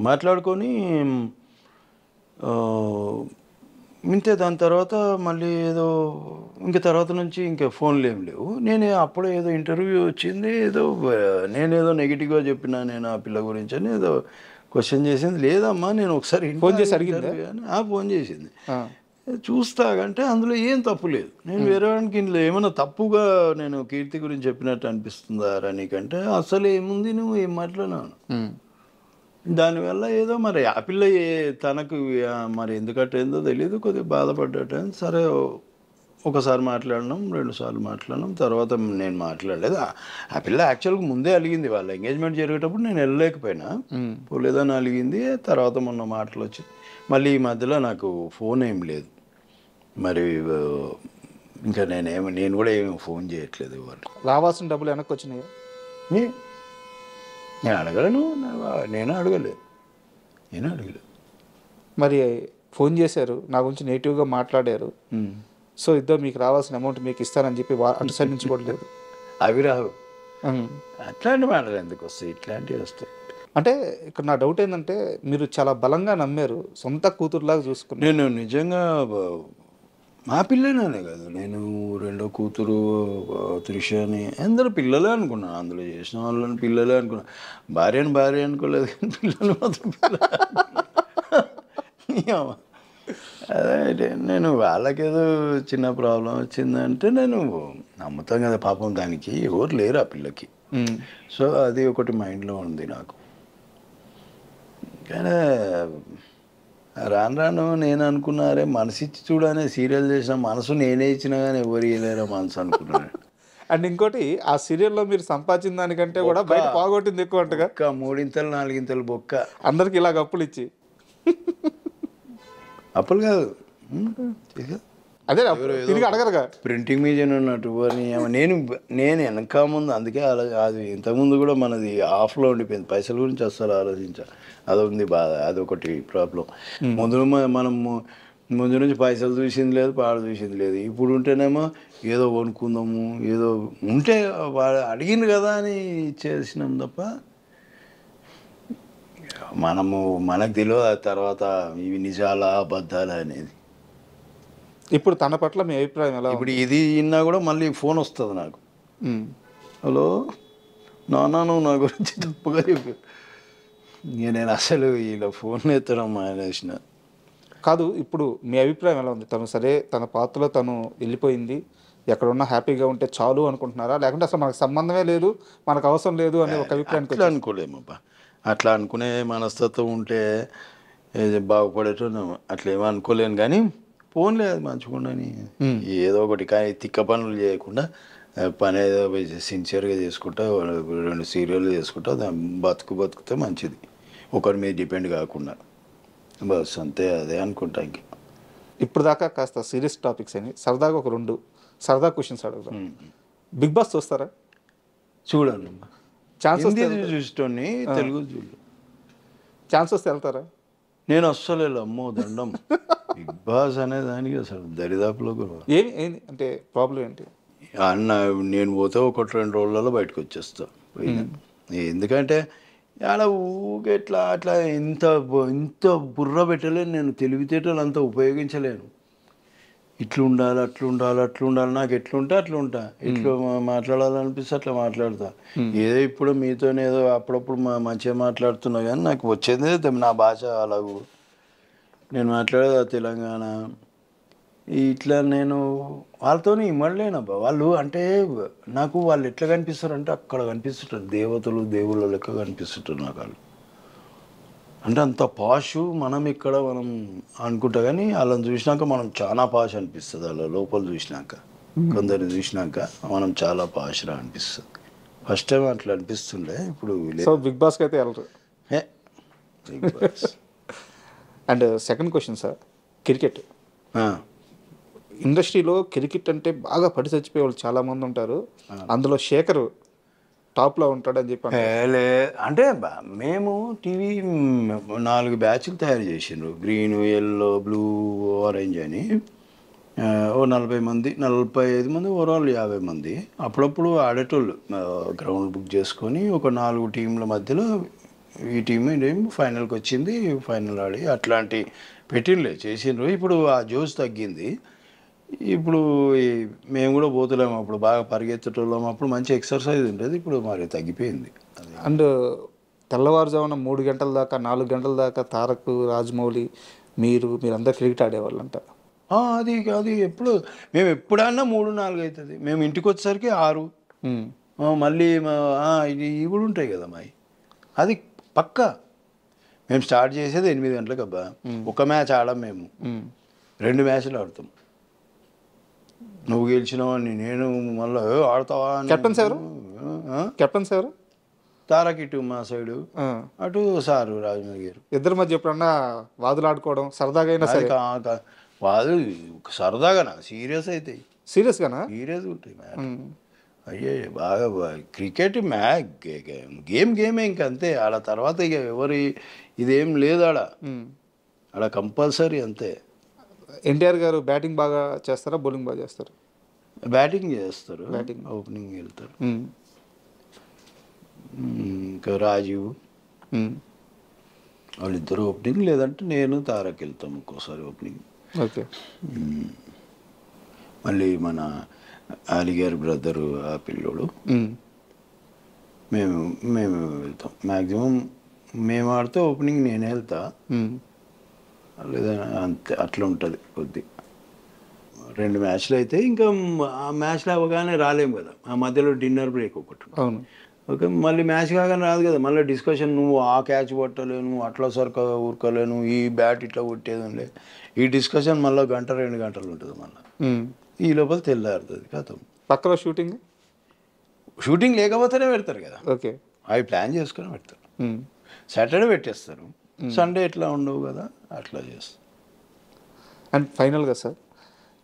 మాట్లాడుకొని ఇంతే. దాని తర్వాత మళ్ళీ ఏదో ఇంక తర్వాత నుంచి ఇంకా ఫోన్లు ఏం లేవు. నేను అప్పుడే ఏదో ఇంటర్వ్యూ వచ్చింది, ఏదో నేనేదో నెగిటివ్గా చెప్పినా నేను ఆ పిల్ల గురించి అని ఏదో క్వశ్చన్ చేసింది. లేదమ్మా నేను ఒకసారి ఫోన్ చేసి అడిగింది, ఫోన్ చేసింది. చూస్తాగంటే అందులో ఏం తప్పు లేదు. నేను వేరే వాడికి ఇందులో ఏమైనా తప్పుగా నేను కీర్తి గురించి చెప్పినట్టు అనిపిస్తుందా నీకంటే అసలు ఏముంది, నువ్వు ఏం మాట్లాడినాను. దానివల్ల ఏదో మరి ఆ పిల్ల తనకు మరి ఎందుకంటేందో తెలియదు, కొద్దిగా బాధపడ్డట. సరే ఒకసారి మాట్లాడినాం, 2 సార్లు మాట్లాడినాం, తర్వాత నేను మాట్లాడలేదు. ఆ పిల్ల యాక్చువల్గా ముందే అలిగింది. వాళ్ళ ఎంగేజ్మెంట్ జరిగేటప్పుడు నేను వెళ్ళలేకపోయినా, పోలేదని అలిగింది. తర్వాత మొన్న మాటలు వచ్చి మళ్ళీ ఈ మధ్యలో నాకు ఫోన్ ఏం లేదు. మరి ఇంకా నేను కూడా ఏమి ఫోన్ చేయట్లేదు. వాళ్ళు రావాల్సిన డబ్బులు వెనక్కి వచ్చినాయి. నేను అడగలను, నేను అడగలేదు. మరి ఫోన్ చేశారు, నా గురించి నెగిటివ్గా మాట్లాడారు. సో ఇద్దరు మీకు రావాల్సిన అమౌంట్ మీకు ఇస్తానని చెప్పి అటు సైడ్ నుంచి కూడా లేదు. అవి రావు. అట్లాంటి మాటలు ఎందుకు వస్తాయి? ఇట్లాంటివి వస్తాయి. అంటే ఇక్కడ నా డౌట్ ఏంటంటే, మీరు చాలా బలంగా నమ్మారు, సొంత కూతురులాగా చూసుకున్నారు. నేను నిజంగా మా పిల్లనే కాదు, నేను రెండో కూతురు త్రిషని అందరూ పిల్లలే అనుకున్నాను. అందులో చేసిన వాళ్ళని పిల్లలే అనుకున్నాను. భార్య అనుకోలేదు, కానీ పిల్లలు మాత్రం అదే. నేను వాళ్ళకేదో చిన్న ప్రాబ్లం వచ్చిందంటే నేను నమ్ముతాను కదా. పాపం దానికి ఎవరు లేరు ఆ పిల్లకి. సో అది ఒకటి మైండ్లో ఉంది నాకు. కానీ రాను నేను అనుకున్నారే మనసు ఇచ్చి చూడనే సీరియల్ చేసిన మనసు నేనే ఇచ్చినా కానీ ఎవరు ఇవ్వలేరా మనసు అనుకున్నాను. అండ్ ఇంకోటి, ఆ సీరియల్లో మీరు సంపాదించిన దానికంటే కూడా బయట పోగొట్టింది ఎక్కువ అంటగా. 3-4 బొక్క అందరికి ఇలాగ అప్పులు ఇచ్చి. అప్పులు కాదు, అదే తిరిగి అడగరుగా. ప్రింటింగ్ మీడియం ఉన్నట్టు నేను వెనక ముందు. అందుకే అది ఇంతకుముందు కూడా మనది ఆఫ్లో ఉండిపోయింది. పైసల గురించి అస్సలు ఆలోచించాలి, అది ఉంది బాధ. అదొకటి ప్రాబ్లం. మనం ముందు నుంచి పైసలు చూసింది లేదు, పాడు చూసింది లేదు. ఇప్పుడు ఉంటేనేమో ఏదో కొనుక్కుందాము, ఏదో ఉంటే వాడు అడిగింది కదా అని ఇచ్చేసినాం తప్ప మనకు తెలియదు ఆ తర్వాత ఇవి నిజాలా అబద్ధాలా అనేది. ఇప్పుడు తన పట్ల మీ అభిప్రాయం ఎలా? ఇప్పుడు ఇది విన్నా కూడా మళ్ళీ ఫోన్ వస్తుంది నాకు. హలో నాన్న, నువ్వు నా గురించి తప్పుగా చెప్పు. నేను అసలు ఇలా ఫోన్ ఎత్తడం మానేసిన. కాదు, ఇప్పుడు మీ అభిప్రాయం ఎలా ఉంది? తను సరే తన పాత్రలో తను వెళ్ళిపోయింది, ఎక్కడున్నా హ్యాపీగా ఉంటే చాలు అనుకుంటున్నారా? లేకుంటే అసలు మనకు సంబంధమే లేదు, మనకు అవసరం లేదు అనే ఒక అభిప్రాయం? అట్లా అనుకోలేమబ్బా. అట్లా అనుకునే మనస్తత్వం ఉంటే బాగుపడేటో అట్లా ఏమో అనుకోలేను. కానీ ఫోన్లే అది మంచిగుండని ఏదో ఒకటి. కానీ తిక్క పనులు చేయకుండా పని ఏదో సిన్సియర్గా చేసుకుంటా 2 సీరియల్ చేసుకుంటా బతుకుతే మంచిది, ఒకరి మీద డిపెండ్ కాకుండా. బస్ అంతే, అదే అనుకుంటా. ఇంక ఇప్పుడు దాకా కాస్త సీరియస్ టాపిక్స్ అని సరదాగా ఒక 2 సరదా క్వశ్చన్స్ అడుగుతాం. బిగ్ బాస్ చూస్తారా? చూడండి, ఛాన్స్ వస్తే చూస్తోని తెలుగు చూడు. ఛాన్స్ వస్తే వెళ్తారా? నేను అస్సలు అమ్మో దండం. బిగ్ బాస్ అనే దానికి అసలు దరిదాపులో కూడా ఏమి అంటే ప్రాబ్లం ఏంటి అన్న? నేను పోతే 1-2 రోజులలో బయటకు వచ్చేస్తా. ఎందుకంటే అలా ఊగే అట్లా ఇంత బుర్ర పెట్టలేను నేను. తెలివితేటలు అంతా ఉపయోగించలేను. ఇట్లుండాలి, అట్లుండాలి, నాకు ఎట్లుంటే అట్లుంటా. ఎట్లు మాట్లాడాలనిపిస్తే అట్లా మాట్లాడతా. ఏదో ఇప్పుడు మీతోనే ఏదో అప్పుడప్పుడు మంచిగా మాట్లాడుతున్నా, కానీ నాకు వచ్చేది నా భాష అలాగూ. నేను మాట్లాడేది తెలంగాణ. ఇట్లా నేను వాళ్ళతో ఇమ్మడలేనబ్బా. వాళ్ళు అంటే నాకు వాళ్ళు ఎట్లా కనిపిస్తారు అంటే అక్కడ కనిపిస్తుంటారు దేవుళ్ళ లెక్క కనిపిస్తుంటారు నాకు వాళ్ళు. అంటే అంత పాషు. మనం అనుకుంటా, కానీ వాళ్ళని చూసినాక మనం చాలా పాష్ అనిపిస్తుంది. వాళ్ళ లోపల చూసినాక, కొందరిని చూసినాక మనం చాలా పాష్గా అనిపిస్తుంది. ఫస్ట్ టైం అట్లా అనిపిస్తుండే. ఇప్పుడు బిగ్ బాస్కి అయితే వెళ్ళరు. And second question sir, cricket ఇండస్ట్రీలో క్రికెట్ అంటే బాగా పడి చచ్చిపోయే వాళ్ళు చాలామంది ఉంటారు. అందులో శేఖర్ టాప్లో ఉంటాడని చెప్పి అంటే మేము టీవీ 4 బ్యాచ్లు తయారు చేసిండ్రు. గ్రీన్, ఎల్లో, బ్లూ, ఆరెంజ్ అని. ఓ 40 మంది 45 మంది ఓవరాల్ 50 మంది అప్పుడప్పుడు ఆడేటోళ్ళు. గ్రౌండ్ బుక్ చేసుకొని ఒక 4 టీంల మధ్యలో ఈ టీం ఫైనల్కి వచ్చింది, ఫైనల్ ఆడి అట్లాంటి పెట్టిండ్లే చేసిండ్రు. ఇప్పుడు ఆ జోష్ తగ్గింది. ఇప్పుడు మేము కూడా పోతలేము. అప్పుడు బాగా పరిగెత్తటోళ్ళం, అప్పుడు మంచి ఎక్సర్సైజ్ ఉండేది. ఇప్పుడు మరి తగ్గిపోయింది. అండ్ తెల్లవారుజామున 3 గంటల దాకా 4 గంటల దాకా తారక్, రాజమౌళి, మీరందరూ క్రికెట్ ఆడేవాళ్ళంట. అది అది ఎప్పుడు మేము ఎప్పుడన్నా 3-4 అవుతుంది. మేము ఇంటికి వచ్చేసరికి 6. మళ్ళీ ఇది ఇవి కూడా ఉంటాయి కదా మావి. అది పక్కా మేము స్టార్ట్ చేసేది 8 గంటలకు. అబ్బా ఒక మ్యాచ్ ఆడాం మేము, 2 మ్యాచ్లు ఆడతాం. నువ్వు గెలిచినావని నేను మళ్ళీ ఆడతావా. కెప్టెన్స్ ఎవరు? కెప్టెన్స్ ఎవరు? తారక్ ఇటు మా సైడు, అటు సారు రాజమౌళి గారు. ఇద్దరి మధ్య ఎప్పుడన్నా వాదులు ఆడుకోవడం సరదాగా అయినా సరే? వాళ్ళు సరదాగా సీరియస్ అవుతాయి. సీరియస్గానా? సీరియస్గా ఉంటాయి మ్యాచ్. అయ్యే బాగా క్రికెట్ గేమే ఇంక అంతే. ఆడ తర్వాత ఇక ఎవరి ఇదేం లేదు. ఆడ కంపల్సరీ అంతే. ఎన్టీఆర్ గారు బ్యాటింగ్ బాగా చేస్తారా, బౌలింగ్ బాగా చేస్తారు? బ్యాటింగ్ చేస్తారు, ఓపెనింగ్ వెళ్తారు. ఇంకా రాజీవ్ వాళ్ళిద్దరు ఓపెనింగ్, లేదంటే నేను తారక్ వెళ్తాం ఒక్కోసారి ఓపెనింగ్. ఓకే. మళ్ళీ మన అలీగారి బ్రదరు ఆ పిల్లోడు మేము వెళ్తాం. మ్యాక్సిమం మేము ఆడితే ఓపెనింగ్ నేనే వెళ్తా, లేదా అంతే. అట్లా ఉంటుంది కొద్ది. 2 మ్యాచ్లు అయితే ఇంకా ఆ మ్యాచ్లు అవ్వగానే రాలేము కదా. ఆ మధ్యలో డిన్నర్ బ్రేక్ ఒకటి. అవును. ఓకే, మళ్ళీ మ్యాచ్ కాగానే రాదు కదా. మళ్ళీ డిస్కషన్, నువ్వు ఆ క్యాచ్ కొట్టలేను, అట్లా ఊరుకోలేను, ఈ బ్యాట్ ఇట్లా కొట్టేది లేదు. ఈ డిస్కషన్ మళ్ళీ 1-2 గంటలు ఉంటుంది. మళ్ళీ ఈ లోపల తెల్లారుతుంది కథం. పక్కలో షూటింగ్ లేకపోతేనే పెడతారు కదా. ఓకే. అవి ప్లాన్ చేసుకొని పెడతారు. సాటర్డే పెట్టేస్తారు, సండే ఎట్లా ఉండవు కదా, అట్లా చేస్తారు. అండ్ ఫైనల్గా సార్,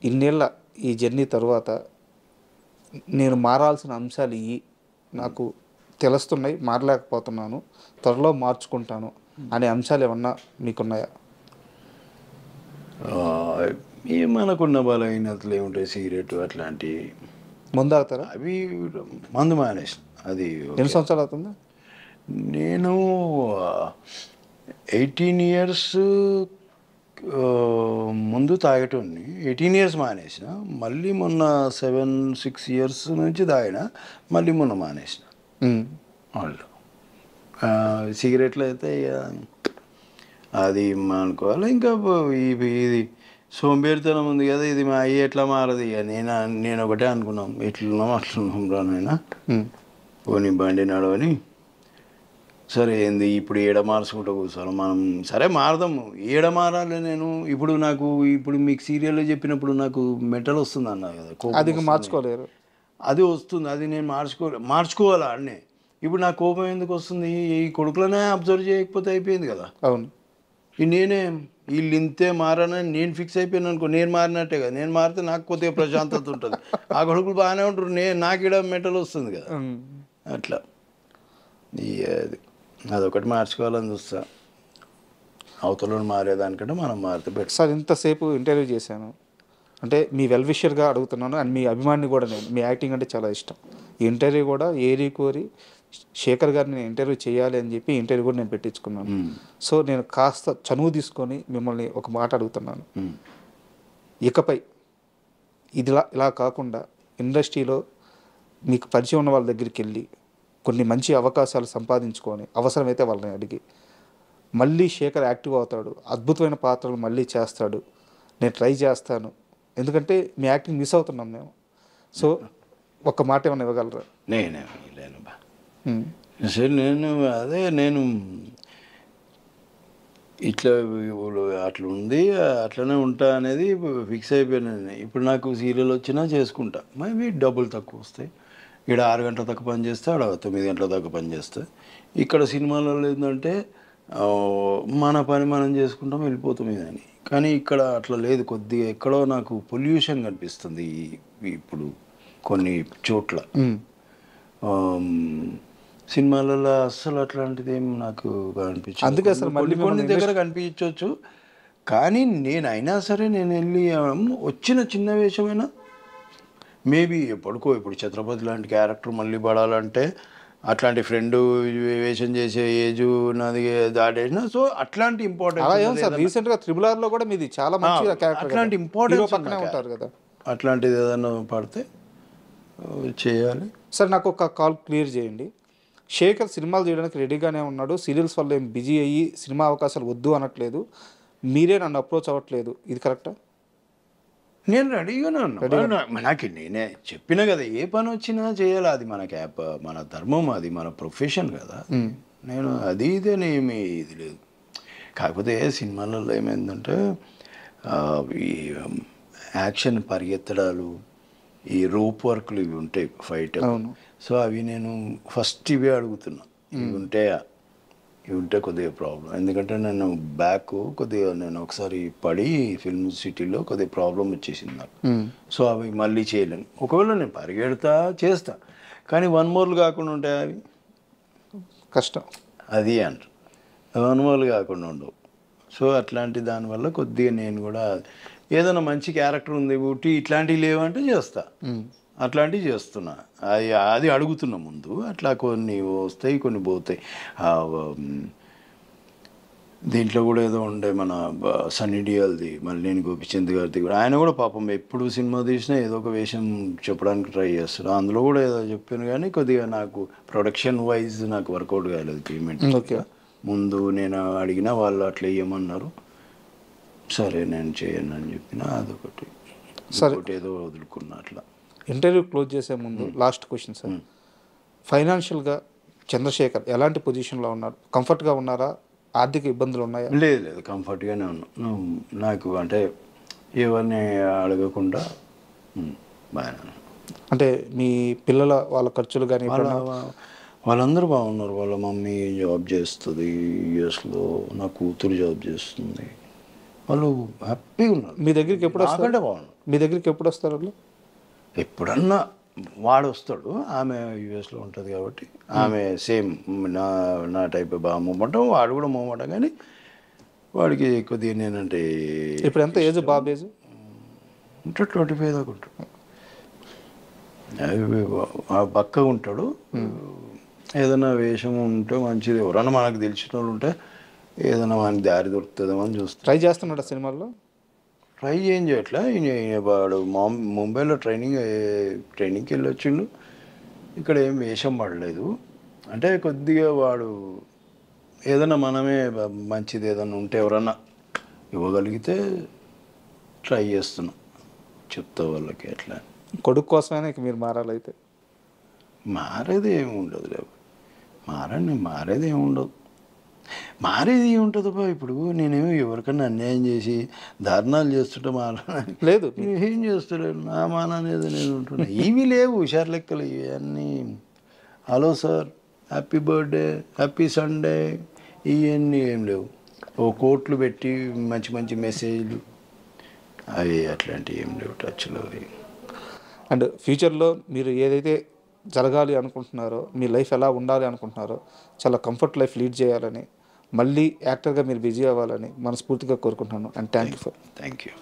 ఇన్నేళ్ళ ఈ జర్నీ తర్వాత నేను మారాల్సిన అంశాలు ఇవి నాకు తెలుస్తున్నాయి, మారలేకపోతున్నాను, త్వరలో మార్చుకుంటాను అనే అంశాలు ఏమన్నా మీకున్నాయా? మనకున్న బలహీనతలు ఏముంటాయి, సిగరెట్ అట్లాంటివి. ముందు అవుతారా? అవి మందు మానేసిన. అది ఎన్ని సంవత్సరాలు అవుతుంది? నేను 18 years ముందు తాగేటోని. 18 years మానేసిన. మళ్ళీ మొన్న 7-6 years నుంచి తాగిన, మళ్ళీ మొన్న మానేసిన. వాళ్ళు సిగరెట్లు అయితే అది అనుకోవాలి. ఇంకా ఇది సోంబేరితనం ఉంది కదా, ఇది మా అయ్యి ఎట్లా మారదు. ఇక నేను ఒకటే అనుకున్నాం, ఎట్లున్నాం అట్లున్నాం రానైనా పోనీ బండి నడవని. సరే ఏంది ఇప్పుడు ఏడ మార్చుకుంటూ కూర్చోవాలి మనం. సరే మారదాము, ఏడ మారాలి. నేను ఇప్పుడు మీకు సీరియల్లో చెప్పినప్పుడు నాకు మెంటల్ వస్తుంది అన్నా కదా, అది మార్చుకోలేరు. అది వస్తుంది, అది నేను మార్చుకోవాలా అన్నే. ఇప్పుడు నా కోపం ఎందుకు వస్తుంది? ఈ కొడుకులనే అబ్జర్వ్ చేయకపోతే అయిపోయింది కదా. అవును. నేనే వీళ్ళు ఇంతే మారనని నేను ఫిక్స్ అయిపోయాను అనుకో, నేను మారినట్టే కదా. నేను మారితే నాకు కొద్దిగా ప్రశాంతత ఉంటుంది. ఆ కొడుకులు బాగానే ఉంటారు, నాకు ఇక్కడ మెంటల్ వస్తుంది కదా. అట్లా అదొకటి మార్చుకోవాలని చూస్తా. అవతలను మారేదానికంటే మనం మారితే బెటర్. సార్, ఇంతసేపు ఇంటర్వ్యూ చేశాను అంటే మీ వెల్ విషర్గా అడుగుతున్నాను, అండ్ మీ అభిమాని కూడా. నేను మీ యాక్టింగ్ అంటే చాలా ఇష్టం. ఈ ఇంటర్వ్యూ కూడా కోరి శేఖర్ గారిని నేను ఇంటర్వ్యూ చేయాలి అని చెప్పి ఇంటర్వ్యూ కూడా నేను పెట్టించుకున్నాను. సో నేను కాస్త చనువు తీసుకొని మిమ్మల్ని ఒక మాట అడుగుతున్నాను. ఇకపై ఇలా కాకుండా ఇండస్ట్రీలో మీకు పరిచయం ఉన్న వాళ్ళ దగ్గరికి వెళ్ళి కొన్ని మంచి అవకాశాలు సంపాదించుకొని, అవసరమైతే వాళ్ళని అడిగి మళ్ళీ శేఖర్ యాక్టివ్ అవుతాడు, అద్భుతమైన పాత్రలు మళ్ళీ చేస్తాడు, నేను ట్రై చేస్తాను. ఎందుకంటే మీ యాక్టింగ్ మిస్ అవుతున్నాం మేము. సో ఒక్క మాట ఏమైనా ఇవ్వగలరా? లేను సరే, నేను ఇట్లా అట్లా ఉంది, అట్లనే ఉంటా అనేది ఫిక్స్ అయిపోయాను. ఇప్పుడు నాకు సీరియల్ వచ్చినా చేసుకుంటా. మేబీ డబ్బులు తక్కువ వస్తాయి. ఇక్కడ 6 గంటల దాకా పని చేస్తే, ఆడ 9 గంటల దాకా పని చేస్తే. ఇక్కడ సినిమాలలో ఏంటంటే మన పని మనం చేసుకుంటాం, వెళ్ళిపోతాం అని. కానీ ఇక్కడ అట్లా లేదు. కొద్దిగా ఎక్కడో నాకు పొల్యూషన్ కనిపిస్తుంది ఇప్పుడు కొన్ని చోట్ల. సినిమాలలో అస్సలు అట్లాంటిది ఏం నాకు అనిపించింది. అందుకే అసలు కొన్ని దగ్గర కనిపించవచ్చు, కానీ నేనైనా సరే నేను వెళ్ళి వచ్చిన చిన్న వేషమైనా మేబీ ఇప్పుడు ఛత్రపతి లాంటి క్యారెక్టర్ మళ్ళీ పడాలంటే అట్లాంటి ఫ్రెండ్ వేషం చేసే ఏజ్ నాది దాటేసిన, సో అట్లాంటి ఇంపార్టెంట్ రీసెంట్గా త్రిబుల్ ఆర్లో కూడా మీది చాలా మంచి క్యారెక్టర్, అట్లాంటి ఇంపార్టెన్స్ పక్కనే ఉంటారు కదా, అట్లాంటిది ఏదైనా పడితే చేయాలి. సార్ నాకు ఒక కాల్ క్లియర్ చేయండి. శేఖర్ సినిమాలు చేయడానికి రెడీగానే ఉన్నాడు, సీరియల్స్ వల్ల ఏం బిజీ అయ్యి సినిమా అవకాశాలు వద్దు అనట్లేదు, మీరే నన్ను అప్రోచ్ అవ్వట్లేదు, ఇది కరెక్టా? నేను రెడీగానే ఉన్నా. నాకు నేనే చెప్పిన కదా, ఏ పని వచ్చినా చేయాలి, అది మన మన ధర్మం, అది మన ప్రొఫెషన్ కదా. నేను అది ఇదేనేమి ఇది లేదు. కాకపోతే సినిమాలలో ఏమైందంటే ఈ యాక్షన్ పరిగెత్తడాలు, ఈ రోప్ వర్క్లు ఇవి ఉంటాయి ఫైట్, సో అవి నేను ఫస్ట్ ఇవే అడుగుతున్నా, ఇవి ఉంటాయా, ఇవి ఉంటే కొద్దిగా ప్రాబ్లం. ఎందుకంటే నేను కొద్దిగా నేను ఒకసారి పడి ఫిల్మ్ సిటీలో కొద్దిగా ప్రాబ్లం వచ్చేసింది నాకు, సో అవి మళ్ళీ చేయలేను. ఒకవేళ నేను పరిగెడతా చేస్తా, కానీ 1 more కాకుండా ఉంటాయి, అవి కష్టం, అది అంటారు 1 more కాకుండా ఉండవు. సో అట్లాంటి దానివల్ల కొద్దిగా నేను కూడా ఏదైనా మంచి క్యారెక్టర్ ఉంది బుట్టి ఇట్లాంటివి లేవంటే చేస్తా, అట్లాంటివి చేస్తున్నా, అది అడుగుతున్నా ముందు. అట్లా కొన్ని వస్తాయి, కొన్ని పోతాయి. దీంట్లో కూడా ఏదో ఉండే మన సన్నీ డియోల్ది, మల్లేని గోపిచంద్ గారిది కూడా, ఆయన కూడా పాపం ఎప్పుడు సినిమా తీసినా ఏదో ఒక వేషం చెప్పడానికి ట్రై చేస్తాడు. అందులో కూడా ఏదో చెప్పాను, కానీ కొద్దిగా నాకు ప్రొడక్షన్ వైజ్ నాకు వర్కౌట్ కాలేదు పేమెంట్. ముందు నేను అడిగినా వాళ్ళు అట్లా వేయమన్నారు, సరే నేను చేయను అని చెప్పిన, అదొకటి ఏదో వదులుకున్నా. అట్లా ఇంటర్వ్యూ క్లోజ్ చేసే ముందు లాస్ట్ క్వశ్చన్ సార్, ఫైనాన్షియల్గా చంద్రశేఖర్ ఎలాంటి పొజిషన్లో ఉన్నారు? కంఫర్ట్గా ఉన్నారా? ఆర్థిక ఇబ్బందులు ఉన్నాయా? లేదు, కంఫర్ట్గానే ఉన్నా. నాకు అంటే ఎవరిని అడగకుండా బాగా. అంటే మీ పిల్లల వాళ్ళ ఖర్చులు కానీ వాళ్ళందరూ బాగున్నారు. వాళ్ళ మమ్మీ జాబ్ చేస్తుంది యూఎస్లో, నా కూతురు జాబ్ చేస్తుంది, వాళ్ళు హ్యాపీగా ఉన్నారు. మీ దగ్గరికి ఎప్పుడు వస్తారంటే బాగున్నారు. మీ దగ్గరికి ఎప్పుడు వస్తారు వాళ్ళు? ఎప్పుడన్నా వాడు వస్తాడు, ఆమె యూఎస్లో ఉంటుంది కాబట్టి ఆమె సేమ్ నా టైప్ బాగా మూమెంటం, వాడు కూడా మూమెంటం, కానీ వాడికి కొద్దిగా నేనంటే ఇప్పుడు ఎంత ఏజ్ బాబు ఏజ్? ఉంటాడు 25 దాకా ఉంటాడు, పక్కగా ఉంటాడు. ఏదైనా వేషం ఉంటే మంచిది, ఎవరన్నా మనకు తెలిసిన వాళ్ళు ఉంటే ఏదైనా మనకి దారి దొరుకుతుందేమో అని చూస్తాం. ట్రై చేస్తున్నాడు సినిమాల్లో? ట్రై ఏం చేయట్లే, వాడు ముంబైలో ట్రైనింగ్కి వెళ్ళి వచ్చిండు, ఇక్కడ ఏం వేషం పడలేదు. అంటే కొద్దిగా వాడు ఏదైనా మనమే మంచిది ఏదైనా ఉంటే ఎవరన్నా ఇవ్వగలిగితే ట్రై చేస్తున్నాం, చెప్తా వాళ్ళకి. ఎట్లా కొడుకు కోసమైనా ఇక మీరు మారాలైతే? మారేది ఏమి ఉండదు, లేవు మారేది ఏమి ఉండదు. మారేది ఏముంటుందబ్బా? ఇప్పుడు నేనేమో ఎవరికన్నా అన్యాయం చేసి దారుణాలు చేస్తుంటే లేదు, ఏం చేస్తలేను, నా మాన అనేది నేను ఉంటున్నా. ఇవి లేవు హుషారు లెక్కలు ఇవన్నీ. Hello sir, happy birthday, happy Sunday, ఇవన్నీ ఏం లేవు. ఓ కోట్లు పెట్టి మంచి మంచి మెసేజ్లు అవి అట్లాంటివి ఏం లేవు టచ్లో. అండ్ ఫ్యూచర్లో మీరు ఏదైతే జరగాలి అనుకుంటున్నారో, మీ లైఫ్ ఎలా ఉండాలి అనుకుంటున్నారో, చాలా కంఫర్ట్ లైఫ్ లీడ్ చేయాలని, మళ్ళీ యాక్టర్గా మీరు బిజీ అవ్వాలని మనస్ఫూర్తిగా కోరుకుంటున్నాను. And thank you.